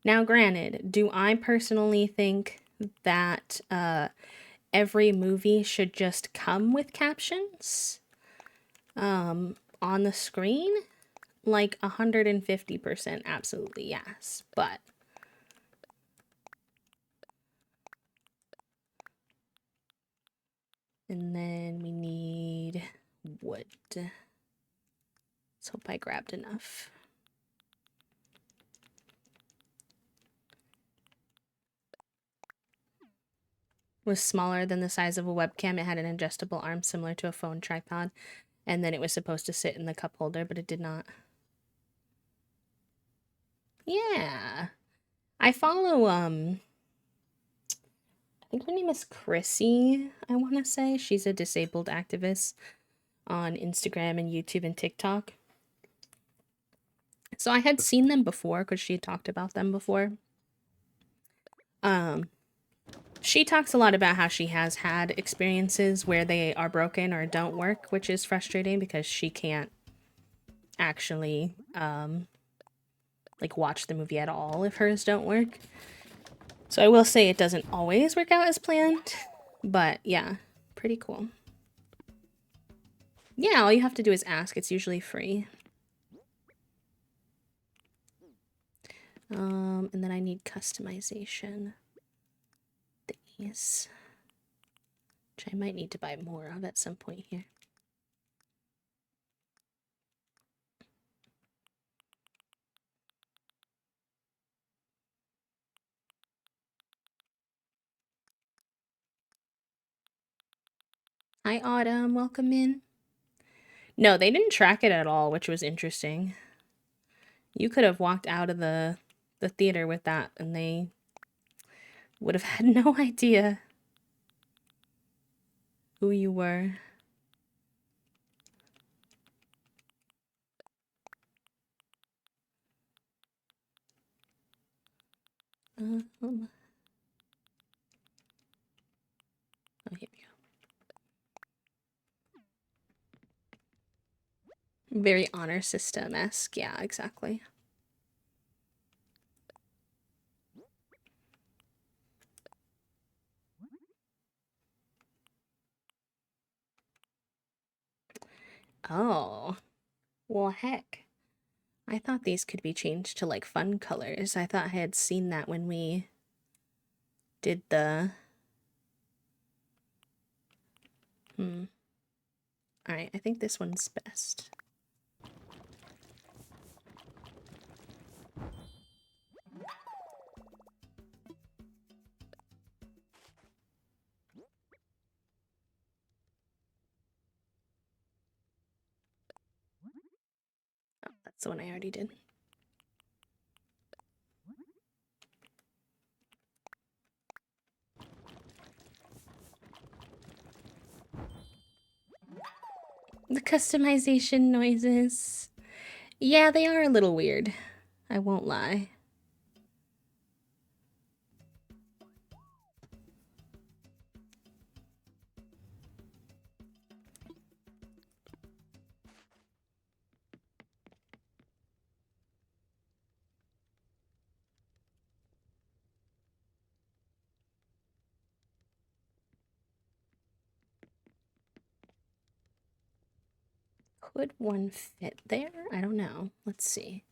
Now, granted, do I personally think that every movie should just come with captions on the screen? Like 150%, absolutely yes. But and then we need wood. Let's hope I grabbed enough. Was smaller than the size of a webcam. It had an adjustable arm similar to a phone tripod, and then it was supposed to sit in the cup holder, but it did not. Yeah. I follow I think her name is Chrissy, I want to say. She's a disabled activist on Instagram and YouTube and TikTok. So I had seen them before because she had talked about them before. She talks a lot about how she has had experiences where they are broken or don't work, which is frustrating because she can't actually like watch the movie at all if hers don't work. So I will say it doesn't always work out as planned, but yeah, pretty cool. Yeah, all you have to do is ask. It's usually free. And then I need customization. these, which I might need to buy more of at some point here. Hi, Autumn. Welcome in. No, they didn't track it at all, which was interesting. You could have walked out of the theater with that, and they would have had no idea who you were. Oh, here we go. Very honor system-esque. Yeah, exactly. Oh, well, heck. I thought these could be changed to like fun colors. I thought I had seen that when we did the... Alright, I think this one's best. Oh, that's the one I already did. The customization noises. Yeah, they are a little weird. I won't lie. Could one fit there? I don't know. Let's see.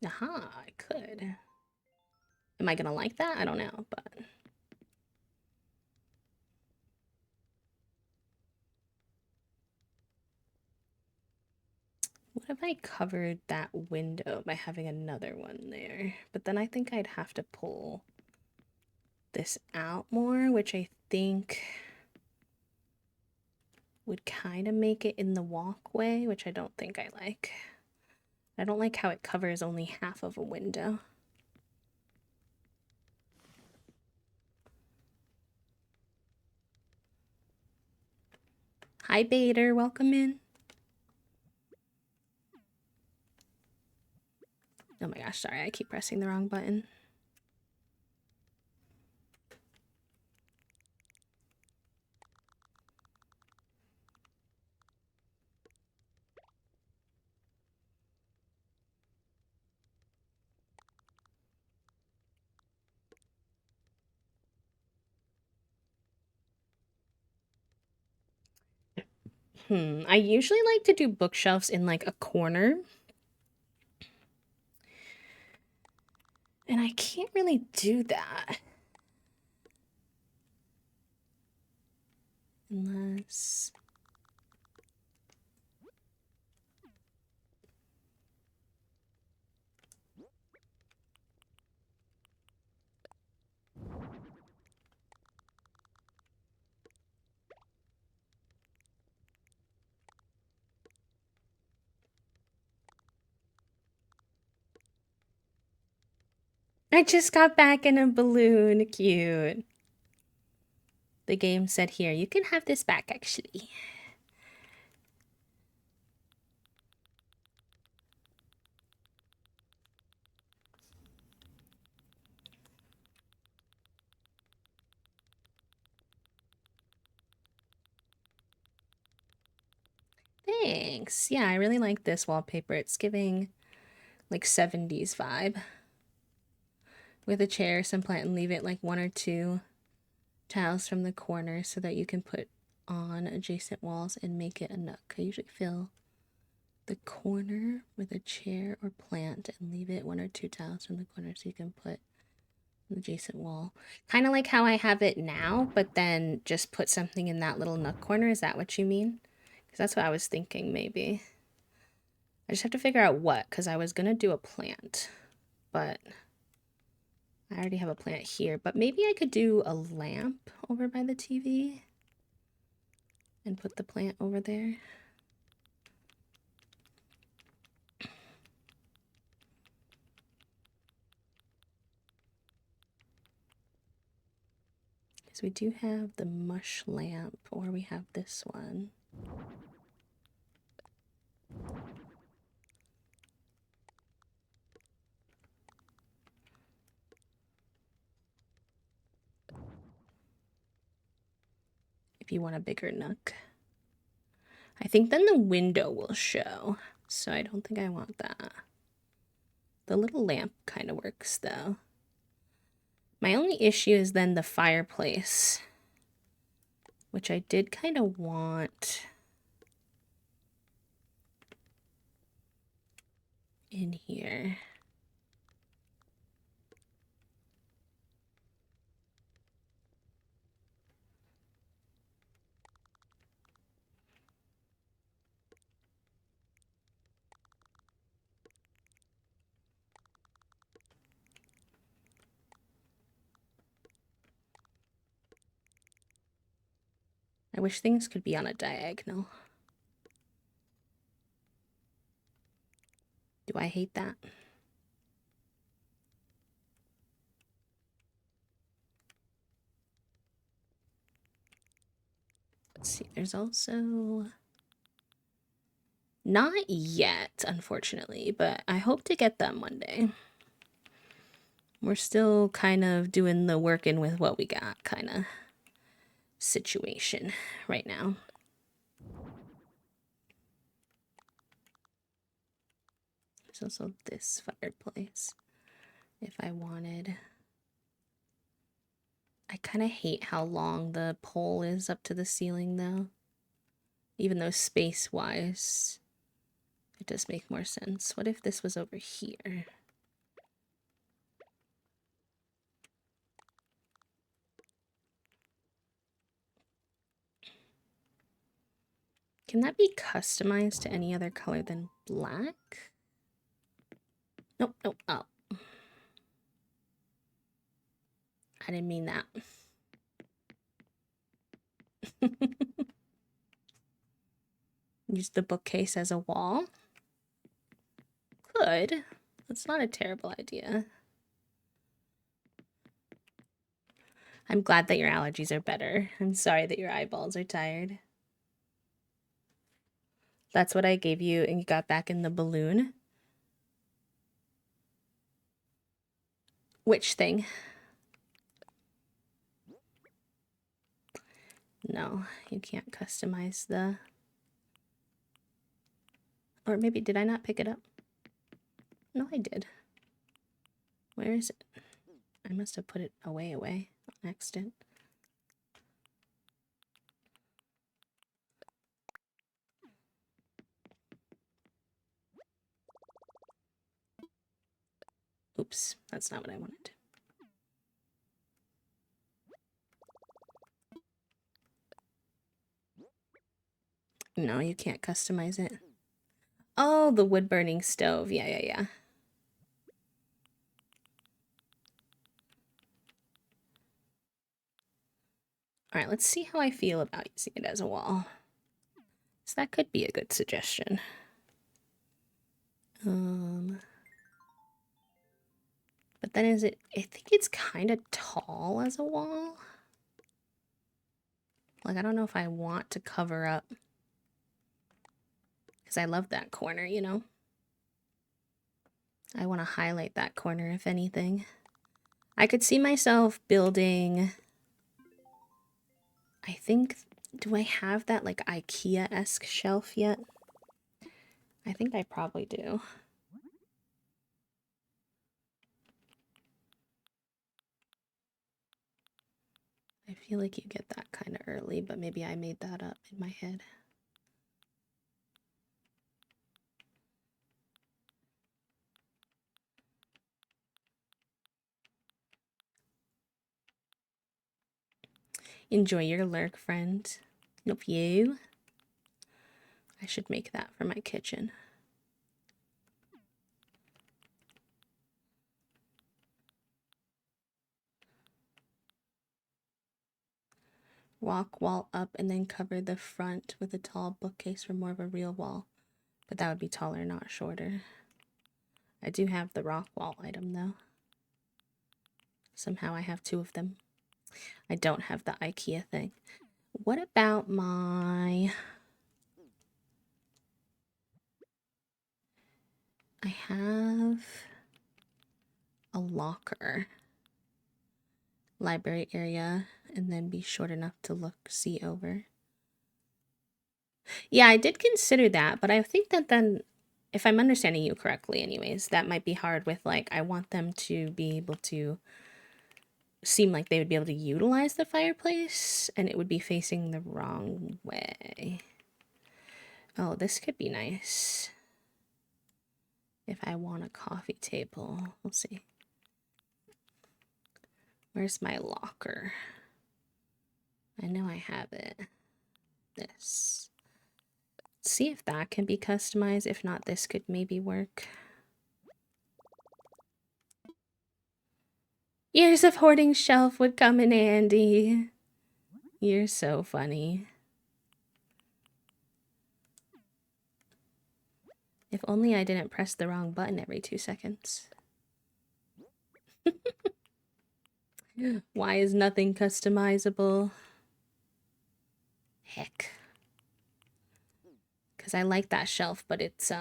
Aha, I could. Am I gonna like that? I don't know, but... What if I covered that window by having another one there? But then I think I'd have to pull this out more, which I think would kind of make it in the walkway, which I don't think I like. I don't like how it covers only half of a window. Hi, Bader. Welcome in. Oh my gosh, sorry. I keep pressing the wrong button. I usually like to do bookshelves in like a corner. And I can't really do that. Unless... I just got back in a balloon. Cute. The game said here, you can have this back actually. Thanks. Yeah, I really like this wallpaper. It's giving like 70s vibe. With a chair, some plant, and leave it like one or two tiles from the corner so that you can put on adjacent walls and make it a nook. I usually fill the corner with a chair or plant and leave it 1 or 2 tiles from the corner so you can put an adjacent wall. Kind of like how I have it now, but then just put something in that little nook corner. Is that what you mean? Because that's what I was thinking, maybe. I just have to figure out what, because I was going to do a plant, but I already have a plant here. But maybe I could do a lamp over by the TV and put the plant over there. Because we do have the mush lamp, or we have this one. If you want a bigger nook. I think then the window will show, so I don't think I want that. The little lamp kind of works though. My only issue is then the fireplace, which I did kind of want in here. I wish things could be on a diagonal. Do I hate that? Let's see, there's also... Not yet, unfortunately, but I hope to get them one day. We're still kind of doing the working with what we got kind of situation right now. There's also this fireplace if I wanted. I kind of hate how long the pole is up to the ceiling though. Even though space-wise, it does make more sense. What if this was over here? Can that be customized to any other color than black? Nope, nope, oh. I didn't mean that. Use the bookcase as a wall? Could. That's not a terrible idea. I'm glad that your allergies are better. I'm sorry that your eyeballs are tired. That's what I gave you and you got back in the balloon? Which thing? No, you can't customize the... Or maybe, did I not pick it up? No, I did. Where is it? I must have put it away on accident. Oops, that's not what I wanted. No, you can't customize it. Oh, the wood burning stove. Yeah. All right, let's see how I feel about using it as a wall. So that could be a good suggestion. But then is it, I think it's kind of tall as a wall. Like, I don't know if I want to cover up. Because I love that corner, you know? I want to highlight that corner, if anything. I could see myself building... I think... Do I have that, like, IKEA-esque shelf yet? I think I probably do. I feel like you get that kind of early, but maybe I made that up in my head. Enjoy your lurk, friend. Love you. I should make that for my kitchen. Rock wall up and then cover the front with a tall bookcase for more of a real wall. But that would be taller, not shorter. I do have the rock wall item though. Somehow I have 2 of them. I don't have the IKEA thing. What about my... I have a locker. Library area, and then be short enough to see over. Yeah, I did consider that, but I think that then, if I'm understanding you correctly anyways, that might be hard with, like, I want them to be able to seem like they would be able to utilize the fireplace, and it would be facing the wrong way. Oh, this could be nice. If I want a coffee table, we'll see. Where's my locker? I know I have it. This. See if that can be customized. If not, this could maybe work. Years of hoarding shelf would come in handy. You're so funny. If only I didn't press the wrong button every 2 seconds. Why is nothing customizable? Heck. Because I like that shelf, but it's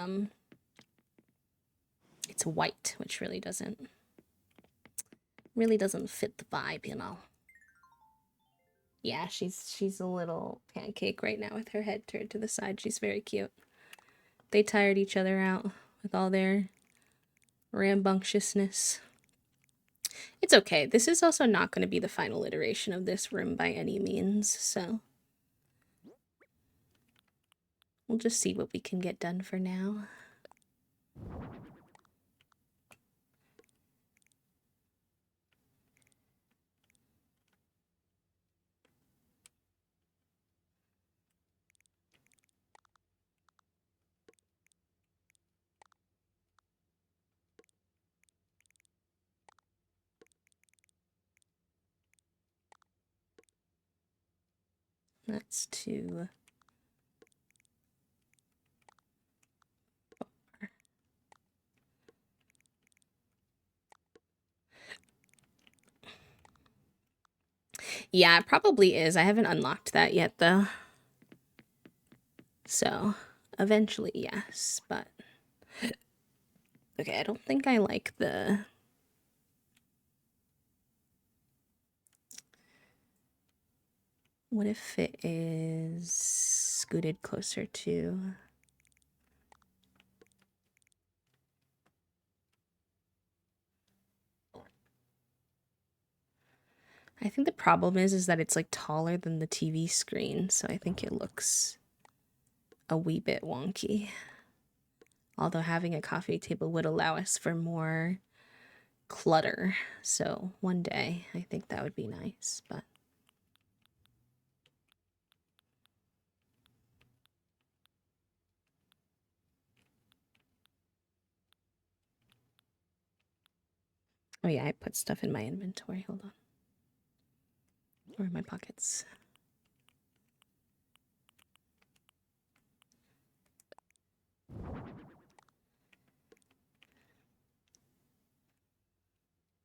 white, which really doesn't fit the vibe, you know. Yeah, she's a little pancake right now with her head turned to the side. She's very cute. They tired each other out with all their rambunctiousness. It's okay. This is also not going to be the final iteration of this room by any means, so we'll just see what we can get done for now. That's 2. Yeah, it probably is. I haven't unlocked that yet, though. So, eventually, yes, but... Okay, I don't think I like the... What if it is scooted closer to... I think the problem is that it's like taller than the TV screen, so I think it looks a wee bit wonky. Although having a coffee table would allow us for more clutter, so one day I think that would be nice, but... Oh yeah, I put stuff in my inventory, hold on. Or in my pockets.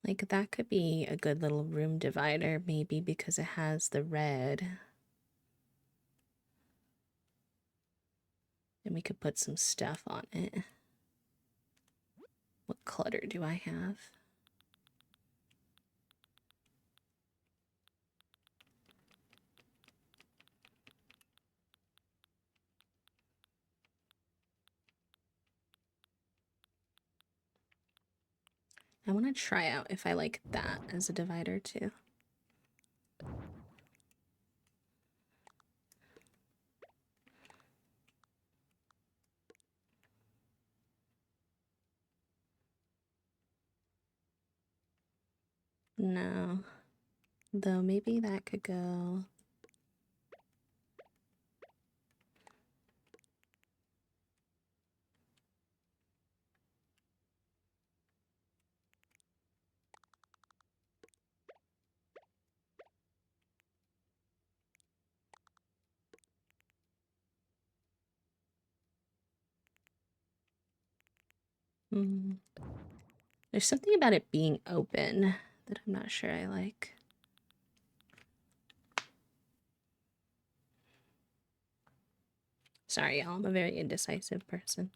Like, that could be a good little room divider, maybe, because it has the red. And we could put some stuff on it. What clutter do I have? I want to try out if I like that as a divider too. No. Though maybe that could go... Hmm. There's something about it being open that I'm not sure I like. Sorry, y'all. I'm a very indecisive person.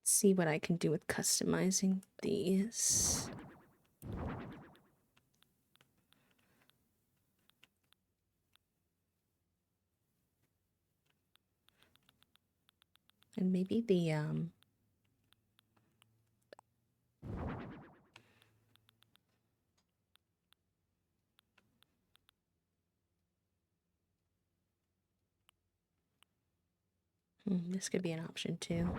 See what I can do with customizing these. And maybe the this could be an option too.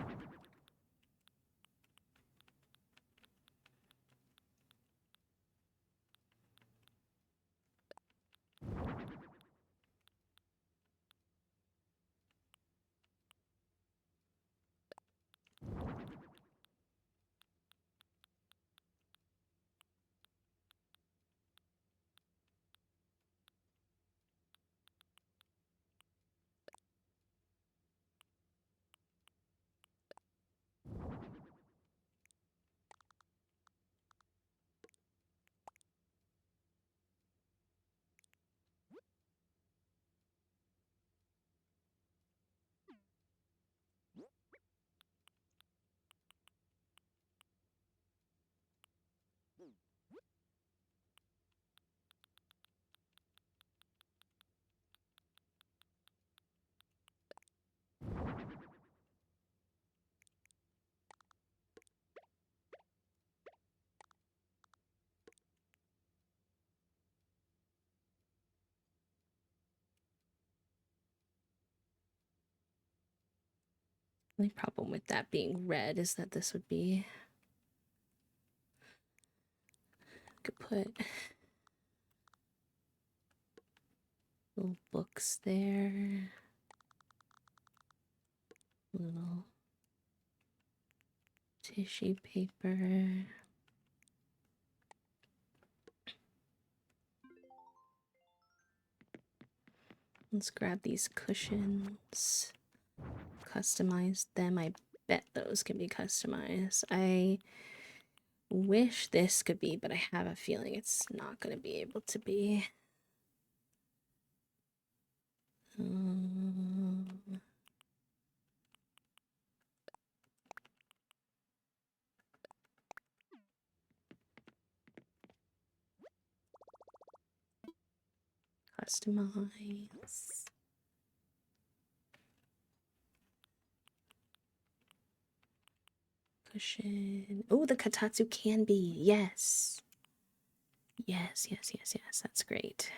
The only problem with that being red is that this would be... Could put little books there. Little tissue paper. Let's grab these cushions. Customize them. I bet those can be customized. I wish this could be, but I have a feeling it's not going to be able to be. Customize. Cushion. Oh, the Katatsu can be. Yes. Yes, yes, yes, yes. That's great.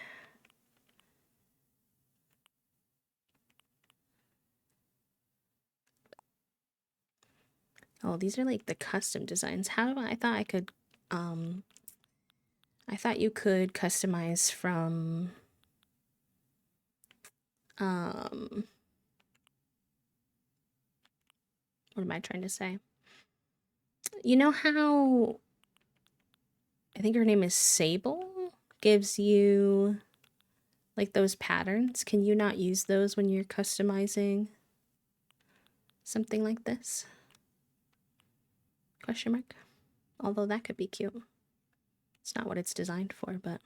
Oh, these are like the custom designs. How do I thought I could I thought you could customize from what am I trying to say? You know how I think her name is Sable gives you like those patterns? Can you not use those when you're customizing something like this? Question mark. Although that could be cute. It's not what it's designed for, but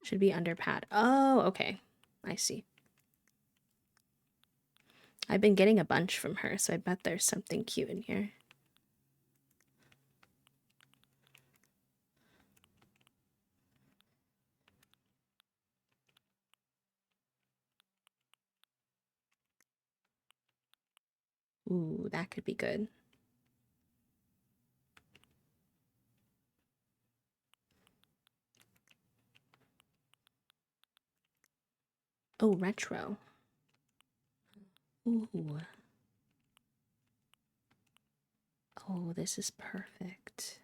should be under pad. Oh, okay. I see. I've been getting a bunch from her, so I bet there's something cute in here. Ooh, that could be good. Oh, retro. Ooh. Oh, this is perfect.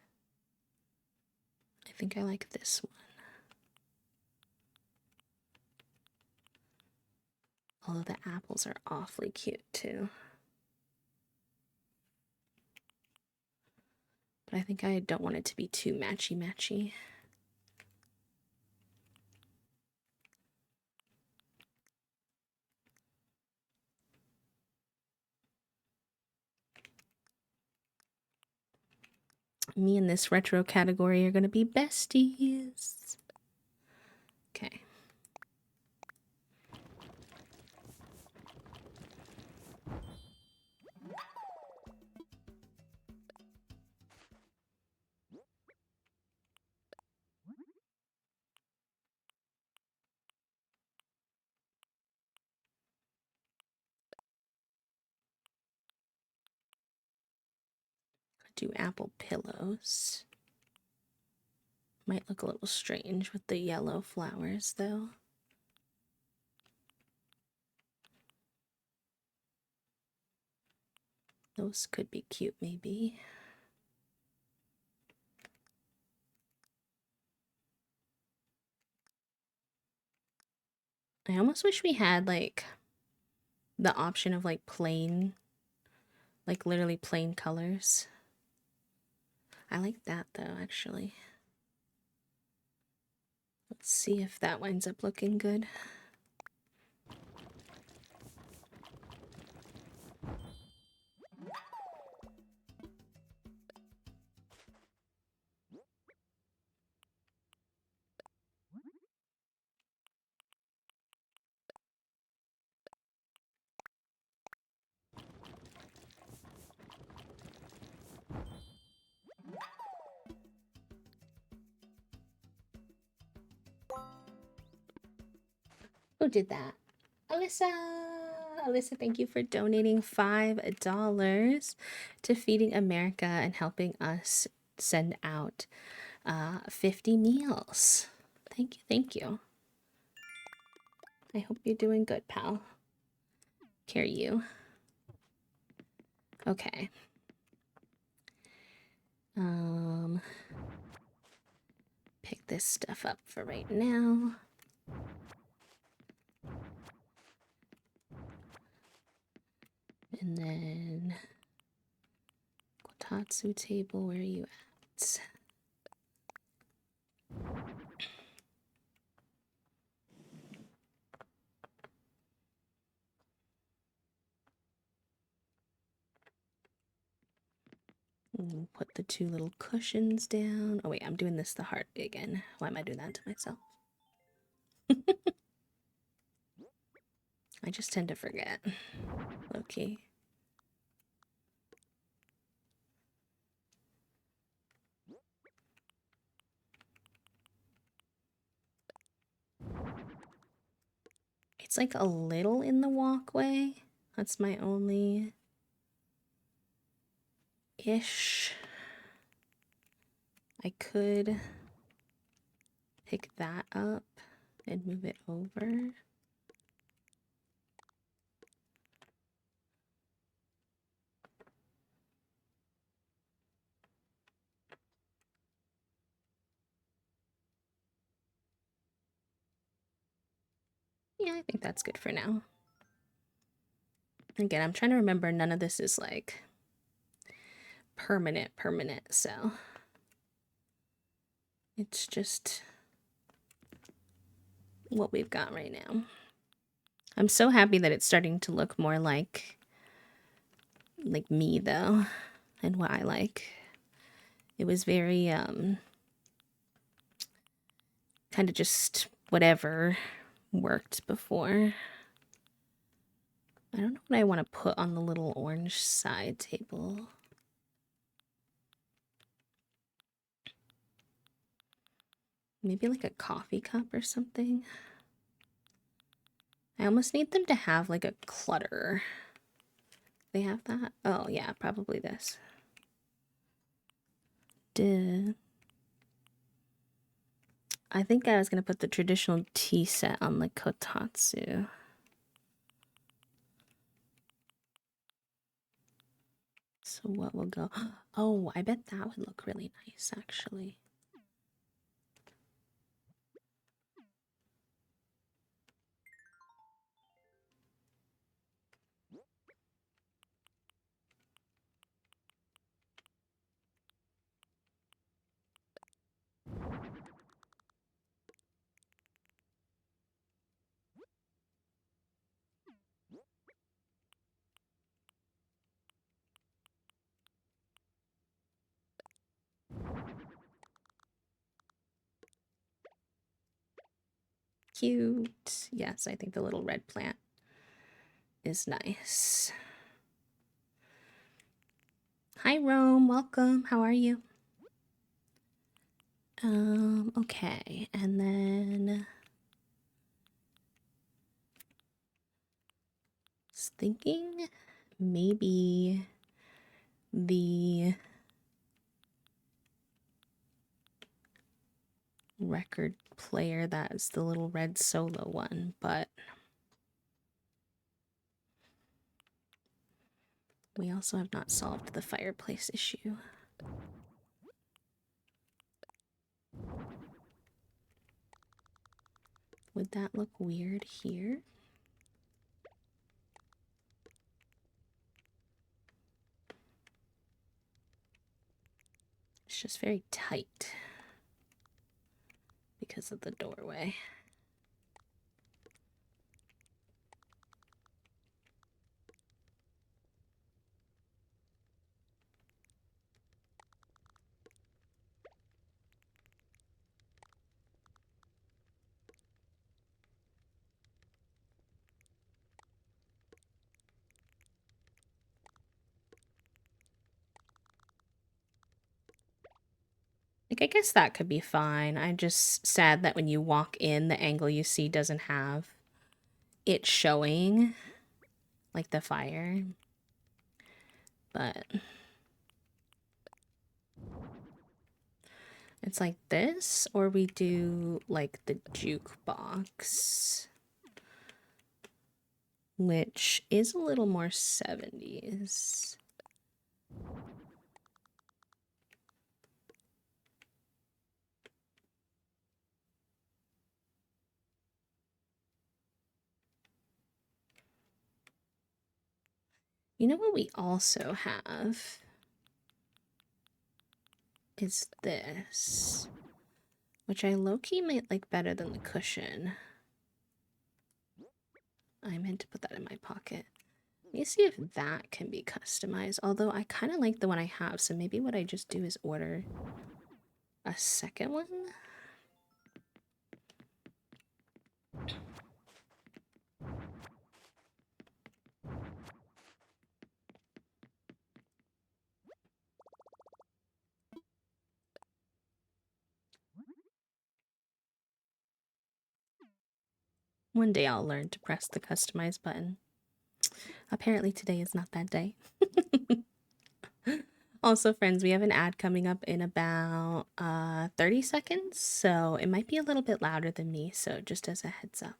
I think I like this one. Although the apples are awfully cute too. But I think I don't want it to be too matchy-matchy. Me and this retro category are going to be besties. Okay. Do apple pillows. Might look a little strange with the yellow flowers though. Those could be cute maybe. I almost wish we had like the option of like plain, like literally plain colors. I like that though, actually. Let's see if that winds up looking good. Who did that? Alyssa! Alyssa, thank you for donating $5 to Feeding America and helping us send out 50 meals. Thank you, thank you. I hope you're doing good, pal. Carry you. Okay. Pick this stuff up for right now. And then Kotatsu table, where are you at? And put the two little cushions down. Oh wait, I'm doing this the hard way again. Why am I doing that to myself? I just tend to forget. Okay. It's like a little in the walkway. That's my only ish. I could pick that up and move it over. Yeah, I think that's good for now. Again, I'm trying to remember none of this is like permanent, so it's just what we've got right now. I'm so happy that it's starting to look more like me though, and what I like. It was very kind of just whatever worked before. I don't know what I want to put on the little orange side table. Maybe like a coffee cup or something. I almost need them to have like a clutter They have that? Oh, yeah, probably this. Duh. I think I was going to put the traditional tea set on the kotatsu. So what will go? Oh, I bet that would look really nice, actually. Cute. Yes, I think the little red plant is nice. Hi, Rome. Welcome. How are you? Okay. And then I was thinking maybe the record player that is the little red solo one, but we also have not solved the fireplace issue. Would that look weird here? It's just very tight because of the doorway. Like, I guess that could be fine. I'm just sad that when you walk in, the angle you see doesn't have it showing, like the fire. But it's like this, or we do like the jukebox, which is a little more 70s. You know what we also have is this, which I low-key might like better than the cushion. I meant to put that in my pocket. Let me see if that can be customized, although I kind of like the one I have, so maybe what I just do is order a second one. One day I'll learn to press the customize button. Apparently today is not that day. Also, friends, we have an ad coming up in about 30 seconds, so it might be a little bit louder than me, so just as a heads up.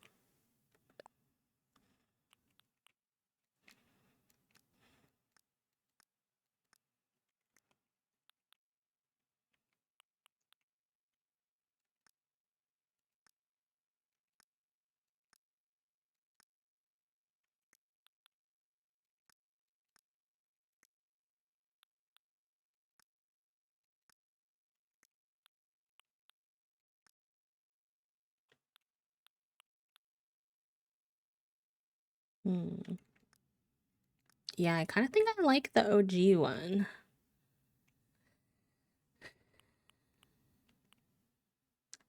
Hmm. Yeah, I kind of think I like the OG one.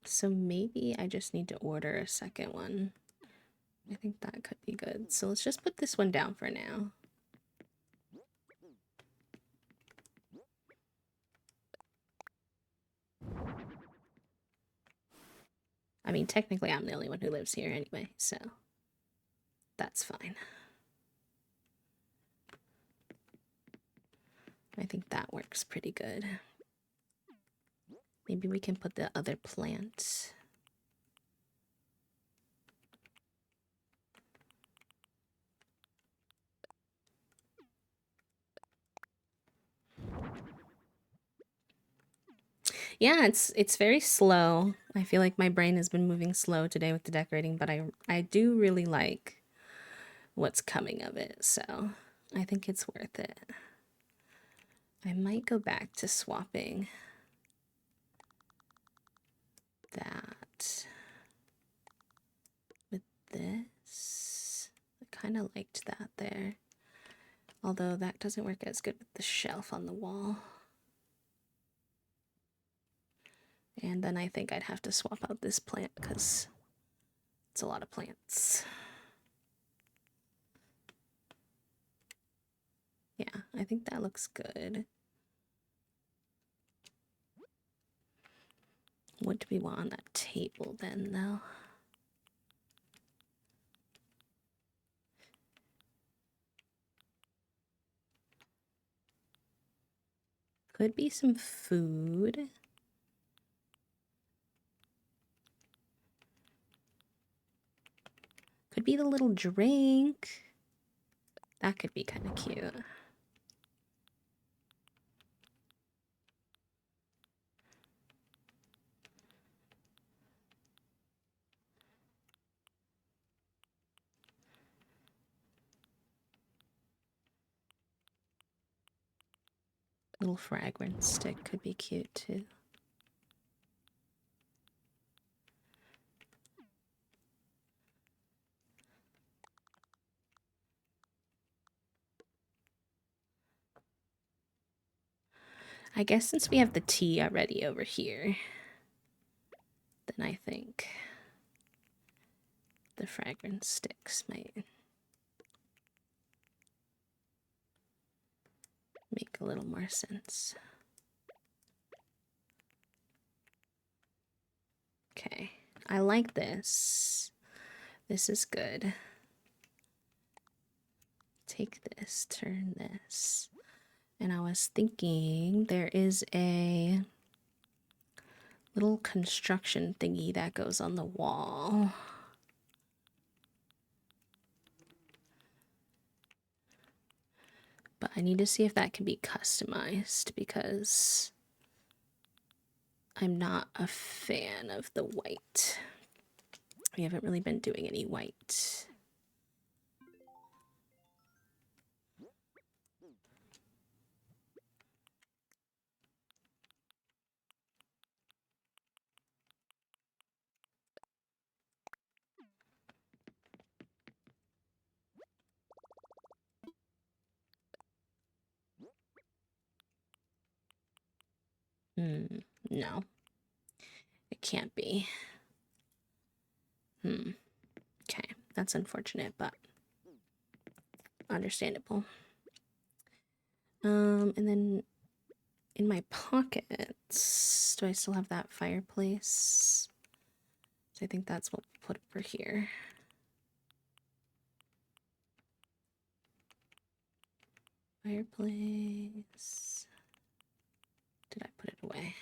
So maybe I just need to order a second one. I think that could be good. So let's just put this one down for now. I mean, technically I'm the only one who lives here anyway, so that's fine. I think that works pretty good. Maybe we can put the other plant. Yeah, it's very slow. I feel like my brain has been moving slow today with the decorating, but I do really like what's coming of it, so I think it's worth it. I might go back to swapping that with this. I kind of liked that there, although that doesn't work as good with the shelf on the wall. And then I think I'd have to swap out this plant because it's a lot of plants. Yeah, I think that looks good. What do we want on that table then, though? Could be some food. Could be the little drink. That could be kind of cute. Little fragrance stick could be cute too. I guess since we have the tea already over here, then I think the fragrance sticks might make a little more sense. Okay, I like this. This is good. Take this, turn this. And I was thinking there is a little construction thingy that goes on the wall. But I need to see if that can be customized because I'm not a fan of the white. We haven't really been doing any white. No, it can't be. Okay, that's unfortunate, but understandable. And then in my pockets, do I still have that fireplace? So I think that's what we'll put over here. Fireplace. Did I put it away?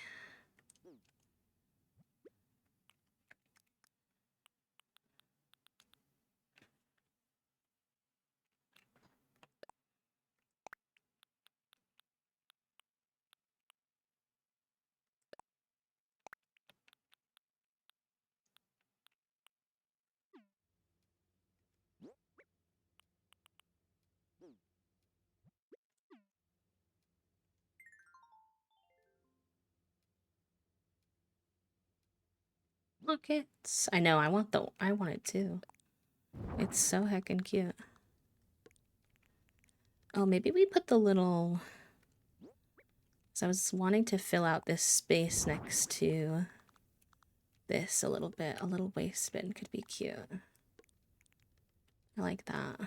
Pockets. I know, I want it too. It's so heckin' cute. Oh, maybe we put the little... So I was wanting to fill out this space next to this a little bit. A little waste bin could be cute. I like that.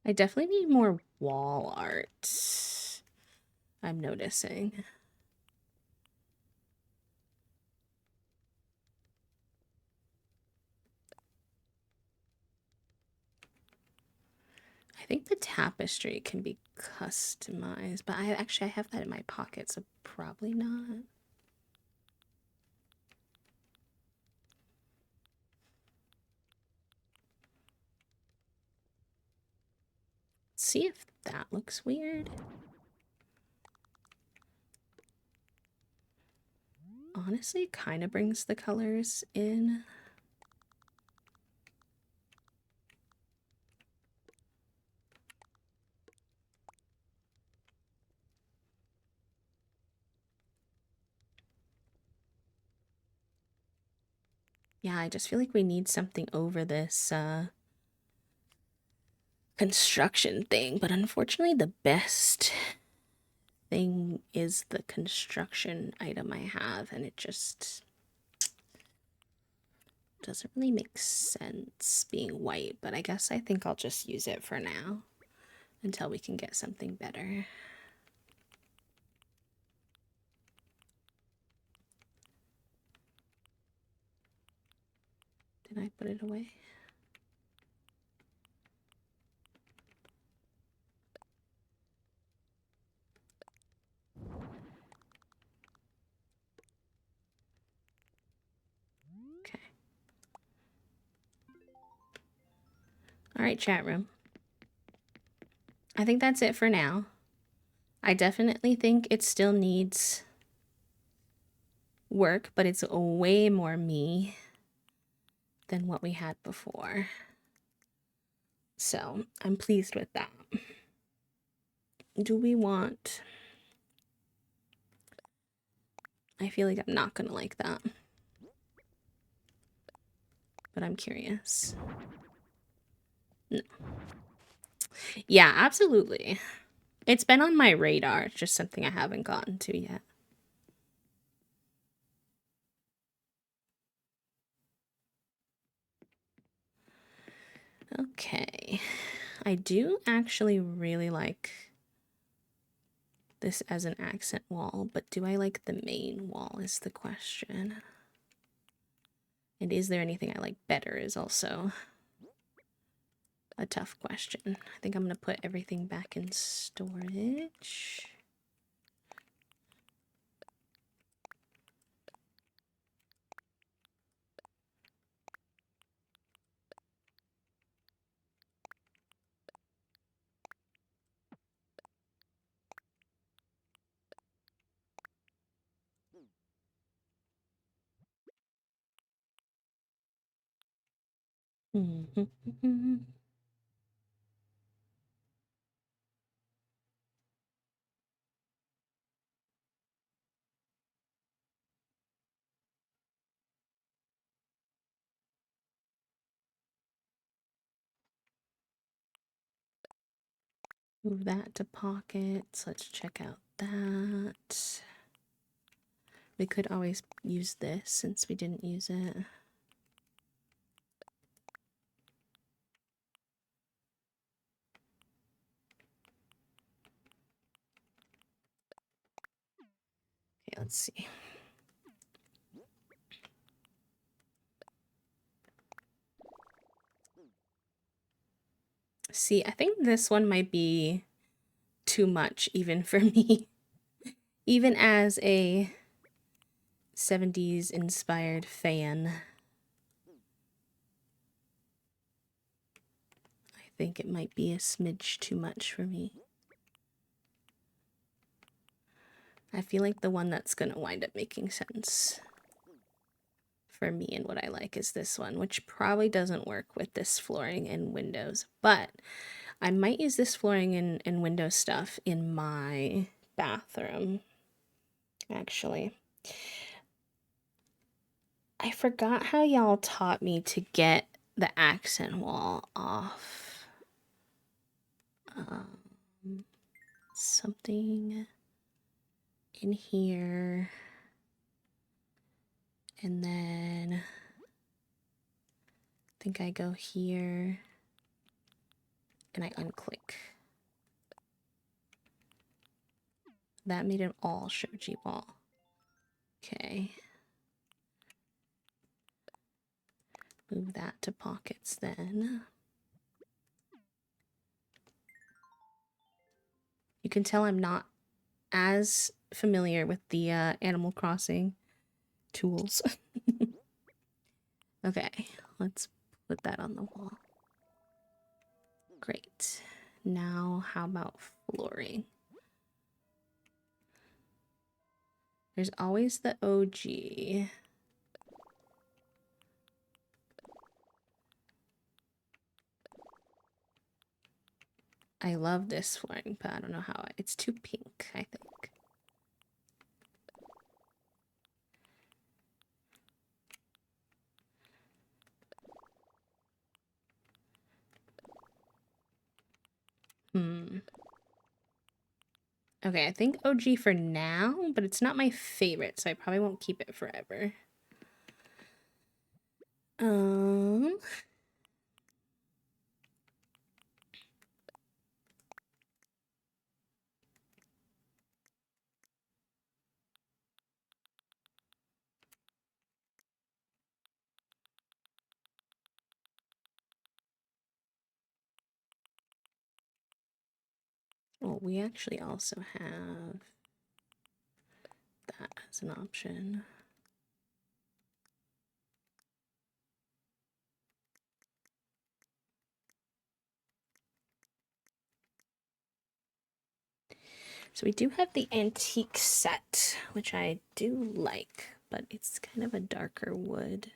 I definitely need more wall art, I'm noticing. I think the tapestry can be customized, but I have that in my pocket, so probably not. See if that looks weird. Honestly, kind of brings the colors in. Yeah, I just feel like we need something over this construction thing, but unfortunately the best thing is the construction item I have, and it just doesn't really make sense being white, but I guess I think I'll just use it for now until we can get something better. Did I put it away? Okay. All right, chat room. I think that's it for now. I definitely think it still needs work, but it's way more me than what we had before. So I'm pleased with that. Do we want... I feel like I'm not gonna like that, but I'm curious. No. Yeah, absolutely. It's been on my radar. It's just something I haven't gotten to yet. Okay. I do actually really like this as an accent wall, but do I like the main wall is the question. And is there anything I like better is also a tough question. I think I'm going to put everything back in storage. Move that to pockets. Let's check out that. We could always use this since we didn't use it. Okay, let's see. See, I think this one might be too much even for me. Even as a 70s inspired fan, I think it might be a smidge too much for me. I feel like the one that's gonna wind up making sense for me and what I like is this one, which probably doesn't work with this flooring and windows, but I might use this flooring and window stuff in my bathroom, actually. I forgot how y'all taught me to get the accent wall off. Something in here. And then I think I go here. and I unclick. That made it all shoji ball. Okay. Move that to pockets then. You can tell I'm not as familiar with the Animal Crossing tools. Okay, let's put that on the wall. Great. Now, how about flooring? There's always the OG. I love this flooring, but I don't know how. It's too pink, I think. Okay, I think OG for now, but it's not my favorite, so I probably won't keep it forever. Well, we actually also have that as an option. So we do have the antique set, which I do like, but it's kind of a darker wood.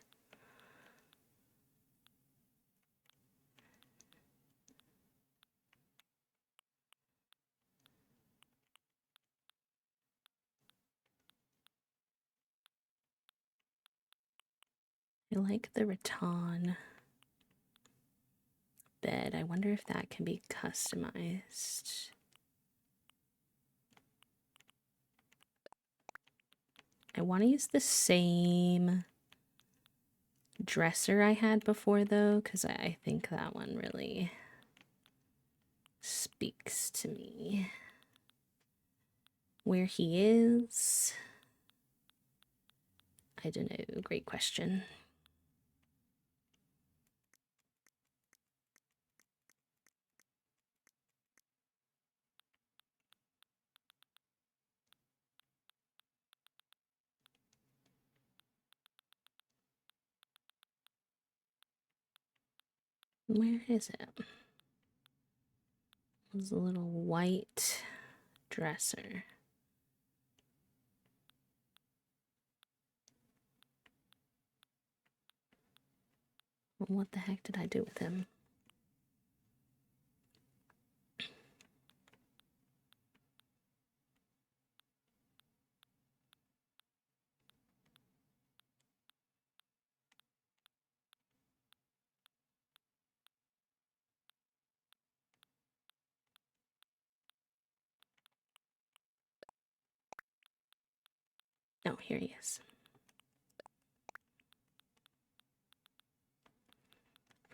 I like the rattan bed. I wonder if that can be customized. I want to use the same dresser I had before, though, because I think that one really speaks to me. Where he is, I don't know. Great question. Where is it? There's a little white dresser. Well, what the heck did I do with him? Oh, here he is.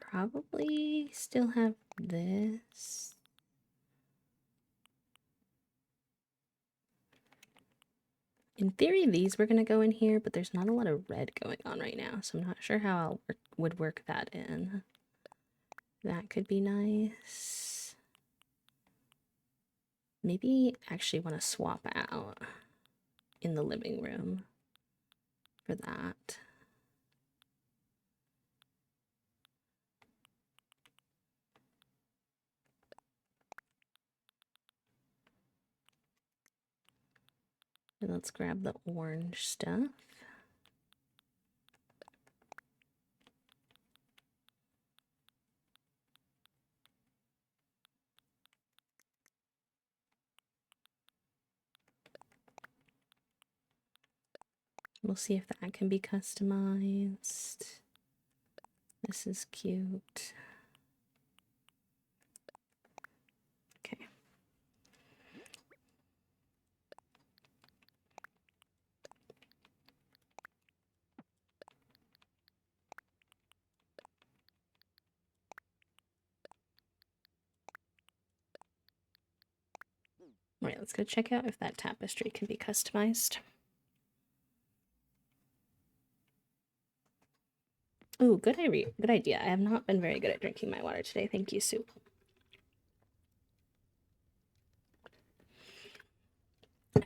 Probably still have this. In theory, these were going to go in here, but there's not a lot of red going on right now, so I'm not sure how I would work that in. That could be nice. Maybe actually want to swap out in the living room for that. And let's grab the orange stuff. We'll see if that can be customized. This is cute. Okay. All right, let's go check out if that tapestry can be customized. Ooh, good idea. I have not been very good at drinking my water today. Thank you, Soup.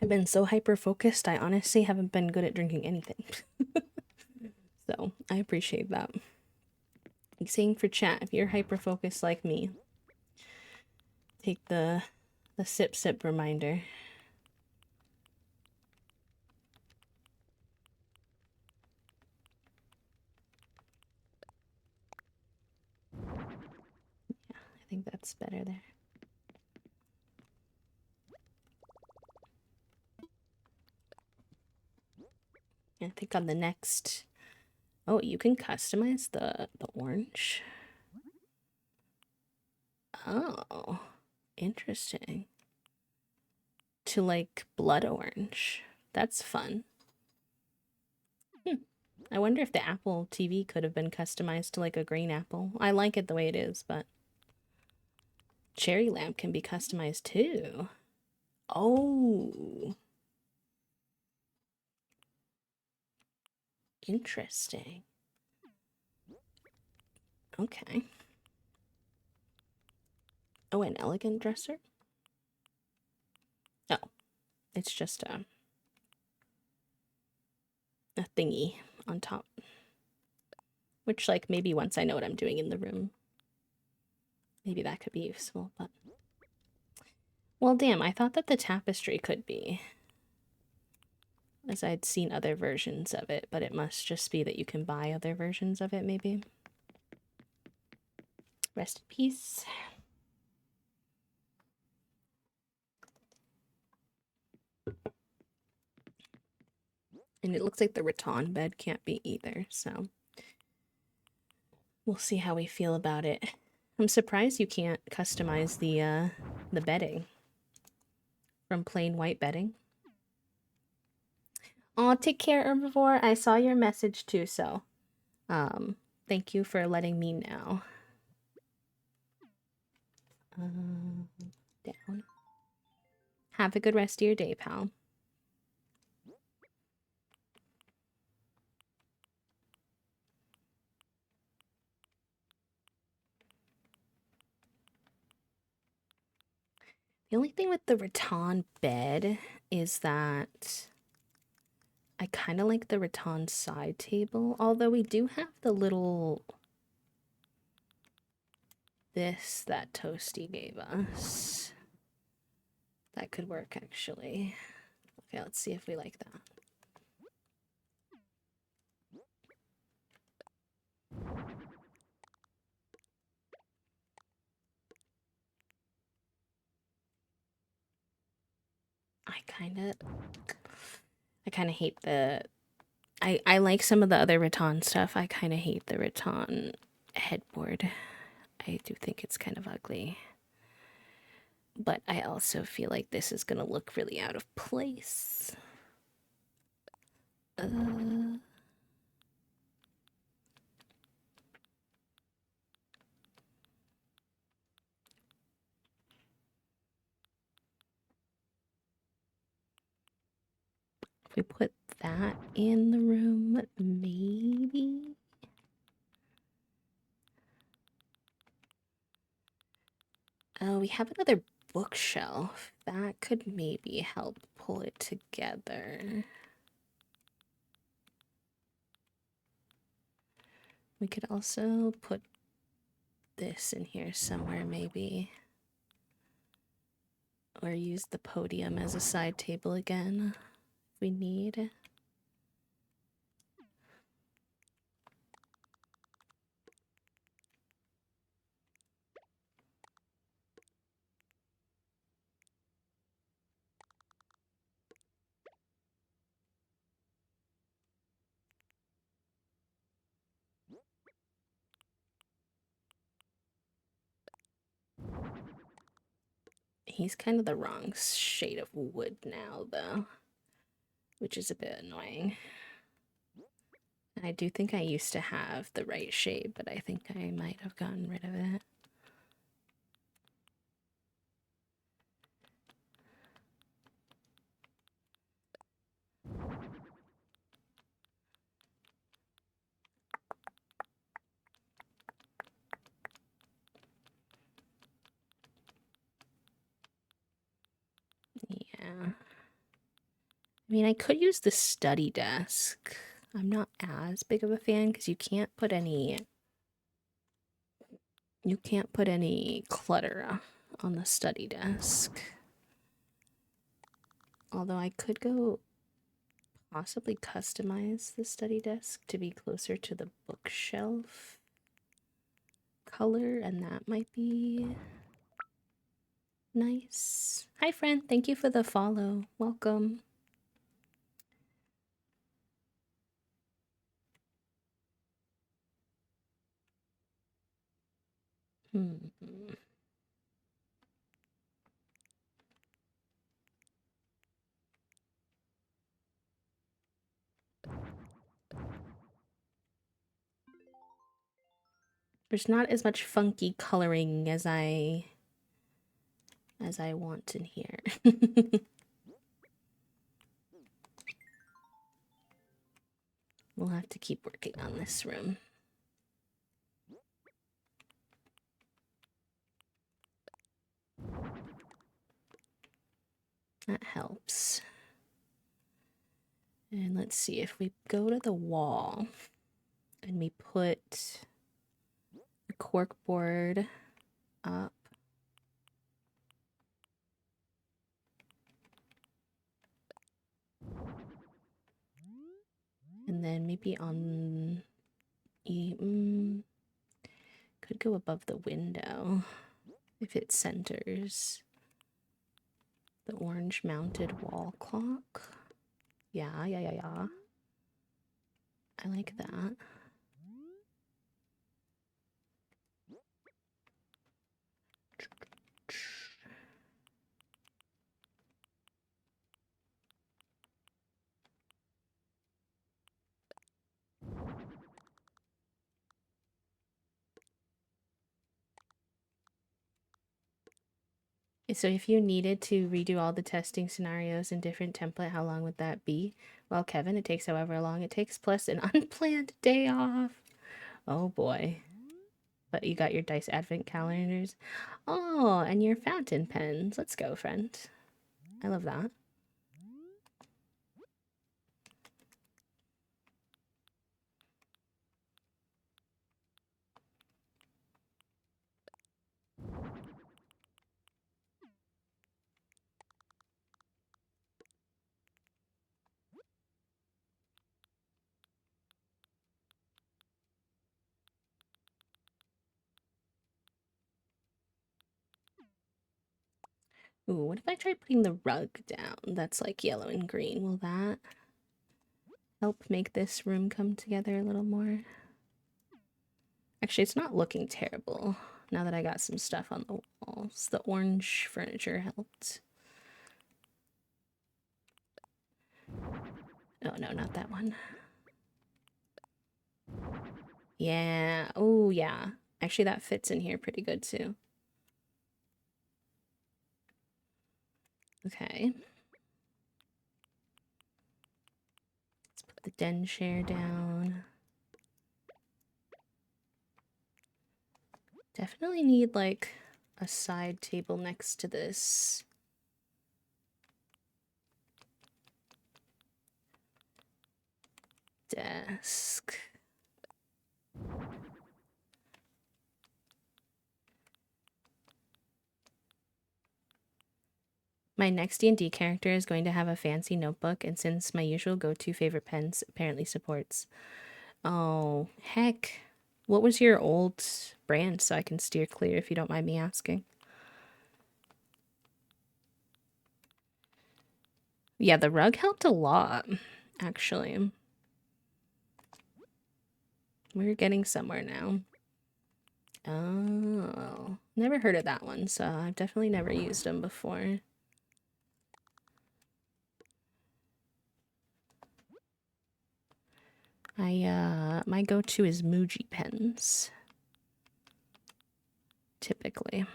I've been so hyper-focused, I honestly haven't been good at drinking anything. So, I appreciate that. Like saying for chat, if you're hyper-focused like me, take the sip reminder. Yeah, I think that's better there. I think on the next... Oh, you can customize the orange. Oh, interesting. To like blood orange. That's fun. I wonder if the Apple TV could have been customized to like a green apple. I like it the way it is, but cherry lamp can be customized too. Oh, interesting. Okay. Oh, an elegant dresser? Oh, it's just a thingy on top. Which, like, maybe once I know what I'm doing in the room, maybe that could be useful, but... Well, damn, I thought that the tapestry could be. As I'd seen other versions of it, but it must just be that you can buy other versions of it, maybe. Rest in peace. And it looks like the rattan bed can't be either, so we'll see how we feel about it. I'm surprised you can't customize the bedding from plain white bedding. Oh, take care, Herbivore. I saw your message too, so thank you for letting me know. Down. Have a good rest of your day, pal. The only thing with the rattan bed is that I kind of like the rattan side table, although we do have the little... this that Toasty gave us. That could work, actually. Okay, let's see if we like that. I kind of hate the... I like some of the other rattan stuff. I kind of hate the rattan headboard. I do think it's kind of ugly. But I also feel like this is going to look really out of place. If we put that in the room, maybe? Oh, we have another bookshelf. That could maybe help pull it together. We could also put this in here somewhere, maybe. Or use the podium as a side table again, if we need. He's kind of the wrong shade of wood now, though, which is a bit annoying. I do think I used to have the right shade, but I think I might have gotten rid of it. Yeah. I mean, I could use the study desk. I'm not as big of a fan because you can't put any clutter on the study desk. Although I could go possibly customize the study desk to be closer to the bookshelf color, and that might be nice. Hi, friend. Thank you for the follow. Welcome. There's not as much funky coloring as I want in here. We'll have to keep working on this room. That helps. And let's see, if we go to the wall and we put the cork board up, and then maybe on could go above the window if it centers. The orange mounted wall clock. Yeah. I like that. So if you needed to redo all the testing scenarios in different template, how long would that be? Well, Kevin, it takes however long it takes, plus an unplanned day off. Oh boy. But you got your dice advent calendars. Oh, and your fountain pens. Let's go, friend. I love that. Ooh, what if I try putting the rug down? That's like yellow and green. Will that help make this room come together a little more? Actually, it's not looking terrible now that I got some stuff on the walls. The orange furniture helped. Oh, no, not that one. Yeah. Oh, yeah. Actually, that fits in here pretty good, too. Okay. Let's put the den chair down. Definitely need, like, a side table next to this. Desk. My next D&D character is going to have a fancy notebook, and since my usual go-to favorite pens apparently supports. Oh, heck. What was your old brand so I can steer clear if you don't mind me asking? Yeah, the rug helped a lot, actually. We're getting somewhere now. Oh, never heard of that one, so I've definitely never used them before. My go-to is Muji pens. Typically.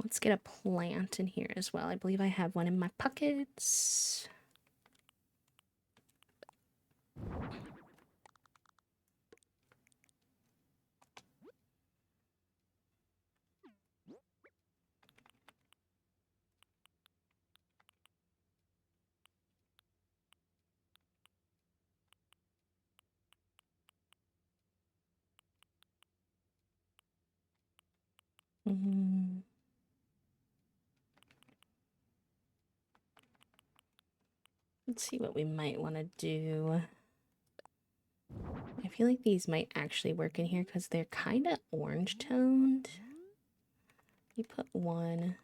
Let's get a plant in here as well. I believe I have one in my pockets. Mm. Let's see what we might want to do. I feel like these might actually work in here because they're kind of orange toned. You put one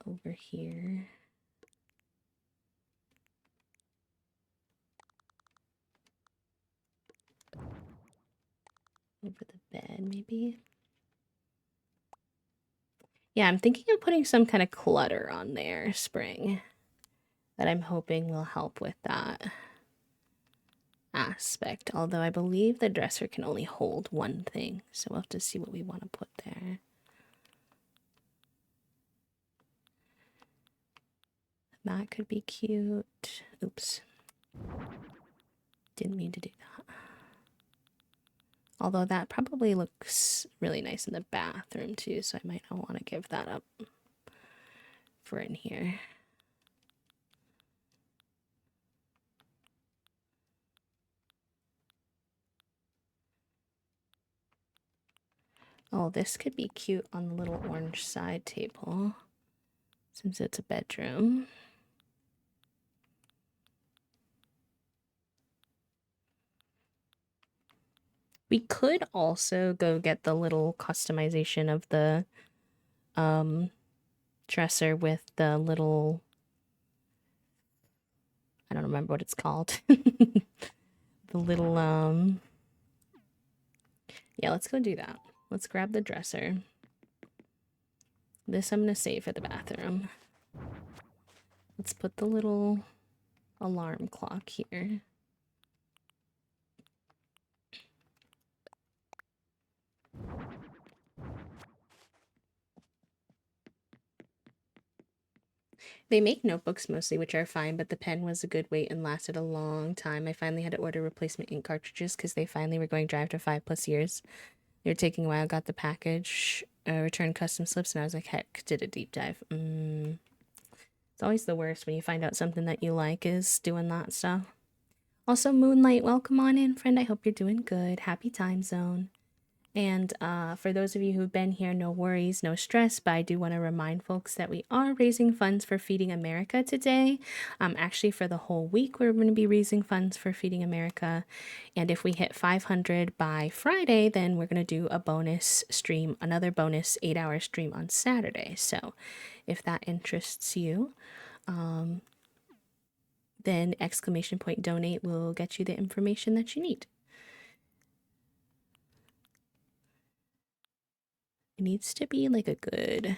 over here. Over the bed, maybe. Yeah, I'm thinking of putting some kind of clutter on there, Spring, that I'm hoping will help with that aspect. Although I believe the dresser can only hold one thing, so we'll have to see what we want to put there. That could be cute. Oops. Didn't mean to do that. Although that probably looks really nice in the bathroom too, so I might not want to give that up for in here. Oh, this could be cute on the little orange side table, since it's a bedroom. We could also go get the little customization of the dresser with the little, I don't remember what it's called. The little yeah, let's go do that. Let's grab the dresser. This I'm gonna save for the bathroom. Let's put the little alarm clock here. They make notebooks mostly, which are fine, but the pen was a good wait and lasted a long time. I finally had to order replacement ink cartridges because they finally were going dry after 5+ years. They were taking a while, got the package, returned custom slips, and I was like, heck, did a deep dive. It's always the worst when you find out something that you like is doing that stuff. Also, Moonlight, welcome on in, friend. I hope you're doing good. Happy time zone. And for those of you who've been here, no worries, no stress, but I do want to remind folks that we are raising funds for Feeding America today. Actually, for the whole week, we're going to be raising funds for Feeding America. And if we hit 500 by Friday, then we're going to do a bonus stream, another bonus 8-hour stream on Saturday. So if that interests you, then !donate will get you the information that you need. It needs to be like a good,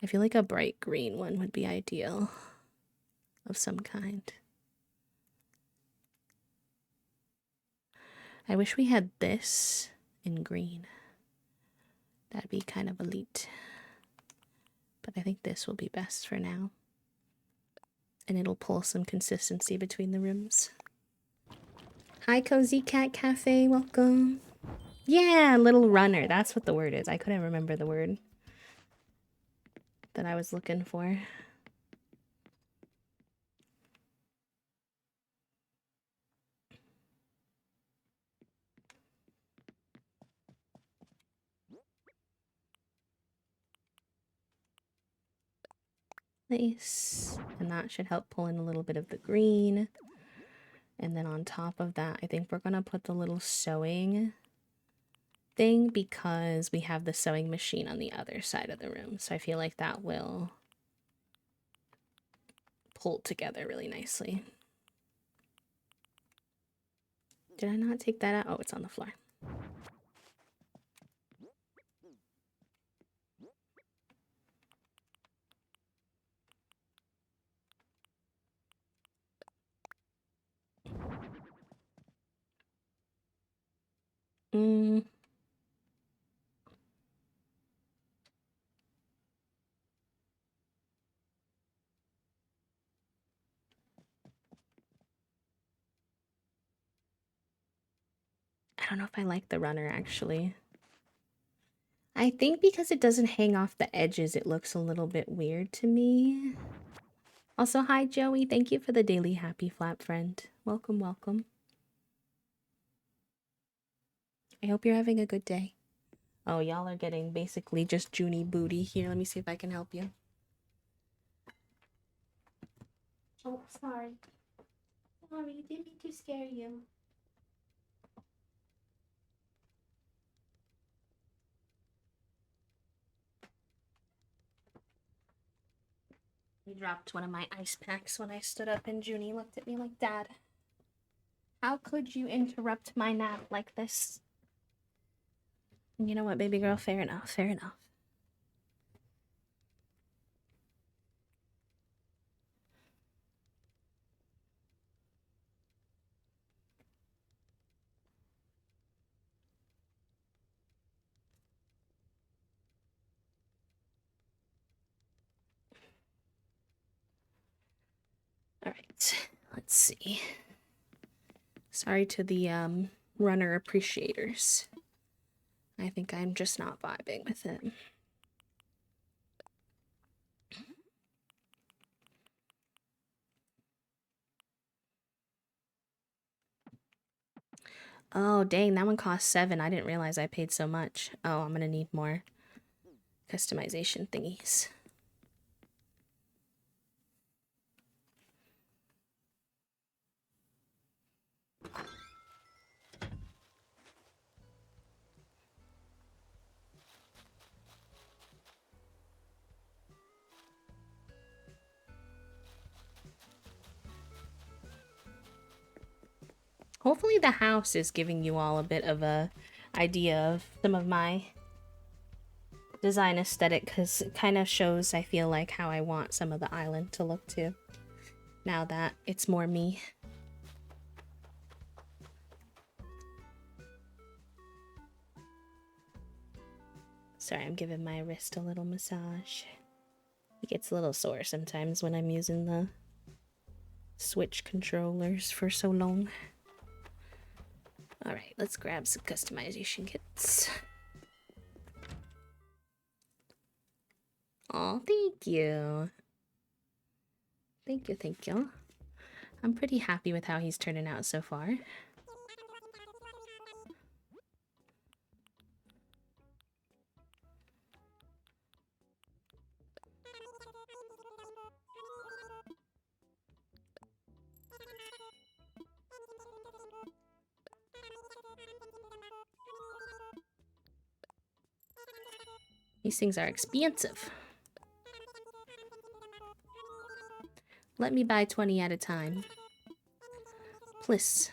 I feel like a bright green one would be ideal, of some kind. I wish we had this in green. That'd be kind of elite. But I think this will be best for now. And it'll pull some consistency between the rooms. Hi, Cozy Cat Cafe, welcome. Yeah, little runner, that's what the word is. I couldn't remember the word that I was looking for. Nice. And that should help pull in a little bit of the green. And then on top of that, I think we're gonna put the little sewing thing because we have the sewing machine on the other side of the room. So I feel like that will pull together really nicely. Did I not take that out? Oh, it's on the floor. I don't know if I like the runner actually. I think because it doesn't hang off the edges, it looks a little bit weird to me. Also, hi Joey, thank you for the daily happy flap, friend. Welcome, welcome. I hope you're having a good day. Oh, y'all are getting basically just Junie booty. Here, let me see if I can help you. Oh, sorry. Sorry, didn't mean to scare you. I dropped one of my ice packs when I stood up, and Junie looked at me like, Dad, how could you interrupt my nap like this? And you know what, baby girl? Fair enough, fair enough. All right, let's see. Sorry to the runner appreciators. I think I'm just not vibing with it. Oh, dang, that one cost 7. I didn't realize I paid so much. Oh, I'm gonna need more customization thingies. Hopefully the house is giving you all a bit of a idea of some of my design aesthetic, because it kind of shows, I feel like, how I want some of the island to look too, now that it's more me. Sorry, I'm giving my wrist a little massage. It gets a little sore sometimes when I'm using the Switch controllers for so long. Alright, let's grab some customization kits. Oh, thank you. Thank you, thank you. I'm pretty happy with how he's turning out so far. These things are expensive. Let me buy 20 at a time. Please.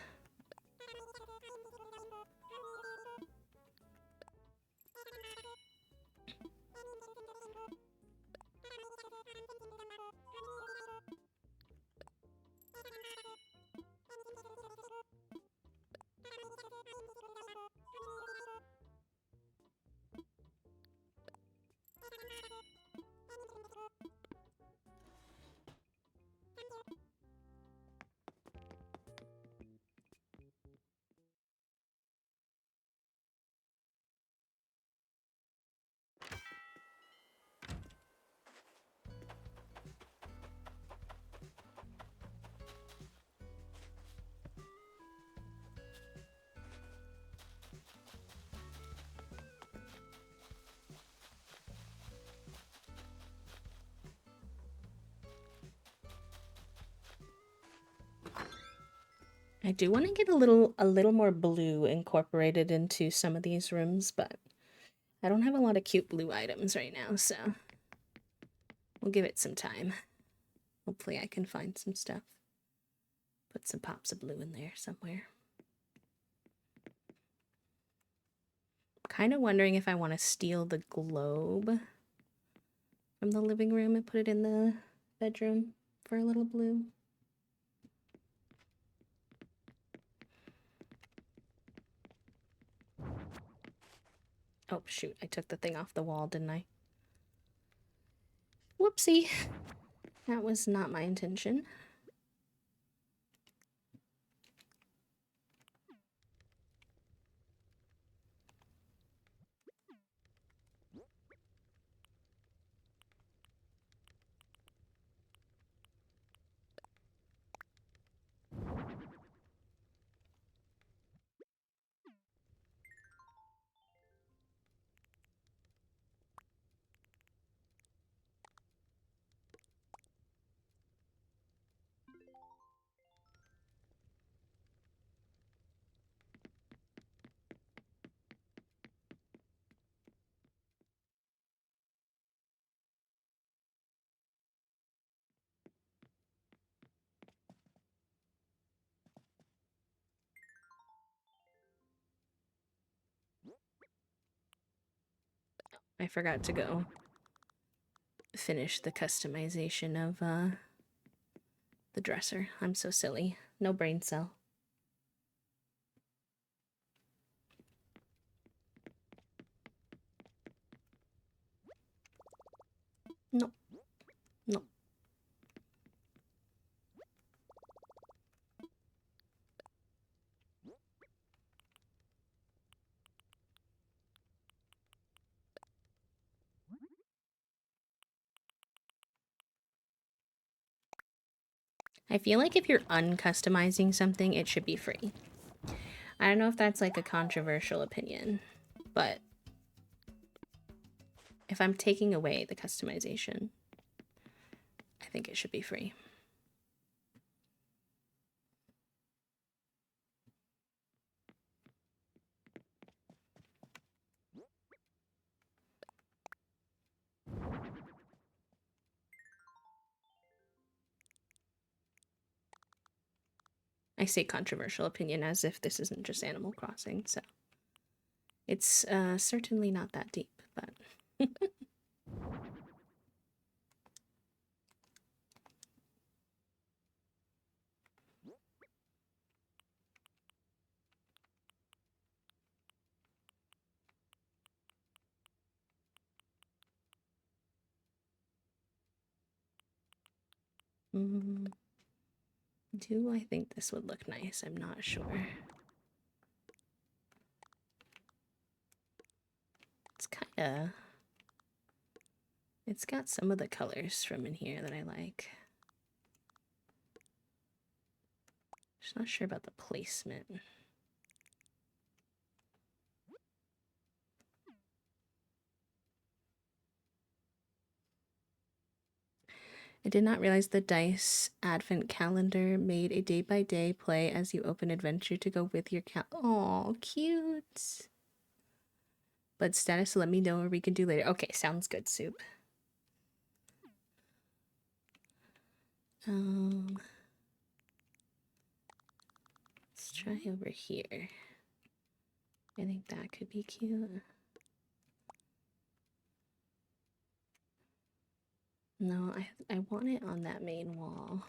I do want to get a little more blue incorporated into some of these rooms, but I don't have a lot of cute blue items right now, so we'll give it some time. Hopefully I can find some stuff. Put some pops of blue in there somewhere. Kind of wondering if I want to steal the globe from the living room and put it in the bedroom for a little blue. Oh, shoot. I took the thing off the wall, didn't I? Whoopsie. That was not my intention. I forgot to go finish the customization of the dresser. I'm so silly. No brain cell. No. No. I feel like if you're uncustomizing something, it should be free. I don't know if that's like a controversial opinion, but if I'm taking away the customization, I think it should be free. I say controversial opinion as if this isn't just Animal Crossing, so it's certainly not that deep, but do I think this would look nice? I'm not sure. It's kind of... It's got some of the colors from in here that I like. Just not sure about the placement. I did not realize the Dice Advent Calendar made a day-by-day play as you open adventure to go with your Oh, cute. But status, let me know or we can do later. Okay, sounds good, Soup. Let's try over here. I think that could be cute. No, I want it on that main wall.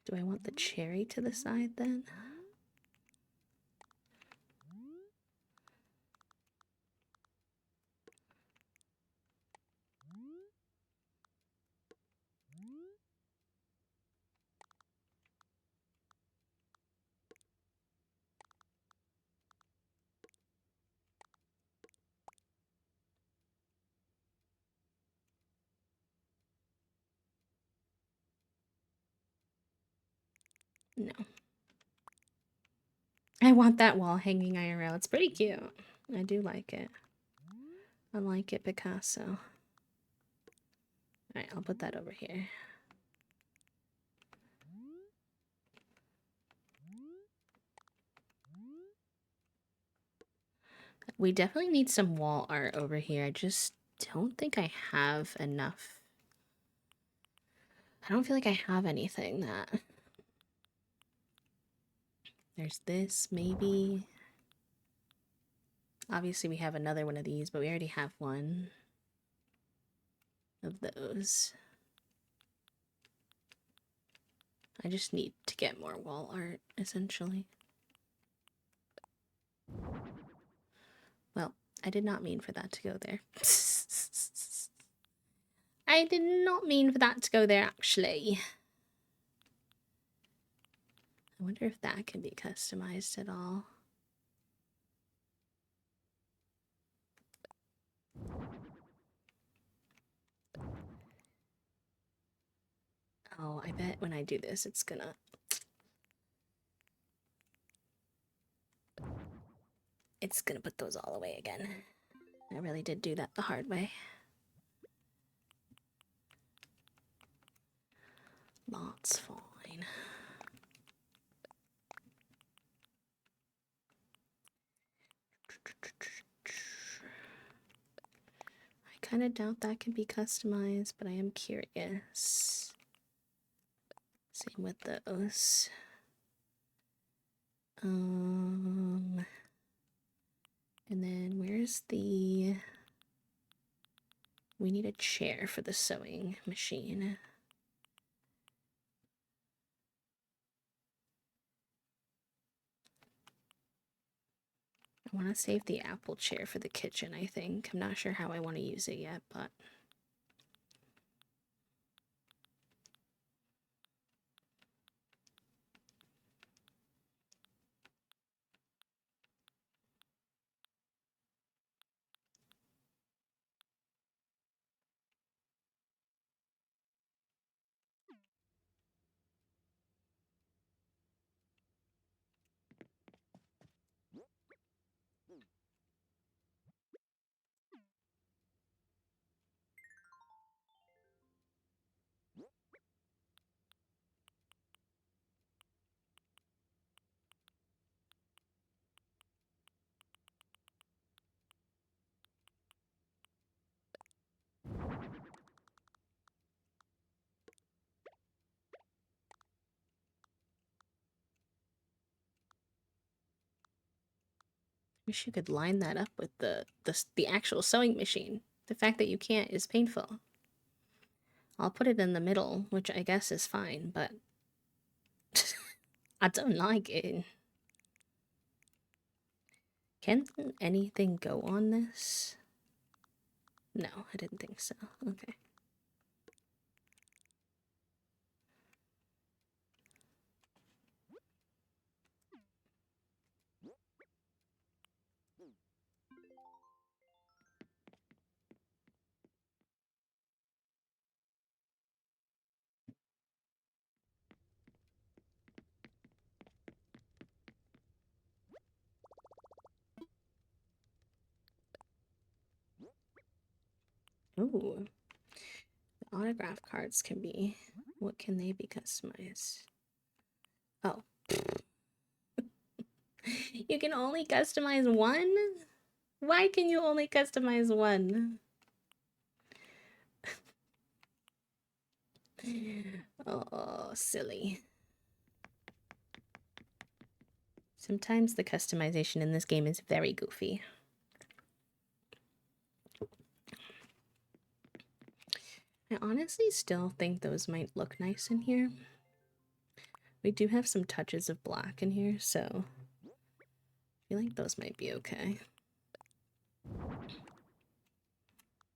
Do I want the cherry to the side then? No. I want that wall hanging IRL. It's pretty cute. I do like it. I like it, Picasso. Alright, I'll put that over here. We definitely need some wall art over here. I just don't think I have enough. I don't feel like I have anything that... There's this, maybe. Obviously, we have another one of these, but we already have one of those. I just need to get more wall art, essentially. Well, I did not mean for that to go there. I did not mean for that to go there, actually. I wonder if that can be customized at all. Oh, I bet when I do this, it's gonna... It's gonna put those all away again. I really did do that the hard way. That's fine. I kind of doubt that can be customized, but I am curious. Same with those. And then where's the... We need a chair for the sewing machine. I want to save the apple chair for the kitchen, I think. I'm not sure how I want to use it yet, but... Wish you could line that up with the actual sewing machine. The fact that you can't is painful. I'll put it in the middle, which I guess is fine, but I don't like it. Can anything go on this? No, I didn't think so. Okay. Ooh. The autograph cards can be... What can they be customized? Oh. You can only customize one? Why can you only customize one? Oh, silly. Sometimes the customization in this game is very goofy. I honestly still think those might look nice in here. We do have some touches of black in here, so I feel like those might be okay.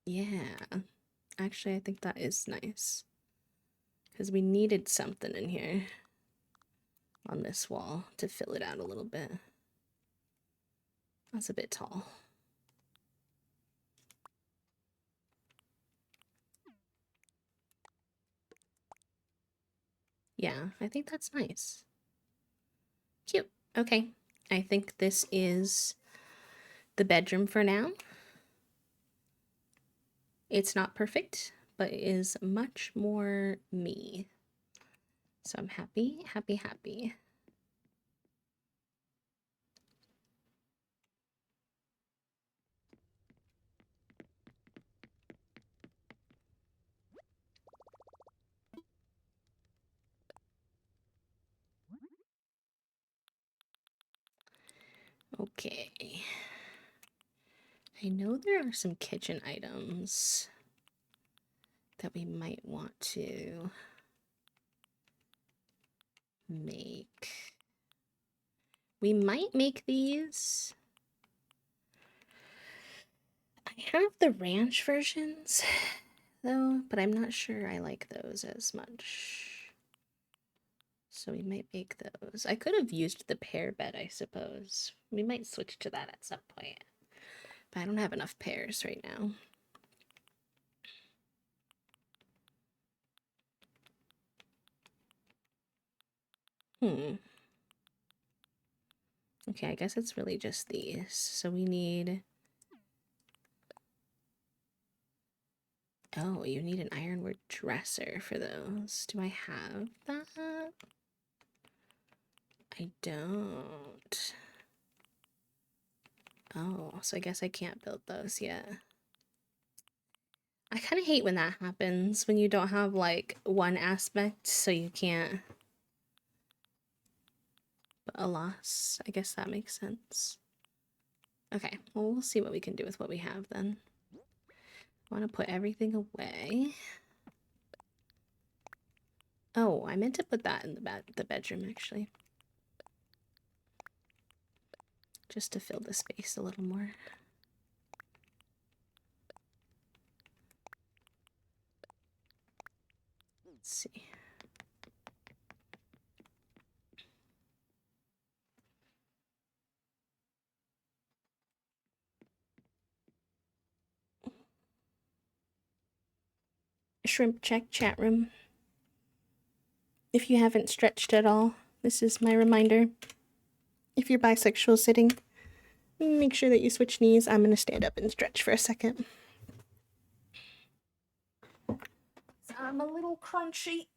Yeah, actually I think that is nice. Because we needed something in here on this wall to fill it out a little bit. That's a bit tall. Yeah, I think that's nice. Cute. Okay, I think this is the bedroom for now. It's not perfect, but it is much more me. So I'm happy, happy, happy. Okay. I know there are some kitchen items that we might want to make. We might make these. I have the ranch versions, though, but I'm not sure I like those as much. So we might make those. I could have used the pear bed, I suppose. We might switch to that at some point. But I don't have enough pears right now. Okay, I guess it's really just these. So we need... Oh, you need an ironwood dresser for those. Do I have that? I don't. Oh, so I guess I can't build those yet. I kind of hate when that happens, when you don't have, like, one aspect, so you can't... But alas, I guess that makes sense. Okay, well, we'll see what we can do with what we have then. I want to put everything away. Oh, I meant to put that in the bedroom, actually. Just to fill the space a little more. Let's see. Shrimp check chat room. If you haven't stretched at all, this is my reminder. If you're bisexual sitting, make sure that you switch knees. I'm gonna stand up and stretch for a second. I'm a little crunchy.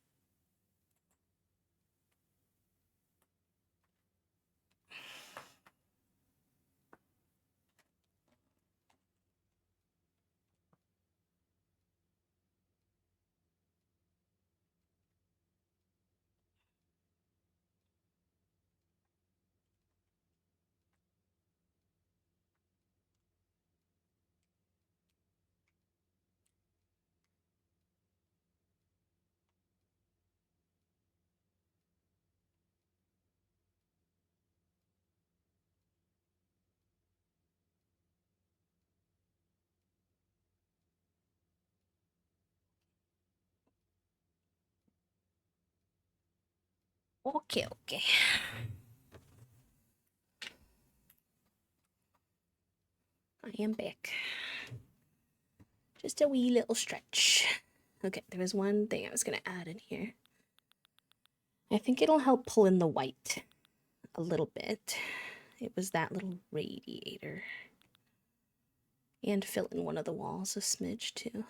Okay, okay. I am back. Just a wee little stretch. Okay, there was one thing I was gonna add in here. I think it'll help pull in the white a little bit. It was that little radiator. And fill in one of the walls a smidge too.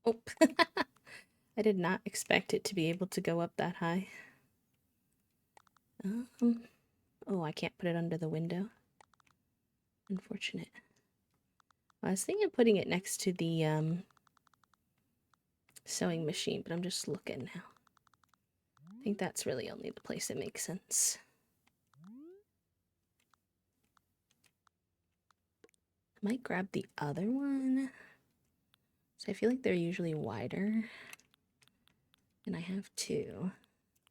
Oh, I did not expect it to be able to go up that high. Oh, I can't put it under the window. Unfortunate. I was thinking of putting it next to the sewing machine, but I'm just looking now. I think that's really only the place that makes sense. I might grab the other one. So I feel like they're usually wider. And I have two.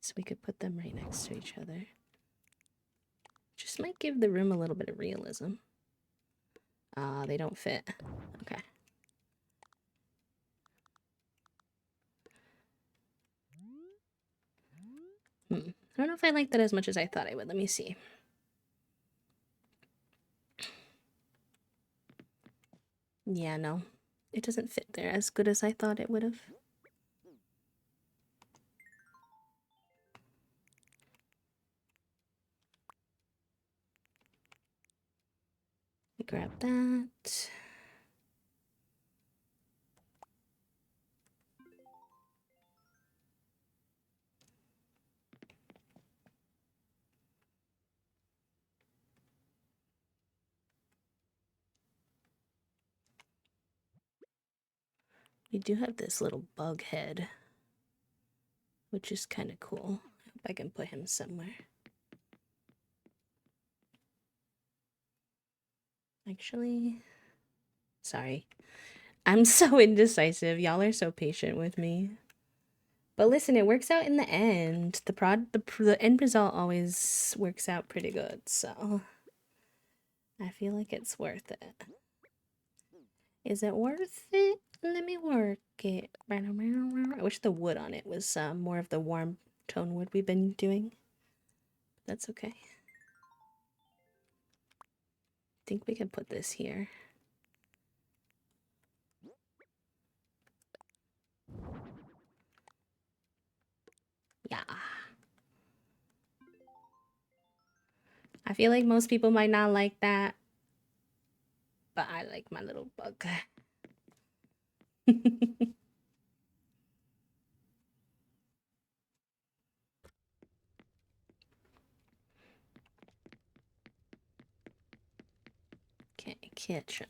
So we could put them right next to each other. Just might give the room a little bit of realism. They don't fit. Okay. I don't know if I like that as much as I thought I would. Let me see. Yeah, no. It doesn't fit there as good as I thought it would have. Grab that. We do have this little bug head, which is kind of cool. I hope I can put him somewhere. Actually, sorry. I'm so indecisive. Y'all are so patient with me. But listen, it works out in the end. The end result always works out pretty good, so I feel like it's worth it. Is it worth it? Let me work it. I wish the wood on it was more of the warm tone wood we've been doing. That's okay. I think we could put this here. Yeah. I feel like most people might not like that, but I like my little bug. Okay, kitchen.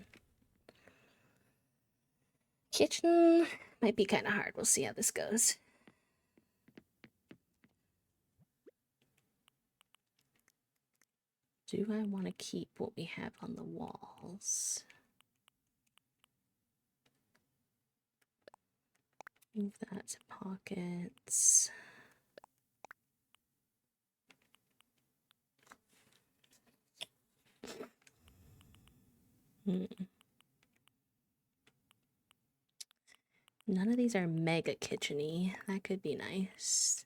Kitchen might be kind of hard. We'll see how this goes. Do I want to keep what we have on the walls? Move that to pockets. None of these are mega kitchen-y. That could be nice.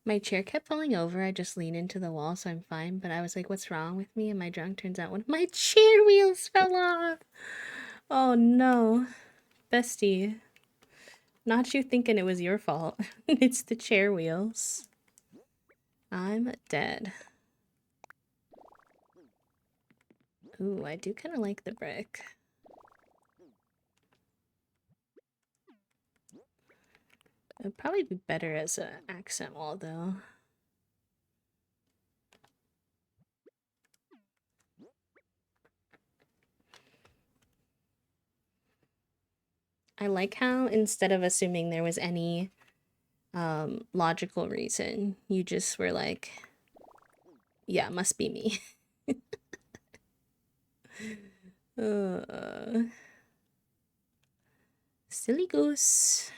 My chair kept falling over. I just leaned into the wall, so I'm fine. But I was like, what's wrong with me? Am I drunk? Turns out one of my chair wheels fell off. Oh no. Bestie. Not you thinking it was your fault. It's the chair wheels. I'm dead. Ooh, I do kind of like the brick. It'd probably be better as an accent wall, though. I like how instead of assuming there was any logical reason, you just were like, yeah, must be me. Silly goose.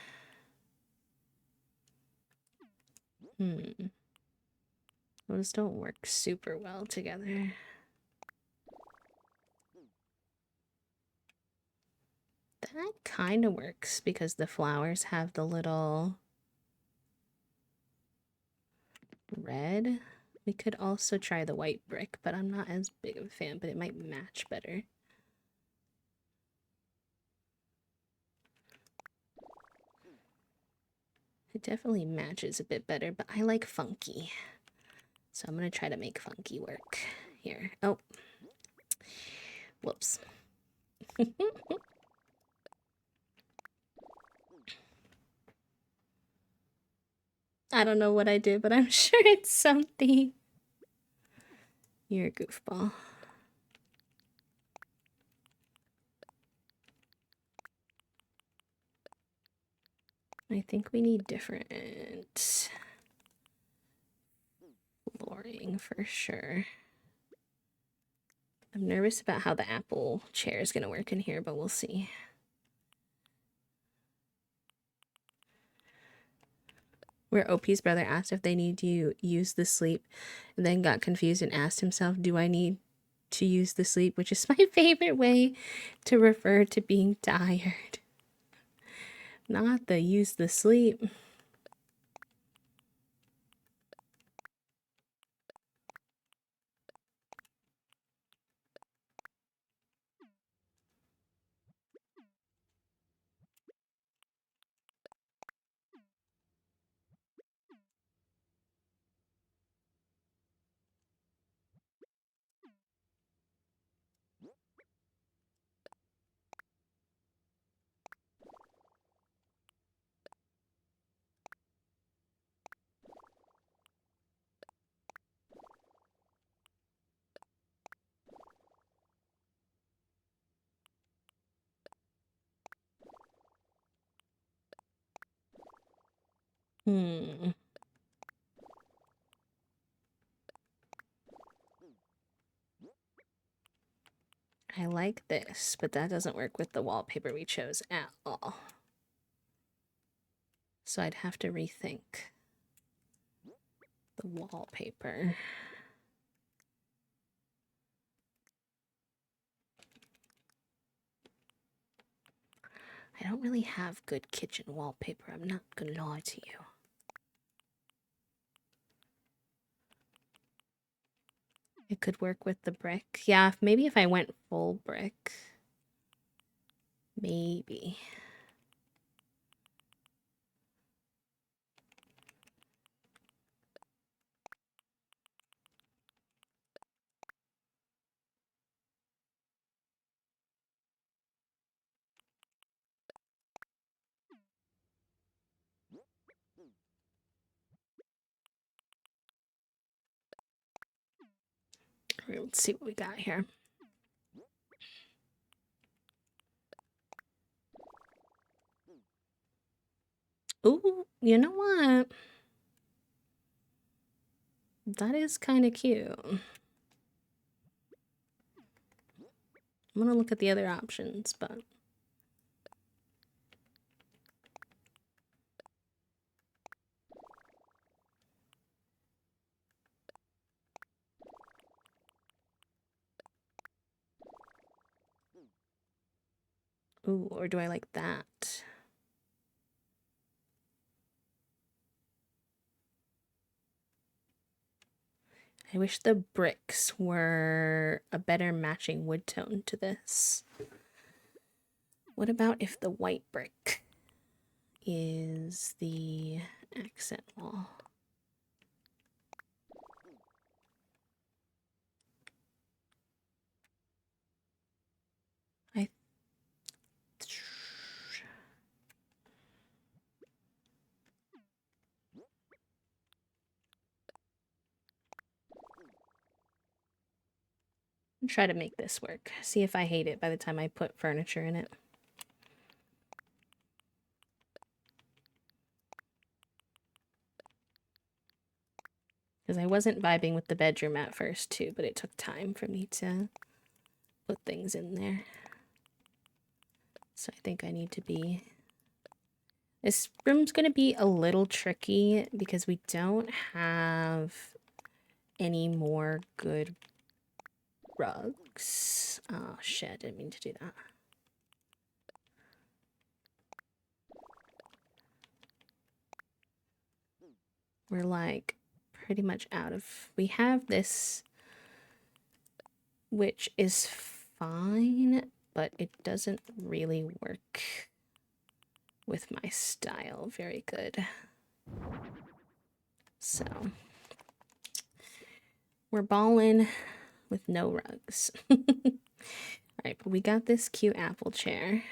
Those don't work super well together. That kind of works because the flowers have the little red. We could also try the white brick, but I'm not as big of a fan, but it might match better. It definitely matches a bit better, but I like funky. So I'm gonna try to make funky work here. Oh. Whoops. I don't know what I did, but I'm sure it's something. You're a goofball. I think we need different flooring for sure. I'm nervous about how the apple chair is going to work in here, but we'll see. Where OP's brother asked if they need to use the sleep and then got confused and asked himself, do I need to use the sleep? Which is my favorite way to refer to being tired. Not the use the sleep. I like this, but that doesn't work with the wallpaper we chose at all. So I'd have to rethink the wallpaper. I don't really have good kitchen wallpaper, I'm not gonna lie to you. It could work with the brick. Yeah, maybe if I went full brick. Maybe. Let's see what we got here. Ooh, you know what? That is kind of cute. I'm gonna look at the other options, but ooh, or do I like that? I wish the bricks were a better matching wood tone to this. What about if the white brick is the accent wall? I try to make this work. See if I hate it by the time I put furniture in it. Because I wasn't vibing with the bedroom at first too, but it took time for me to put things in there. So I think I need to be... This room's going to be a little tricky because we don't have any more good rugs. Oh shit, I didn't mean to do that. We're like pretty much out of... We have this, which is fine, but it doesn't really work with my style very good. So we're balling with no rugs. Alright, but we got this cute apple chair.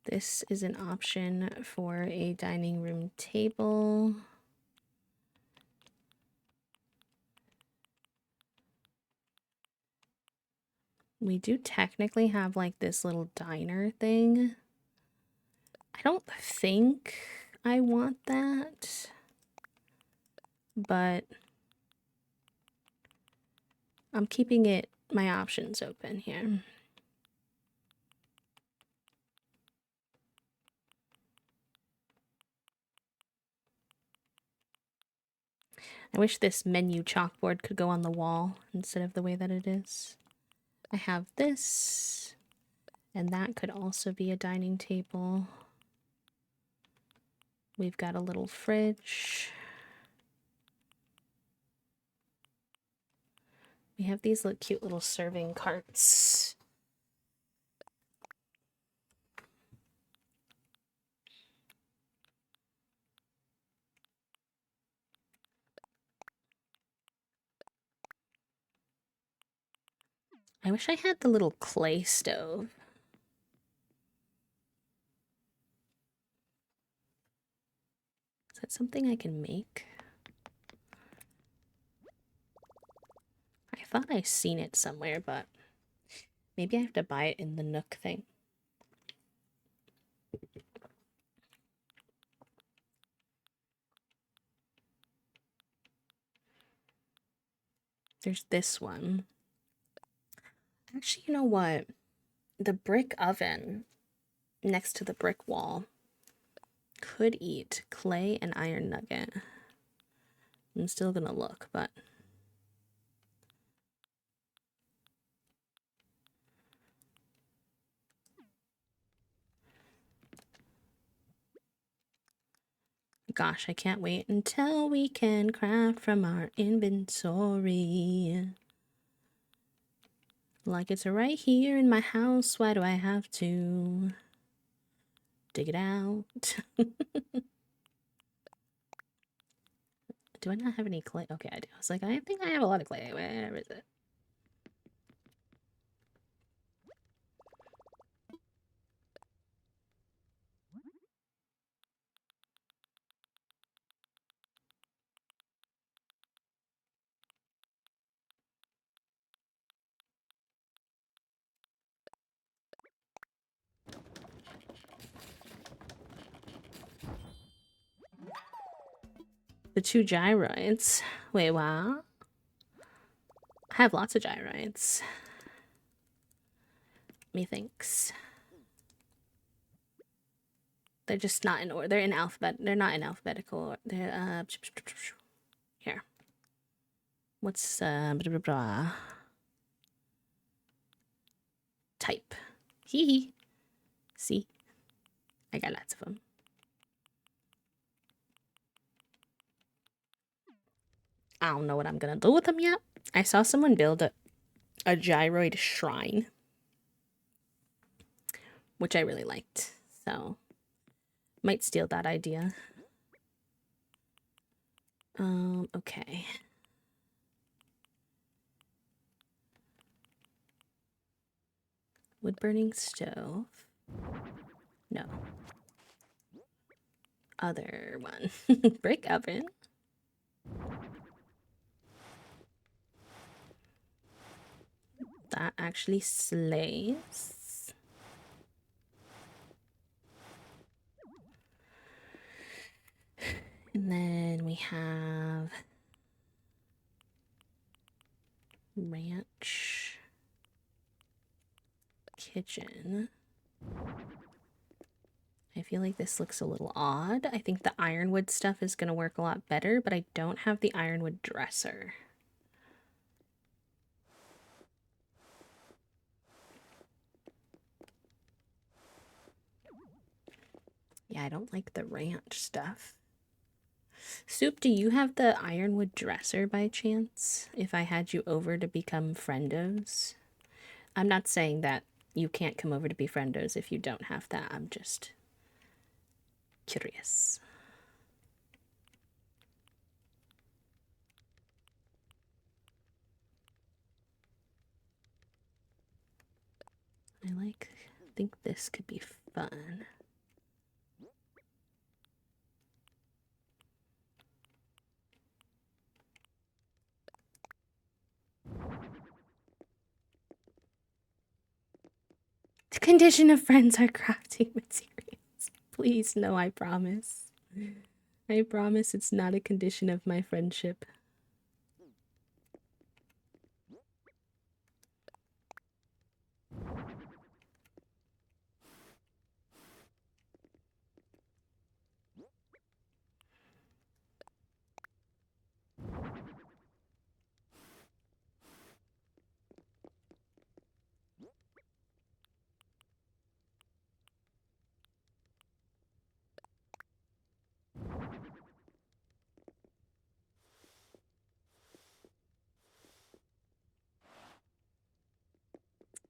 This is an option for a dining room table. We do technically have like this little diner thing. I don't think I want that, but I'm keeping it, my options open here. I wish this menu chalkboard could go on the wall instead of the way that it is. I have this, and that could also be a dining table. We've got a little fridge. We have these cute little serving carts. I wish I had the little clay stove. Is that something I can make? I thought I seen it somewhere, but maybe I have to buy it in the Nook thing. There's this one. Actually, you know what? The brick oven next to the brick wall could eat clay and iron nugget. I'm still gonna look, but... Gosh, I can't wait until we can craft from our inventory. Like it's right here in my house, why do I have to dig it out? Do I not have any clay? Okay, I do. I was like, I think I have a lot of clay. Where is it? The 2 gyroids. Wait, what? I have lots of gyroids. Methinks. They're just not in order. They're in alphabet. They're not in alphabetical order. They're, here. What's, blah, blah, blah. Type. Hee hee. See? I got lots of them. I don't know what I'm gonna do with them yet. I saw someone build a gyroid shrine, which I really liked. So, might steal that idea. Okay. Wood burning stove. No. Other one. Brick oven. That actually slays. And then we have ranch, kitchen. I feel like this looks a little odd. I think the ironwood stuff is going to work a lot better, but I don't have the ironwood dresser. Yeah, I don't like the ranch stuff. Soup, do you have the ironwood dresser by chance? If I had you over to become friendos? I'm not saying that you can't come over to be friendos if you don't have that. I'm just curious. I think this could be fun. The condition of friends are crafting materials. Please, no, I promise. I promise it's not a condition of my friendship.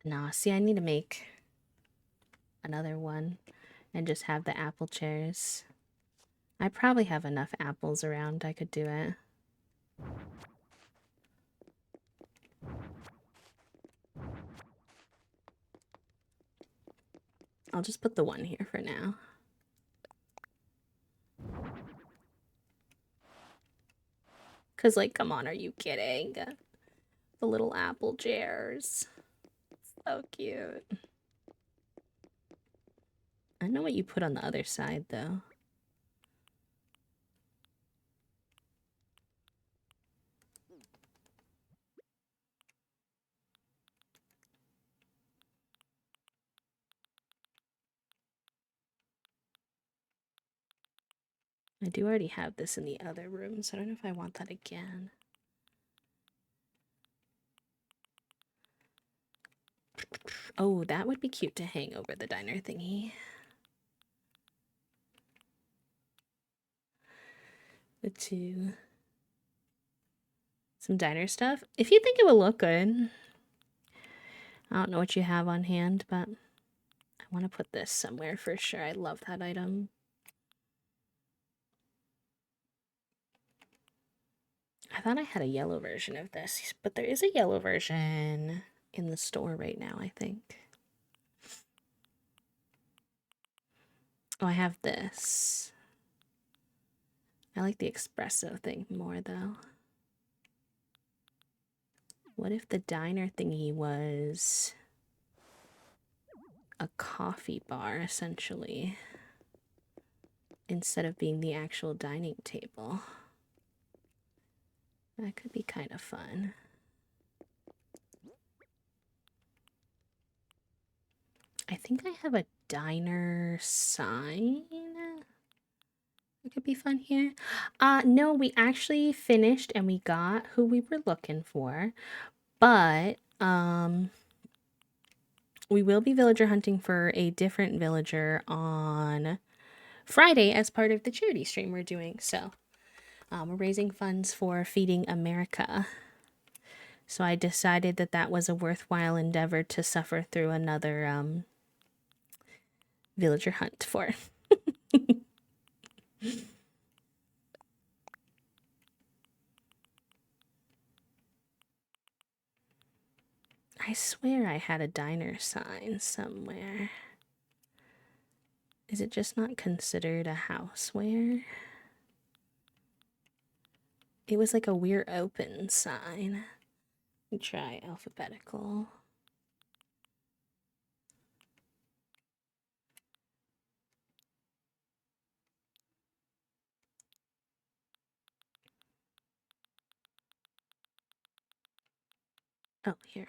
Nah, see, I need to make another one and just have the apple chairs. I probably have enough apples around. I could do it. I'll just put the one here for now. Cause like, come on, are you kidding? The little apple chairs. So cute. I know what you put on the other side though. I do already have this in the other room, so I don't know if I want that again. Oh, that would be cute to hang over the diner thingy. The two. Some diner stuff. If you think it will look good. I don't know what you have on hand, but I want to put this somewhere for sure. I love that item. I thought I had a yellow version of this, but there is a yellow version in the store right now, I think. Oh, I have this. I like the espresso thing more, though. What if the diner thingy was a coffee bar, essentially, instead of being the actual dining table? That could be kind of fun. I think I have a diner sign. It could be fun here. No, we actually finished and we got who we were looking for. But we will be villager hunting for a different villager on Friday as part of the charity stream we're doing. So we're raising funds for Feeding America. So I decided that that was a worthwhile endeavor to suffer through another villager hunt for. I swear I had a diner sign somewhere. Is it just not considered a houseware? It was like a "we're open" sign. Let me try alphabetical. Oh, here.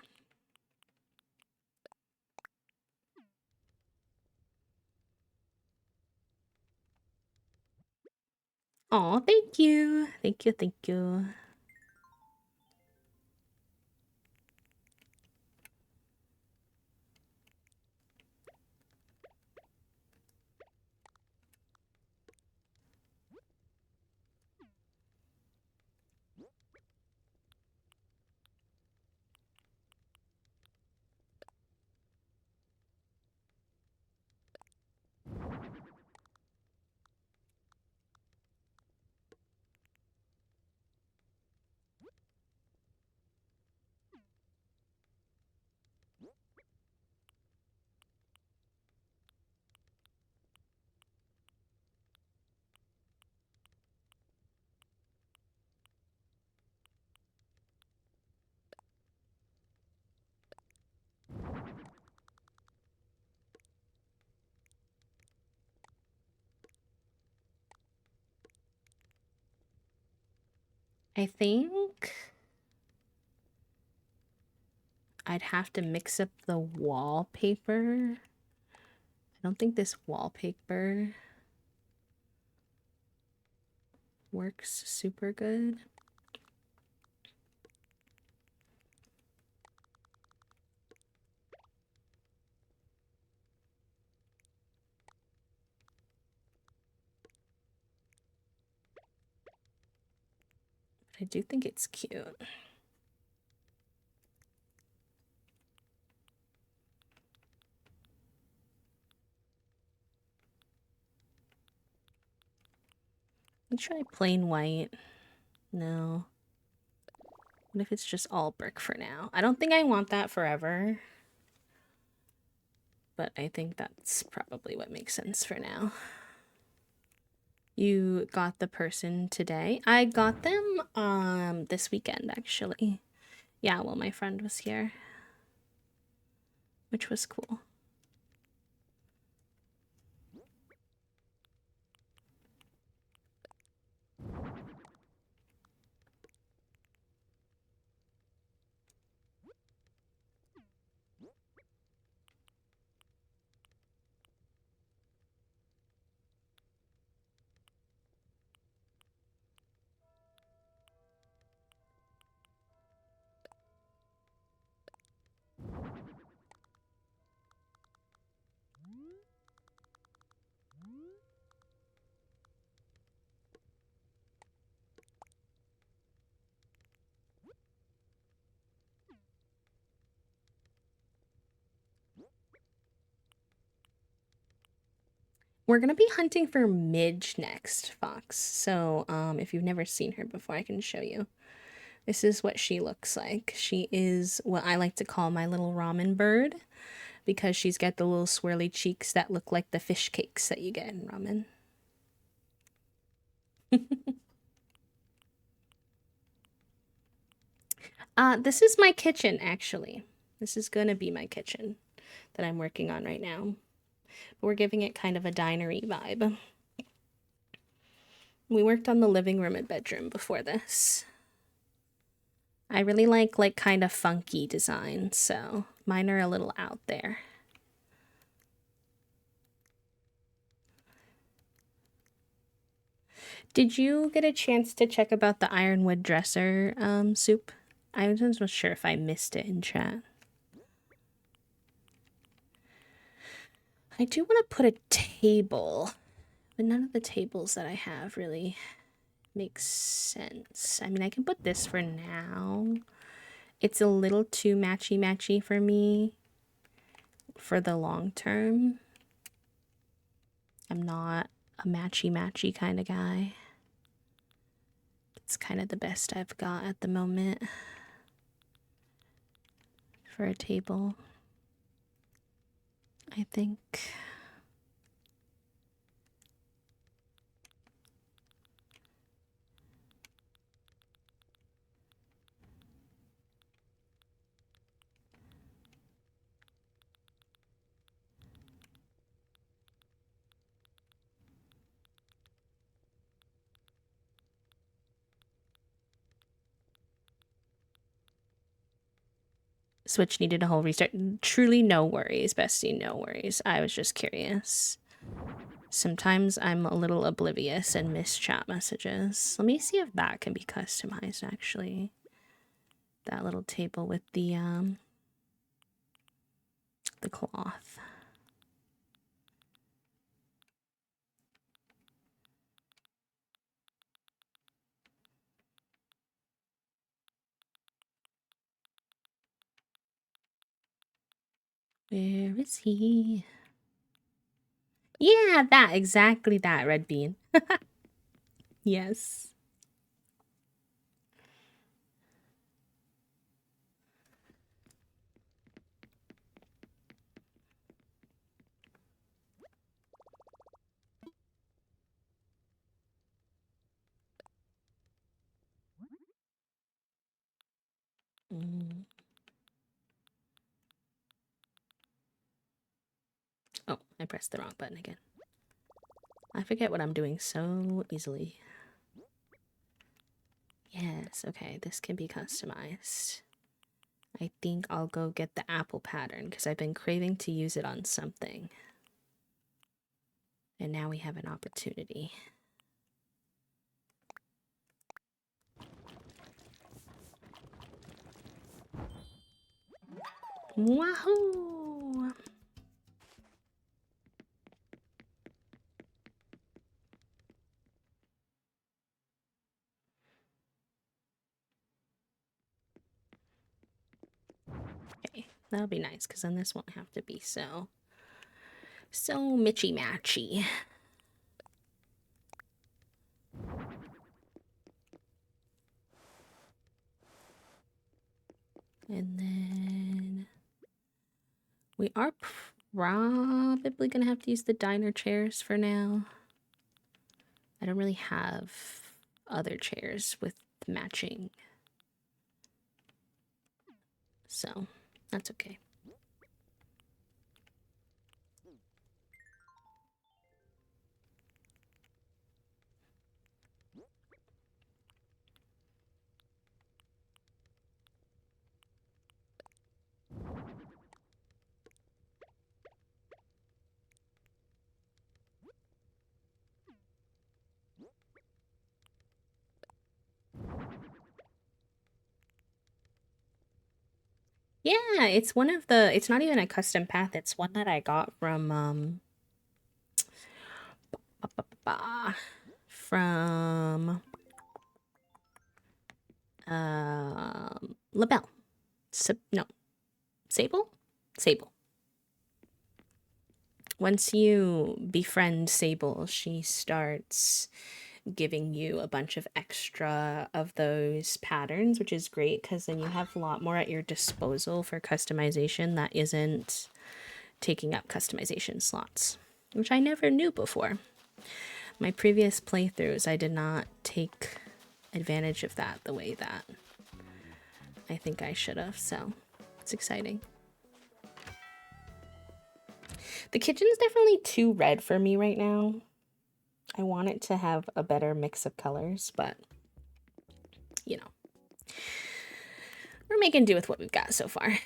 Oh, thank you. Thank you, thank you. I think I'd have to mix up the wallpaper. I don't think this wallpaper works super good. But I do think it's cute. Let me try plain white. No. What if it's just all brick for now? I don't think I want that forever. But I think that's probably what makes sense for now. You got the person today? I got them this weekend actually. Yeah, well my friend was here. Which was cool. We're gonna be hunting for Midge next, Fox. So if you've never seen her before, I can show you. This is what she looks like. She is what I like to call my little ramen bird because she's got the little swirly cheeks that look like the fish cakes that you get in ramen. This is my kitchen, actually. This is gonna be my kitchen that I'm working on right now. But we're giving it kind of a dinery vibe. We worked on the living room and bedroom before this. I really like kind of funky designs, so mine are a little out there. Did you get a chance to check about the ironwood dresser soup? I wasn't sure if I missed it in chat. I do want to put a table, but none of the tables that I have really makes sense. I mean, I can put this for now. It's a little too matchy-matchy for me for the long term. I'm not a matchy-matchy kind of guy. It's kind of the best I've got at the moment for a table, I think. Switch needed a whole restart. Truly no worries, bestie, no worries. I was just curious. Sometimes I'm a little oblivious and miss chat messages. Let me see if that can be customized, actually. That little table with the cloth. Where is he? Yeah, that, exactly that, Red Bean. Yes. Mm. Oh, I pressed the wrong button again. I forget what I'm doing so easily. Yes, okay, this can be customized. I think I'll go get the apple pattern because I've been craving to use it on something. And now we have an opportunity. Wahoo! Okay, that'll be nice because then this won't have to be so mitchy-matchy. And then we are probably gonna have to use the diner chairs for now. I don't really have other chairs with matching, so that's okay. Yeah, it's one of the, it's not even a custom path, it's one that I got from from Labelle. No, Sable? Sable. Once you befriend Sable, she starts giving you a bunch of extra of those patterns, which is great because then you have a lot more at your disposal for customization that isn't taking up customization slots, which I never knew before. My previous playthroughs, I did not take advantage of that the way that I think I should have, so it's exciting. The kitchen's definitely too red for me right now. I want it to have a better mix of colors, but you know. we're making do with what we've got so far.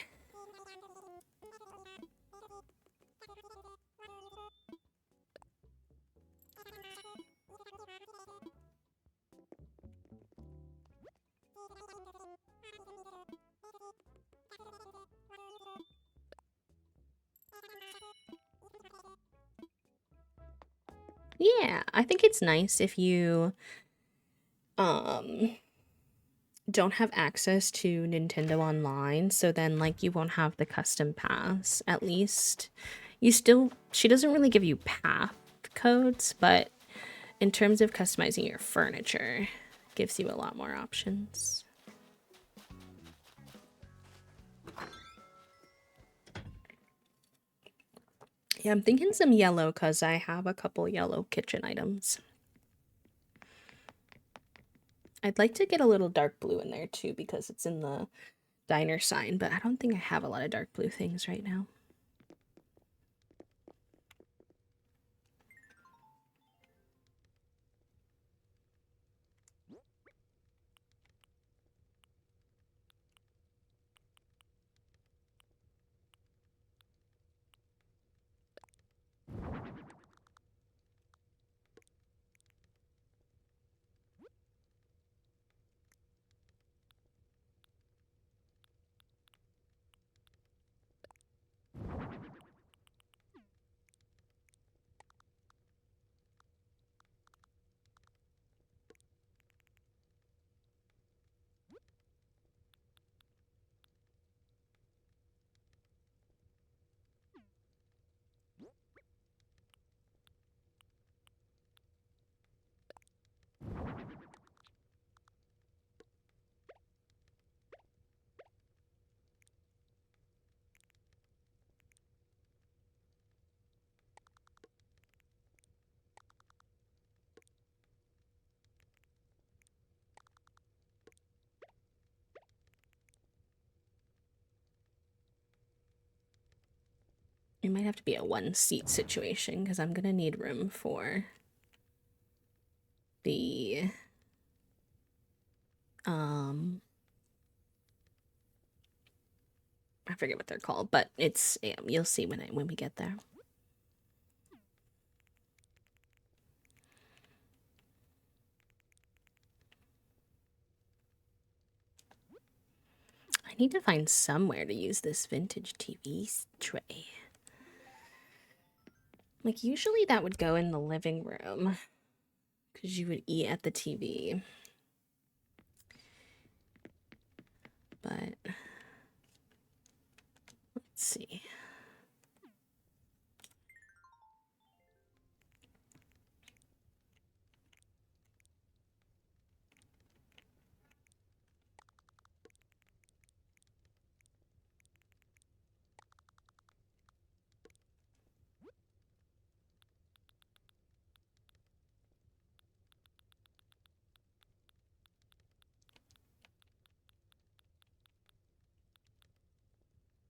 Yeah, I think it's nice if you don't have access to Nintendo Online, so then like you won't have the custom pass. At least she doesn't really give you path codes, but in terms of customizing your furniture, gives you a lot more options. Yeah, I'm thinking some yellow because I have a couple yellow kitchen items. I'd like to get a little dark blue in there too because it's in the diner sign, but I don't think I have a lot of dark blue things right now. It might have to be a one-seat situation because I'm gonna need room for the I forget what they're called, but it's you'll see when we get there. I need to find somewhere to use this vintage TV tray. Like usually that would go in the living room because you would eat at the TV. But let's see.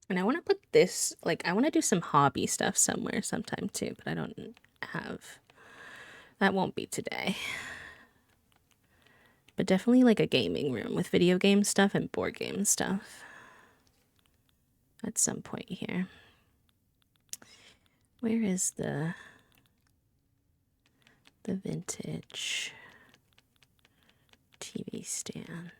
And I want to put this, like, I want to do some hobby stuff somewhere sometime too, but I don't have, that won't be today. But definitely like a gaming room with video game stuff and board game stuff at some point here. Where is the vintage TV stand?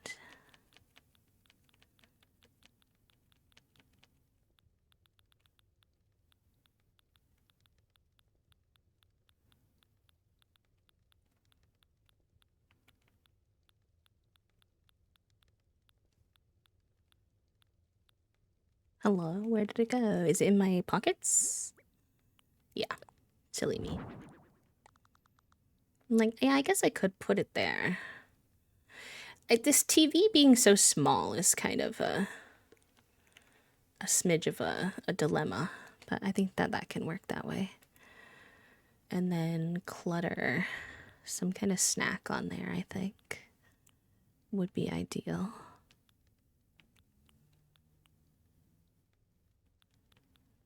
Hello, where did it go? Is it in my pockets? Yeah, silly me. I'm like, yeah, I guess I could put it there. This TV being so small is kind of a smidge of a dilemma, but I think that can work that way. And then clutter, some kind of snack on there, I think would be ideal.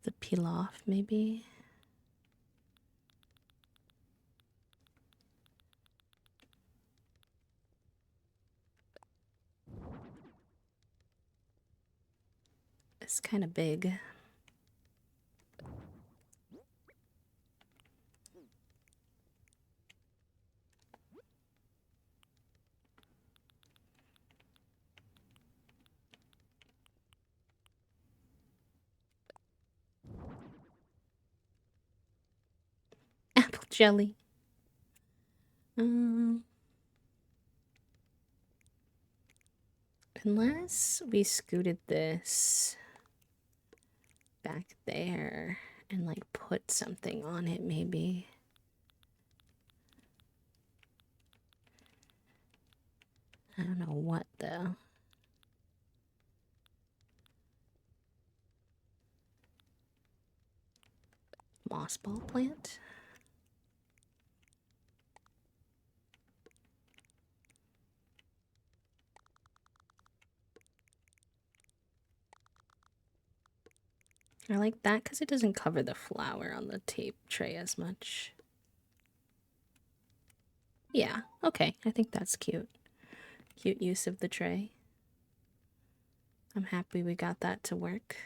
The pilaf, maybe. It's kind of big. Apple jelly. Unless we scooted this back there and like put something on it, maybe. I don't know what though. Moss ball plant? I like that because it doesn't cover the flower on the tape tray as much. Yeah, okay, I think that's cute. Cute use of the tray. I'm happy we got that to work.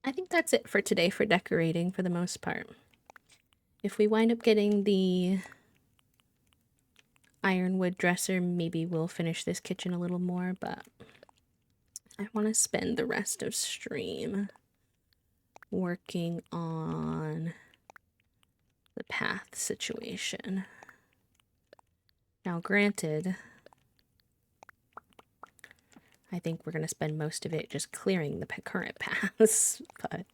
I think that's it for today for decorating for the most part. If we wind up getting the ironwood dresser, maybe we'll finish this kitchen a little more, but I want to spend the rest of stream working on the path situation. Now, granted, I think we're going to spend most of it just clearing the current paths, but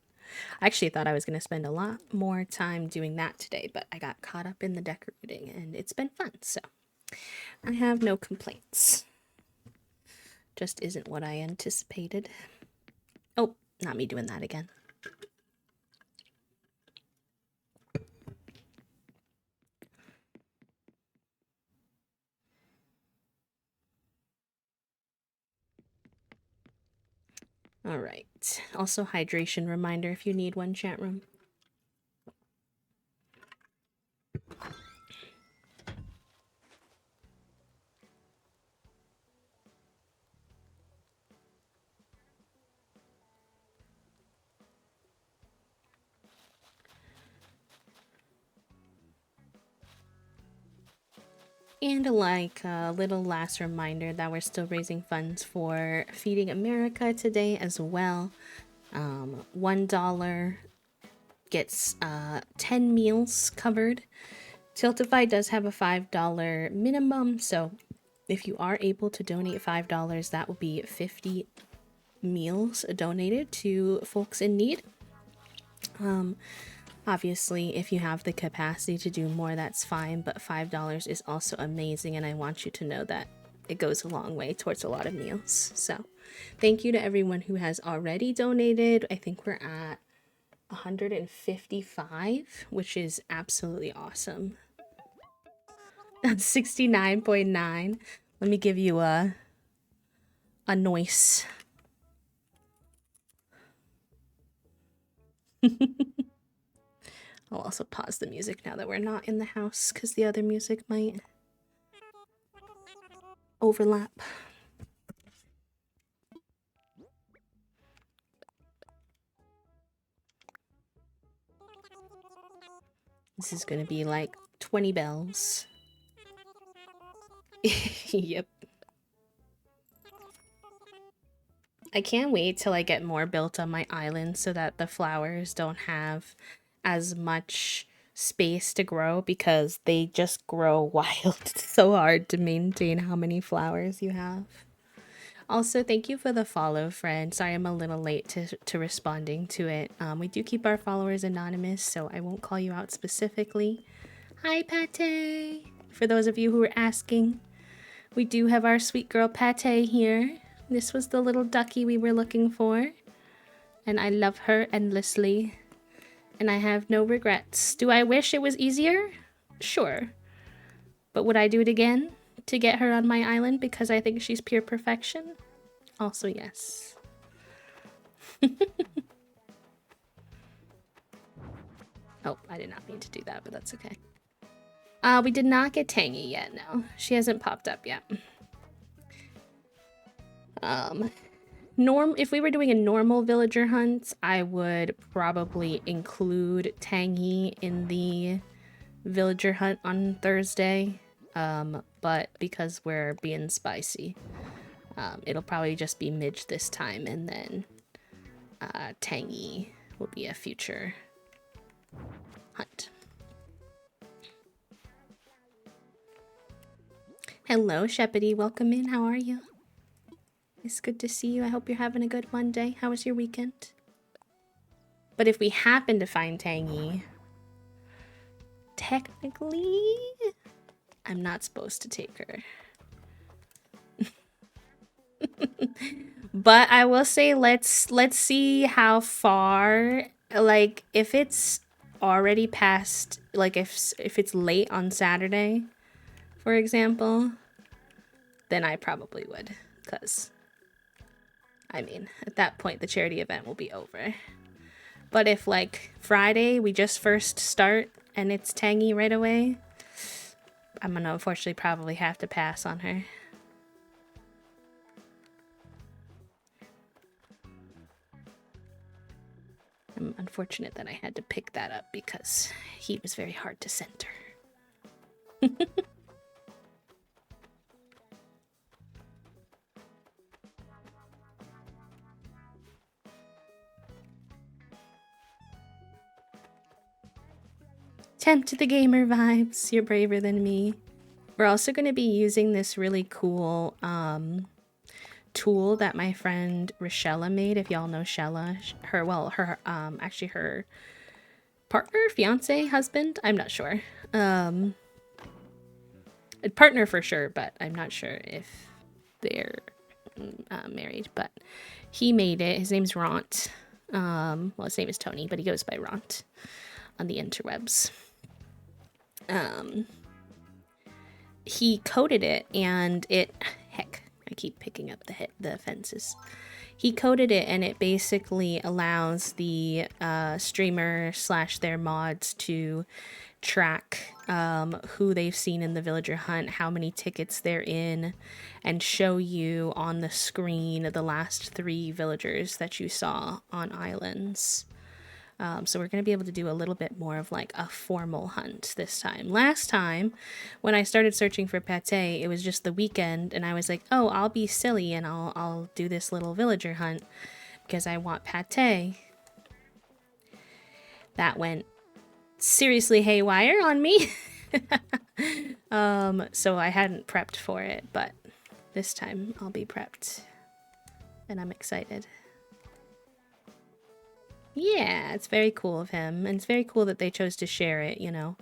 I actually thought I was going to spend a lot more time doing that today, but I got caught up in the decorating and it's been fun, so I have no complaints. Just isn't what I anticipated. Oh, not me doing that again. All right. Also, hydration reminder if you need one, chat room. And like a little last reminder that we're still raising funds for Feeding America today as well. $1 gets 10 meals covered. Tiltify does have a $5 minimum, so if you are able to donate $5, that will be 50 meals donated to folks in need. Obviously, if you have the capacity to do more, that's fine, but $5 is also amazing, and I want you to know that it goes a long way towards a lot of meals. So, thank you to everyone who has already donated. I think we're at 155, which is absolutely awesome. That's 69.9. Let me give you a noise. I'll also pause the music now that we're not in the house because the other music might overlap. This is gonna be like 20 bells. Yep. I can't wait till I get more built on my island so that the flowers don't have as much space to grow because they just grow wild. It's so hard to maintain how many flowers you have. Also, thank you for the follow, friend. Sorry I'm a little late to responding to it. We do keep our followers anonymous, so I won't call you out specifically. Hi, Pate! For those of you who were asking, we do have our sweet girl Pate here. This was the little ducky we were looking for, and I love her endlessly, and I have no regrets. Do I wish it was easier? Sure. But would I do it again to get her on my island because I think she's pure perfection? Also, yes. Oh, I did not mean to do that, but that's okay. We did not get Tangy yet, no. She hasn't popped up yet. If we were doing a normal villager hunt, I would probably include Tangy in the villager hunt on Thursday. But because we're being spicy, it'll probably just be Midge this time, and then Tangy will be a future hunt. Hello, Shepherdie. Welcome in. How are you? It's good to see you. I hope you're having a good Monday. How was your weekend? But if we happen to find Tangy, technically, I'm not supposed to take her. But I will say let's see how far, like, if it's already past, like if it's late on Saturday, for example, then I probably would, because I mean, at that point the charity event will be over. But if like Friday we just first start and it's Tangy right away, I'm gonna unfortunately probably have to pass on her. I'm unfortunate that I had to pick that up because he was very hard to center. Tempt the gamer vibes. You're braver than me. We're also going to be using this really cool tool that my friend Rochella made. If y'all know Shella, her actually her partner, fiance, husband, I'm not sure. A partner for sure, but I'm not sure if they're married. But he made it. His name's Ront. Well, his name is Tony, but he goes by Ront on the interwebs. He coated it, and heck, I keep picking up the fences. He coated it, and it basically allows the streamer / their mods to track who they've seen in the villager hunt, how many tickets they're in, and show you on the screen the last 3 villagers that you saw on islands. So we're going to be able to do a little bit more of like a formal hunt this time. Last time, when I started searching for Pate, it was just the weekend, and I was like, oh, I'll be silly and I'll do this little villager hunt because I want Pate. That went seriously haywire on me. So I hadn't prepped for it, but this time I'll be prepped, and I'm excited. Yeah, it's very cool of him, and it's very cool that they chose to share it, you know.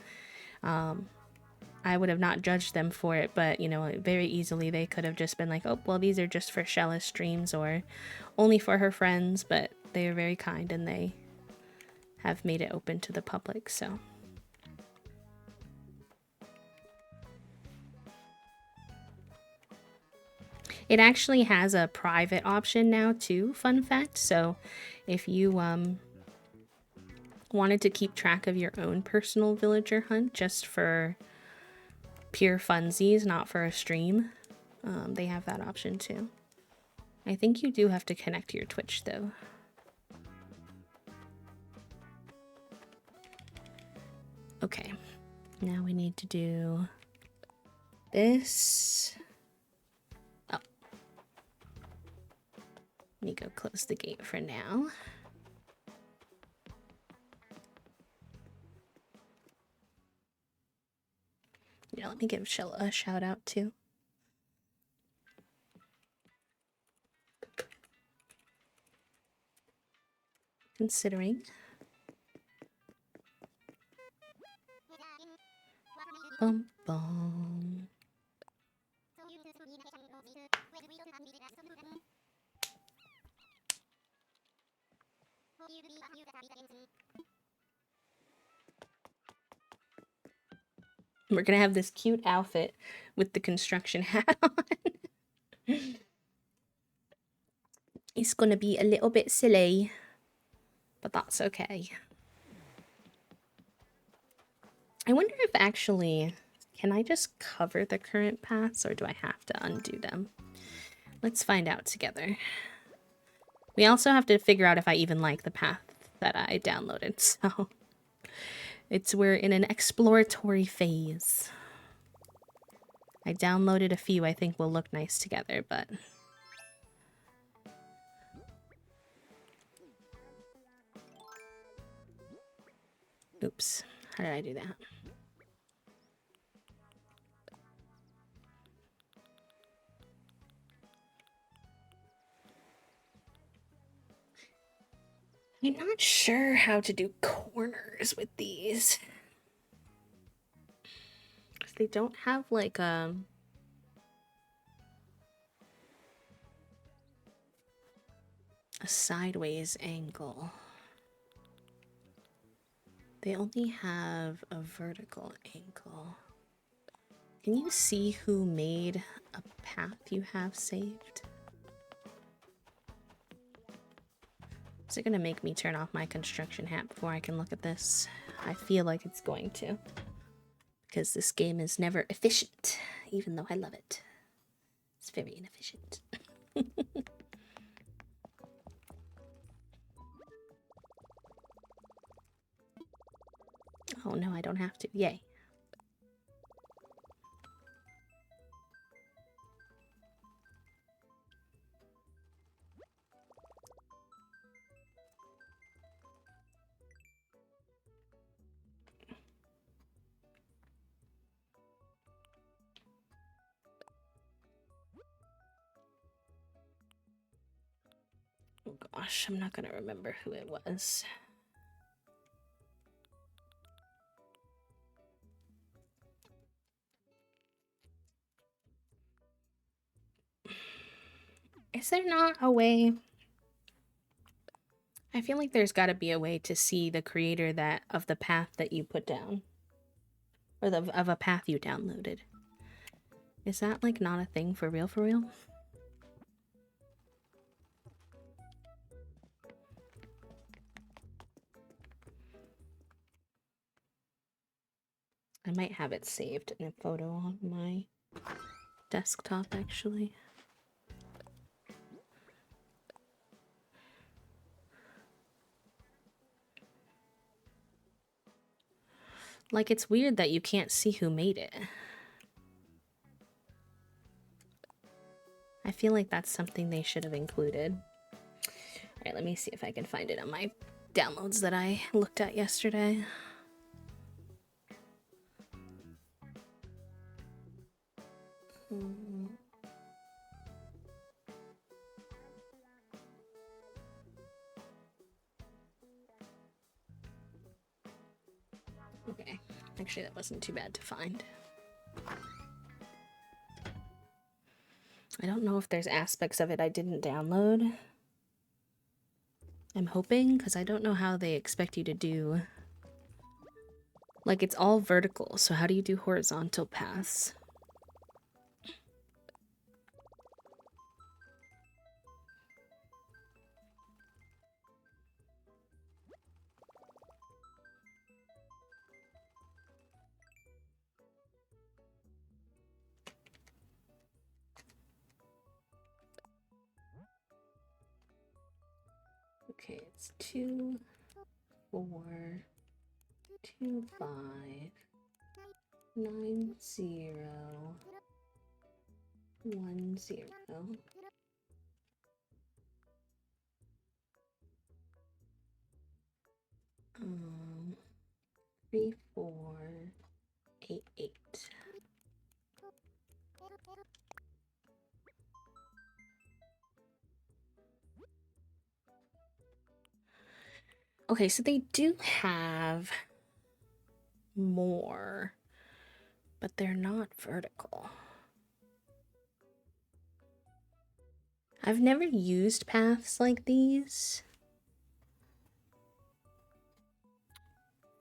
I would have not judged them for it, but, you know, very easily they could have just been like, oh, well, these are just for Shella's streams or only for her friends, but they are very kind and they have made it open to the public, so. It actually has a private option now too, fun fact, so if you wanted to keep track of your own personal villager hunt just for pure funsies, not for a stream, they have that option too. I think you do have to connect to your Twitch though. Okay, now we need to do this. Oh, let me go close the gate for now. Yeah, let me give a shout out too. Considering. Bum bum. We're gonna have this cute outfit with the construction hat on. It's gonna be a little bit silly, but that's okay. I wonder if actually, can I just cover the current paths or do I have to undo them? Let's find out together. We also have to figure out if I even like the path that I downloaded, so we're in an exploratory phase. I downloaded a few I think will look nice together, but oops, how did I do that? I'm not sure how to do corners with these. Because they don't have like a sideways angle. They only have a vertical angle. Can you see who made a path you have saved? Is it gonna make me turn off my construction hat before I can look at this? I feel like it's going to. Because this game is never efficient, even though I love it. It's very inefficient. Oh no, I don't have to. Yay. Oh gosh, I'm not gonna remember who it was. Is there not a way? I feel like there's gotta be a way to see the creator of the path that you put down. Or of a path you downloaded. Is that like not a thing for real for real? I might have it saved in a photo on my desktop actually. Like, it's weird that you can't see who made it. I feel like that's something they should have included. Alright, let me see if I can find it on my downloads that I looked at yesterday. Okay, actually that wasn't too bad to find. I don't know if there's aspects of it I didn't download. I'm hoping, because I don't know how they expect you to do... Like, it's all vertical, so how do you do horizontal paths? Okay, it's 2, 4, 2, 5, 9, 0, 1, 0. 3, 4, 8, 8. Okay, so they do have more, but they're not vertical. I've never used paths like these.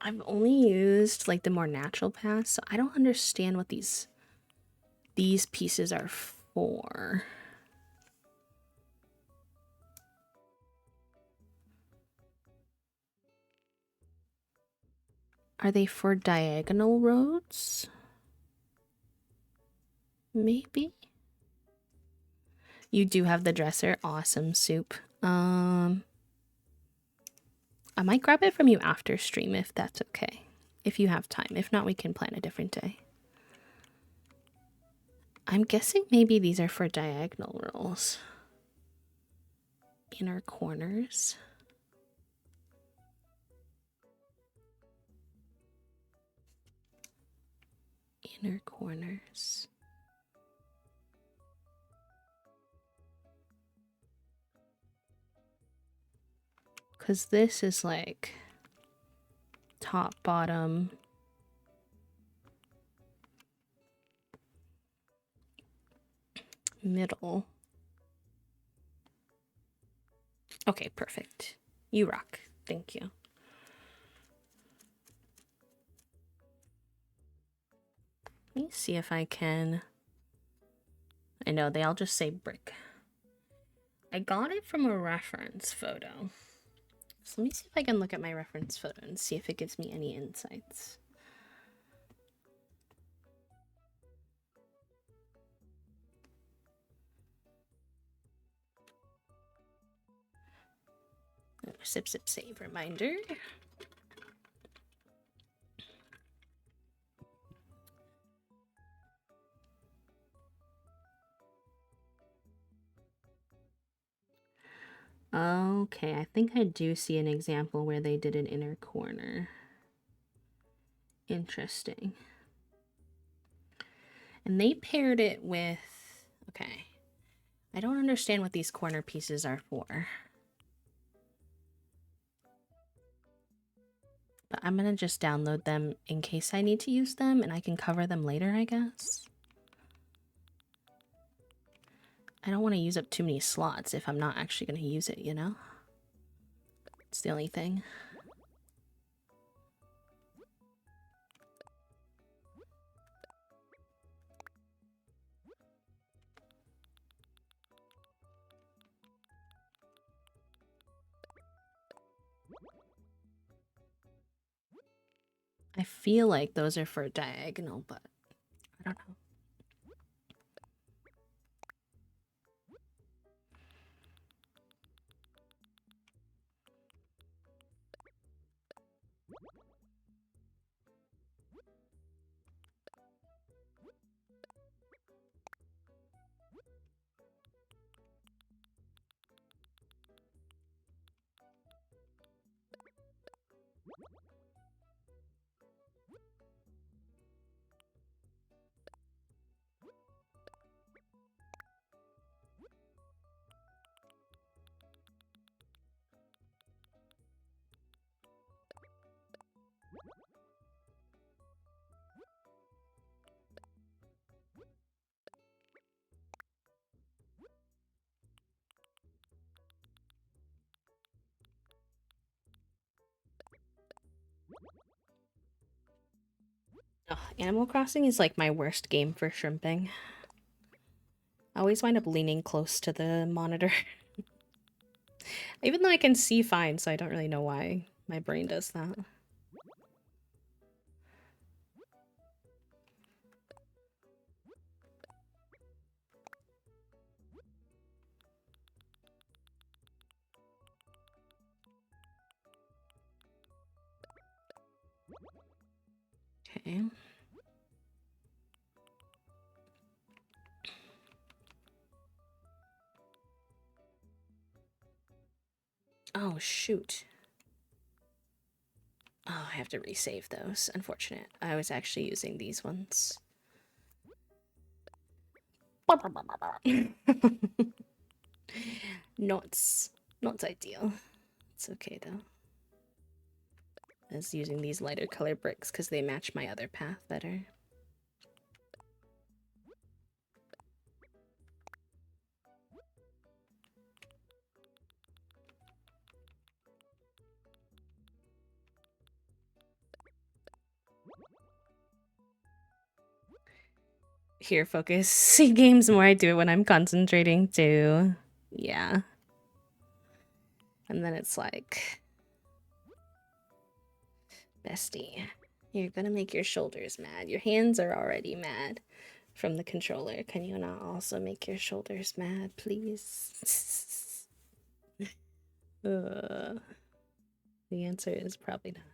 I've only used like the more natural paths, so I don't understand what these pieces are for. Are they for diagonal roads? Maybe. You do have the dresser. Awesome, Soup. I might grab it from you after stream if that's okay. If you have time. If not, we can plan a different day. I'm guessing maybe these are for diagonal rolls. Inner corners. Inner corners. Because this is like top, bottom. Middle. Okay, perfect. You rock. Thank you. Let me see if I can. I know they all just say brick. I got it from a reference photo. So let me see if I can look at my reference photo and see if it gives me any insights. Sip, sip, save reminder. Okay, I think I do see an example where they did an inner corner. Interesting. And they paired it with... Okay. I don't understand what these corner pieces are for. But I'm gonna just download them in case I need to use them, and I can cover them later, I guess. I don't want to use up too many slots if I'm not actually going to use it, you know? It's the only thing. I feel like those are for diagonal, but I don't know. Ugh, Animal Crossing is like my worst game for shrimping. I always wind up leaning close to the monitor. Even though I can see fine, so I don't really know why my brain does that. Okay. Oh, shoot. Oh, I have to resave those. Unfortunate. I was actually using these ones. Not ideal. It's okay though. as using these lighter color bricks because they match my other path better. Here, focus. See games more. I do it when I'm concentrating too. Yeah. And then it's like, bestie, you're gonna make your shoulders mad. Your hands are already mad from the controller. Can you not also make your shoulders mad, please? The answer is probably not.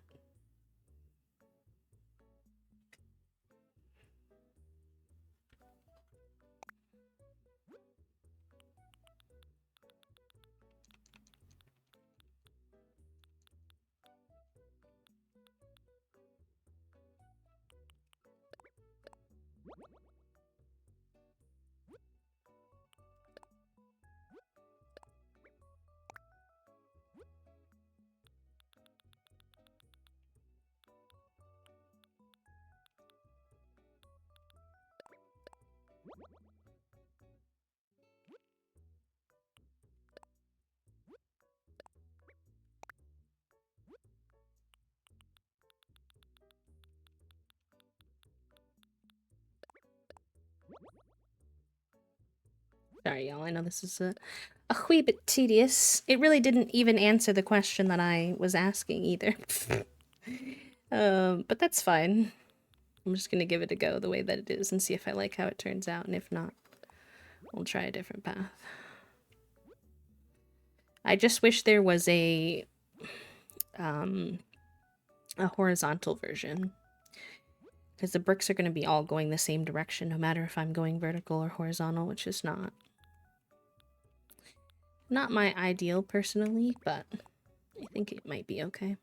Sorry, y'all. I know this is a wee bit tedious. It really didn't even answer the question that I was asking either. But that's fine. I'm just gonna give it a go the way that it is and see if I like how it turns out, and if not, we'll try a different path. I just wish there was a horizontal version, because the bricks are going to be all going the same direction no matter if I'm going vertical or horizontal, which is not my ideal personally, but I think it might be okay.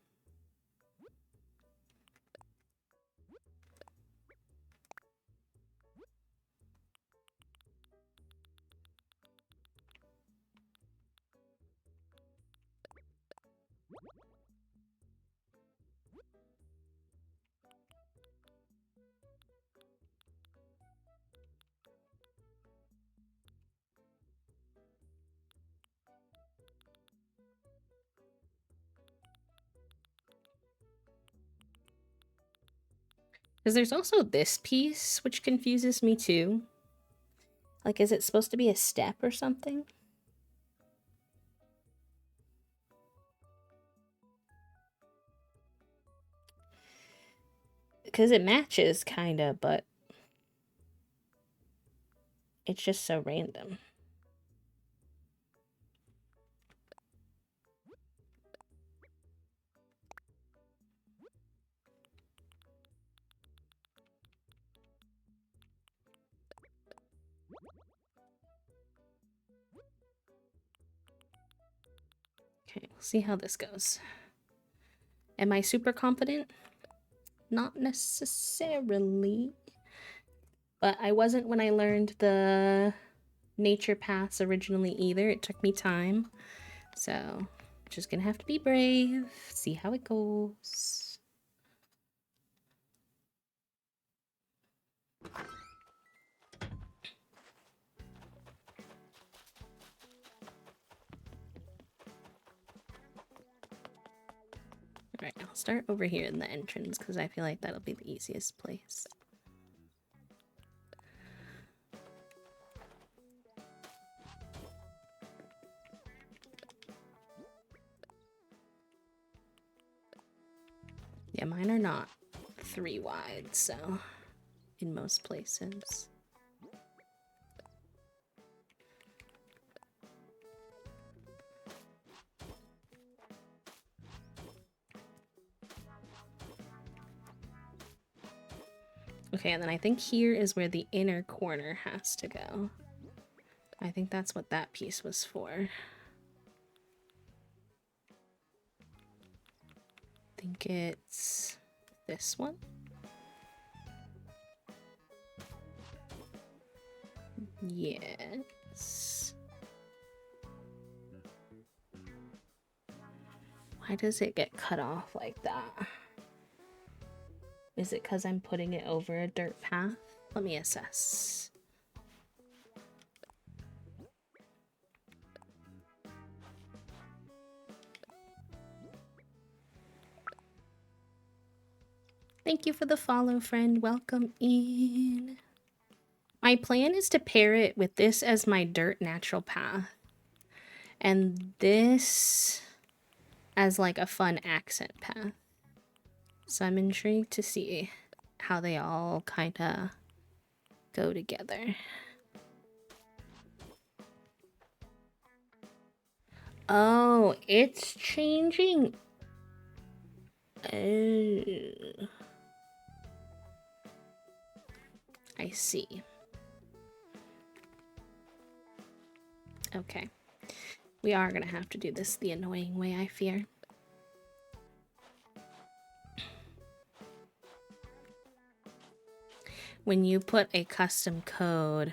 Because there's also this piece, which confuses me too. Like, is it supposed to be a step or something? Because it matches, kinda, but it's just so random. Okay, we'll see how this goes. Am I super confident? Not necessarily. But I wasn't when I learned the nature paths originally either. It took me time. So, just gonna have to be brave, see how it goes. Alright, I'll start over here in the entrance because I feel like that'll be the easiest place. Yeah, mine are not 3 wide, so in most places. Okay, and then I think here is where the inner corner has to go. I think that's what that piece was for. I think it's this one. Yes. Why does it get cut off like that? Is it because I'm putting it over a dirt path? Let me assess. Thank you for the follow, friend. Welcome in. My plan is to pair it with this as my dirt natural path. And this as like a fun accent path. So I'm intrigued to see how they all kind of go together. Oh, it's changing. Oh. I see. Okay. We are gonna have to do this the annoying way, I fear. When you put a custom code,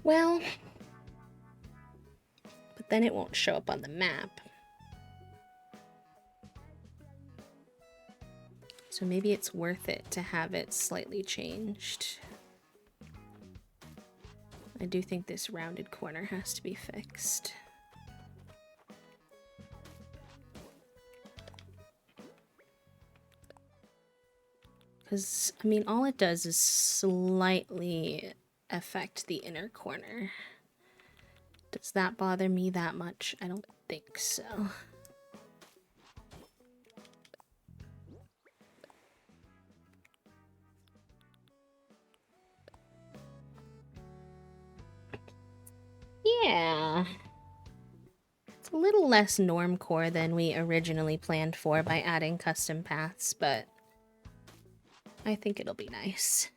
well, but then it won't show up on the map. So maybe it's worth it to have it slightly changed. I do think this rounded corner has to be fixed. Because, I mean, all it does is slightly affect the inner corner. Does that bother me that much? I don't think so. Yeah. It's a little less normcore than we originally planned for by adding custom paths, but I think it'll be nice.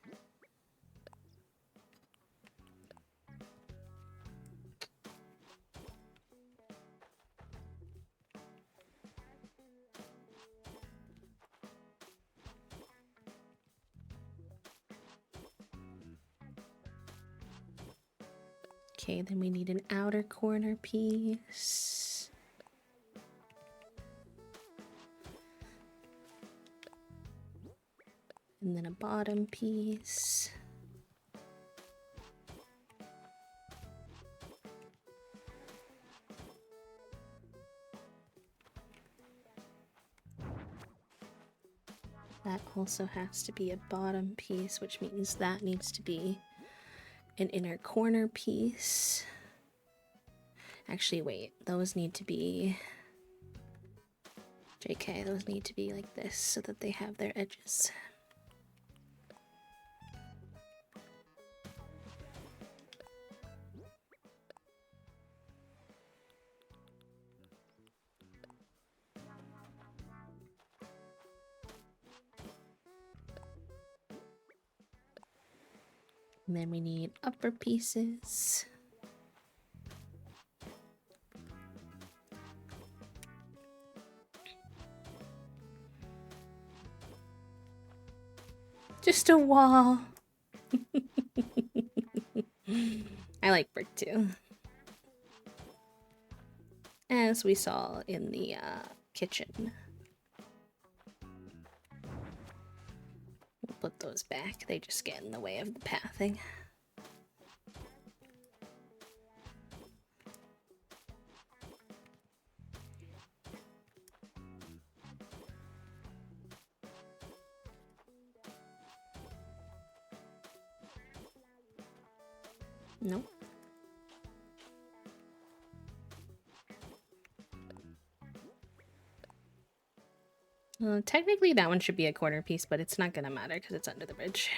Okay, then we need an outer corner piece. And then a bottom piece. That also has to be a bottom piece, which means that needs to be an inner corner piece. Actually, wait, those need to be... JK, those need to be like this so that they have their edges. And then we need upper pieces. Just a wall. I like brick too. As we saw in the kitchen. We'll put those back. They just get in the way of the pathing. Nope. Technically that one should be a corner piece, but it's not gonna matter because it's under the bridge.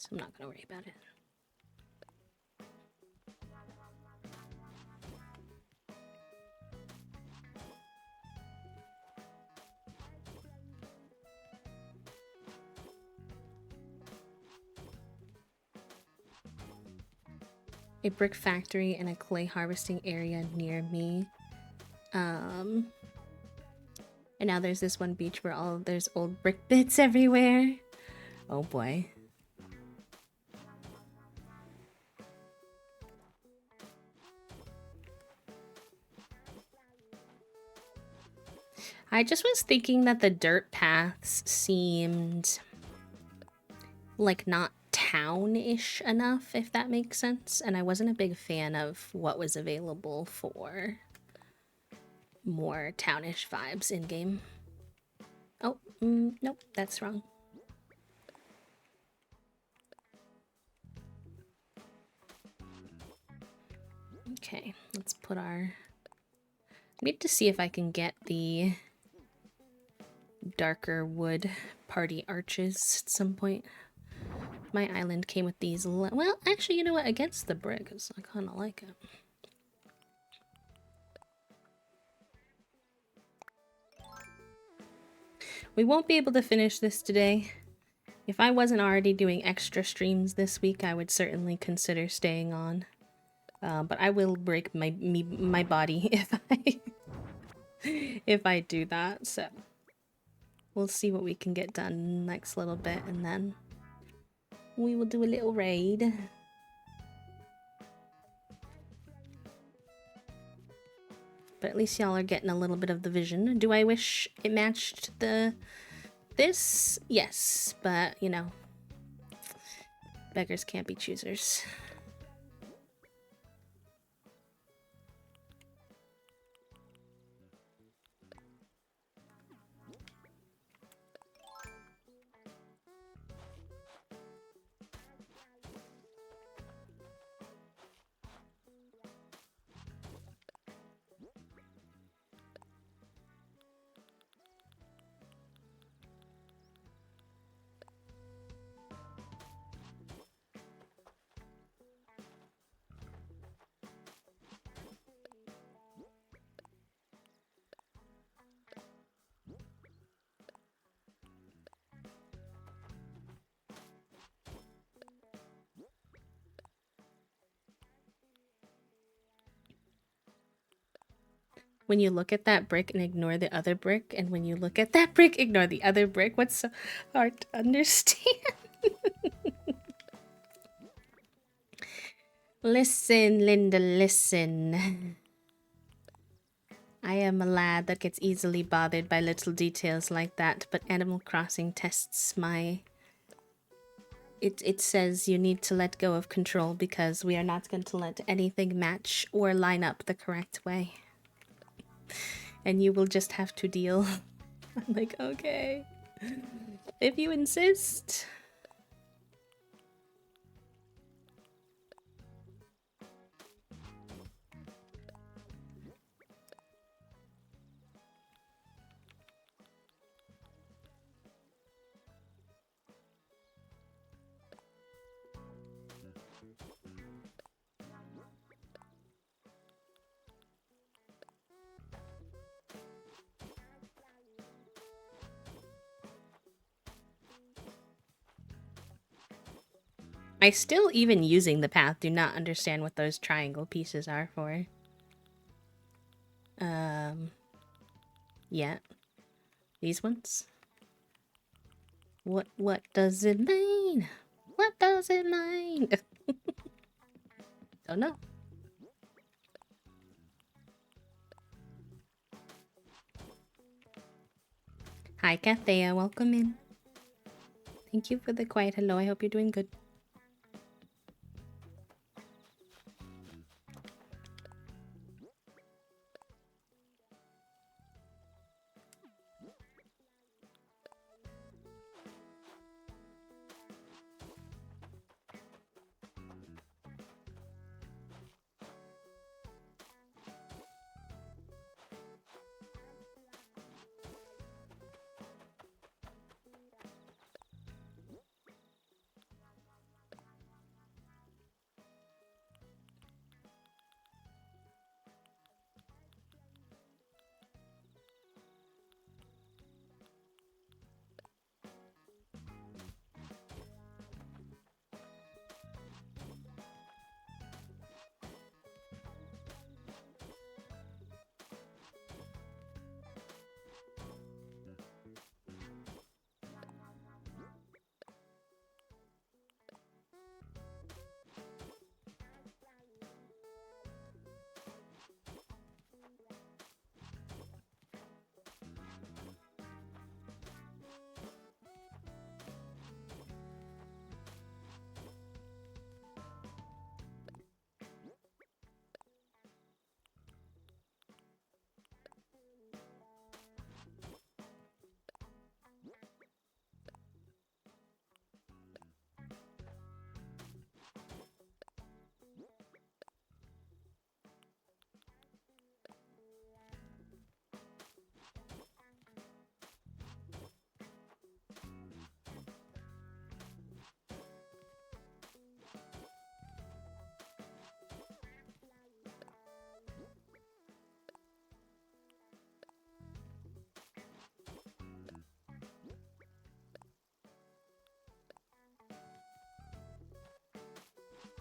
So I'm not gonna worry about it. A brick factory and a clay harvesting area near me. And now there's this one beach where there's old brick bits everywhere. Oh boy. I just was thinking that the dirt paths seemed like not town-ish enough, if that makes sense. And I wasn't a big fan of what was available for more townish vibes in-game. Oh, nope, that's wrong. Okay, let's put our... I need to see if I can get the darker wood party arches at some point. My island came with these... Well, actually, you know what? Against the brick, I kind of like it. We won't be able to finish this today. If I wasn't already doing extra streams this week, I would certainly consider staying on. But I will break my body if I do that. So we'll see what we can get done next little bit, and then we will do a little raid. But at least y'all are getting a little bit of the vision. Do I wish it matched this? Yes, but you know, beggars can't be choosers. When you look at that brick and ignore the other brick, and when you look at that brick, ignore the other brick. What's so hard to understand? Listen, Linda, listen. I am a lad that gets easily bothered by little details like that, but Animal Crossing tests my... It says you need to let go of control because we are not going to let anything match or line up the correct way. And you will just have to deal. I'm like, okay. If you insist. I still, even using the path, do not understand what those triangle pieces are for. Yeah. These ones? What does it mean? What does it mean? Don't know. Hi, Kathea. Welcome in. Thank you for the quiet hello. I hope you're doing good.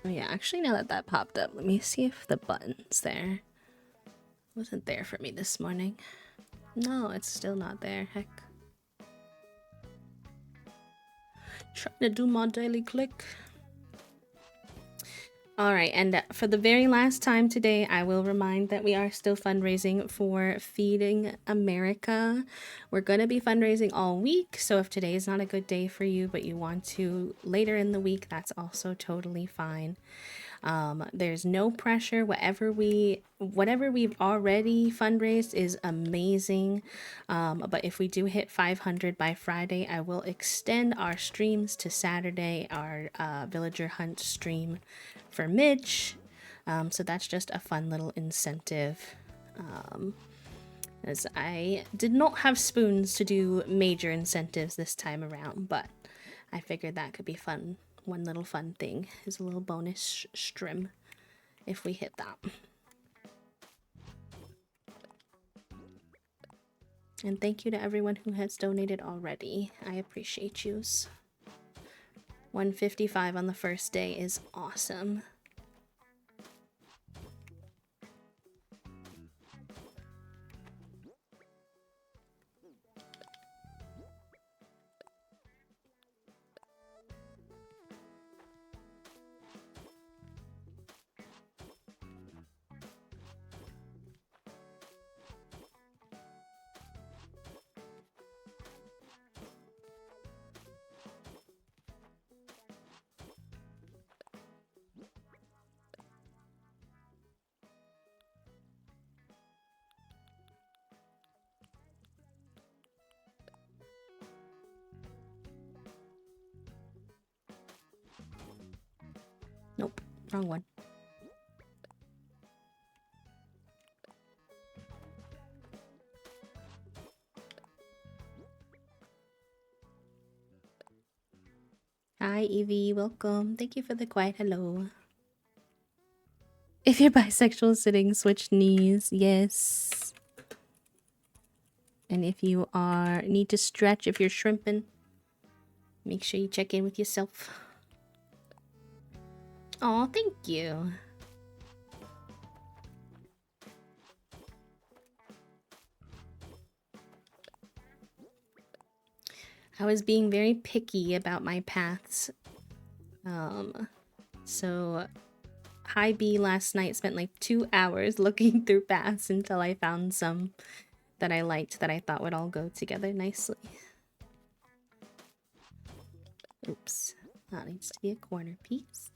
Oh yeah, actually now that that popped up, let me see if the button's there. Wasn't there for me this morning. No, it's still not there, heck. Trying to do my daily click. All right, and for the very last time today, I will remind that we are still fundraising for Feeding America. We're going to be fundraising all week, so if today is not a good day for you, but you want to later in the week, that's also totally fine. There's no pressure. Whatever we've already fundraised is amazing. But if we do hit 500 by Friday, I will extend our streams to Saturday, our villager hunt stream for Mitch. So that's just a fun little incentive. As I did not have spoons to do major incentives this time around, but I figured that could be fun. One little fun thing is a little bonus strim if we hit that. And thank you to everyone who has donated already. I appreciate yous. 155 on the first day is awesome. Nope, wrong one. Hi, Evie. Welcome. Thank you for the quiet hello. If you're bisexual sitting, switch knees. Yes. And if you need to stretch, if you're shrimping, make sure you check in with yourself. Oh, thank you. I was being very picky about my paths. So High B last night spent like 2 hours looking through paths until I found some that I liked that I thought would all go together nicely. Oops, that needs to be a corner piece.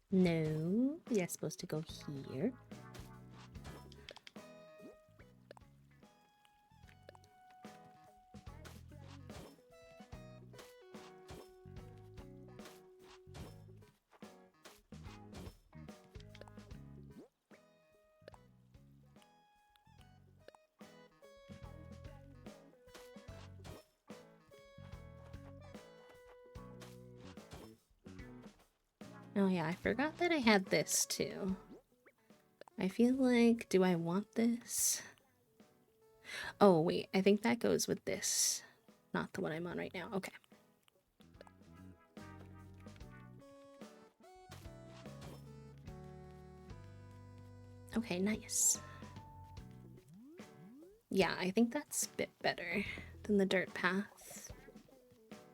No, you're supposed to go here. Oh yeah, I forgot that I had this too. I feel like, do I want this? Oh wait, I think that goes with this. Not the one I'm on right now. Okay. Okay, nice. Yeah, I think that's a bit better than the dirt path.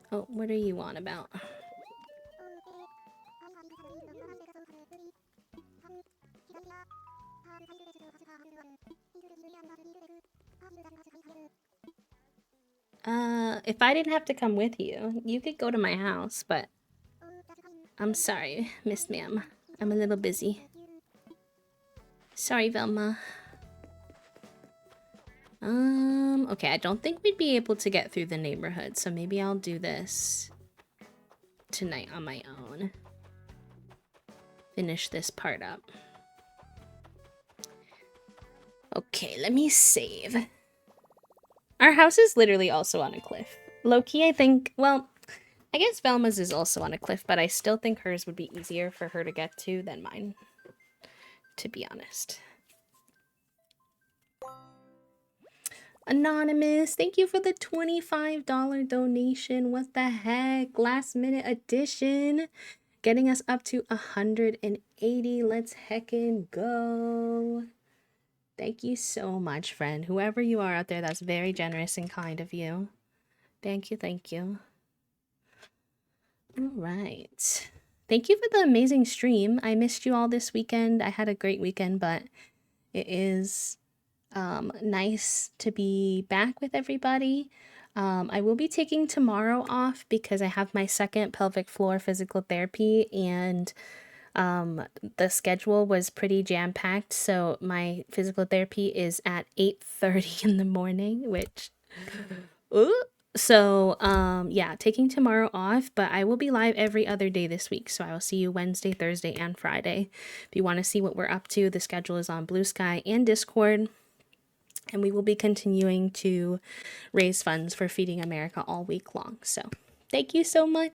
Oh, what are you on about? If I didn't have to come with you, you could go to my house, but I'm sorry, Miss Ma'am. I'm a little busy. Sorry, Velma. Okay, I don't think we'd be able to get through the neighborhood, so maybe I'll do this tonight on my own. Finish this part up. Okay, let me save. Our house is literally also on a cliff. Low-key, I think, well, I guess Velma's is also on a cliff, but I still think hers would be easier for her to get to than mine, to be honest. Anonymous, thank you for the $25 donation. What the heck? Last minute addition. Getting us up to 180. Let's heckin' go. Thank you so much, friend. Whoever you are out there, that's very generous and kind of you. Thank you, thank you. All right. Thank you for the amazing stream. I missed you all this weekend. I had a great weekend, but it is nice to be back with everybody. I will be taking tomorrow off because I have my second pelvic floor physical therapy, and the schedule was pretty jam-packed. So my physical therapy is at 8:30 in the morning, which ooh. So yeah, taking tomorrow off, but I will be live every other day this week. So I will see you Wednesday, Thursday, and Friday. If you want to see what we're up to, the schedule is on Blue Sky and Discord. And we will be continuing to raise funds for Feeding America all week long. So thank you so much.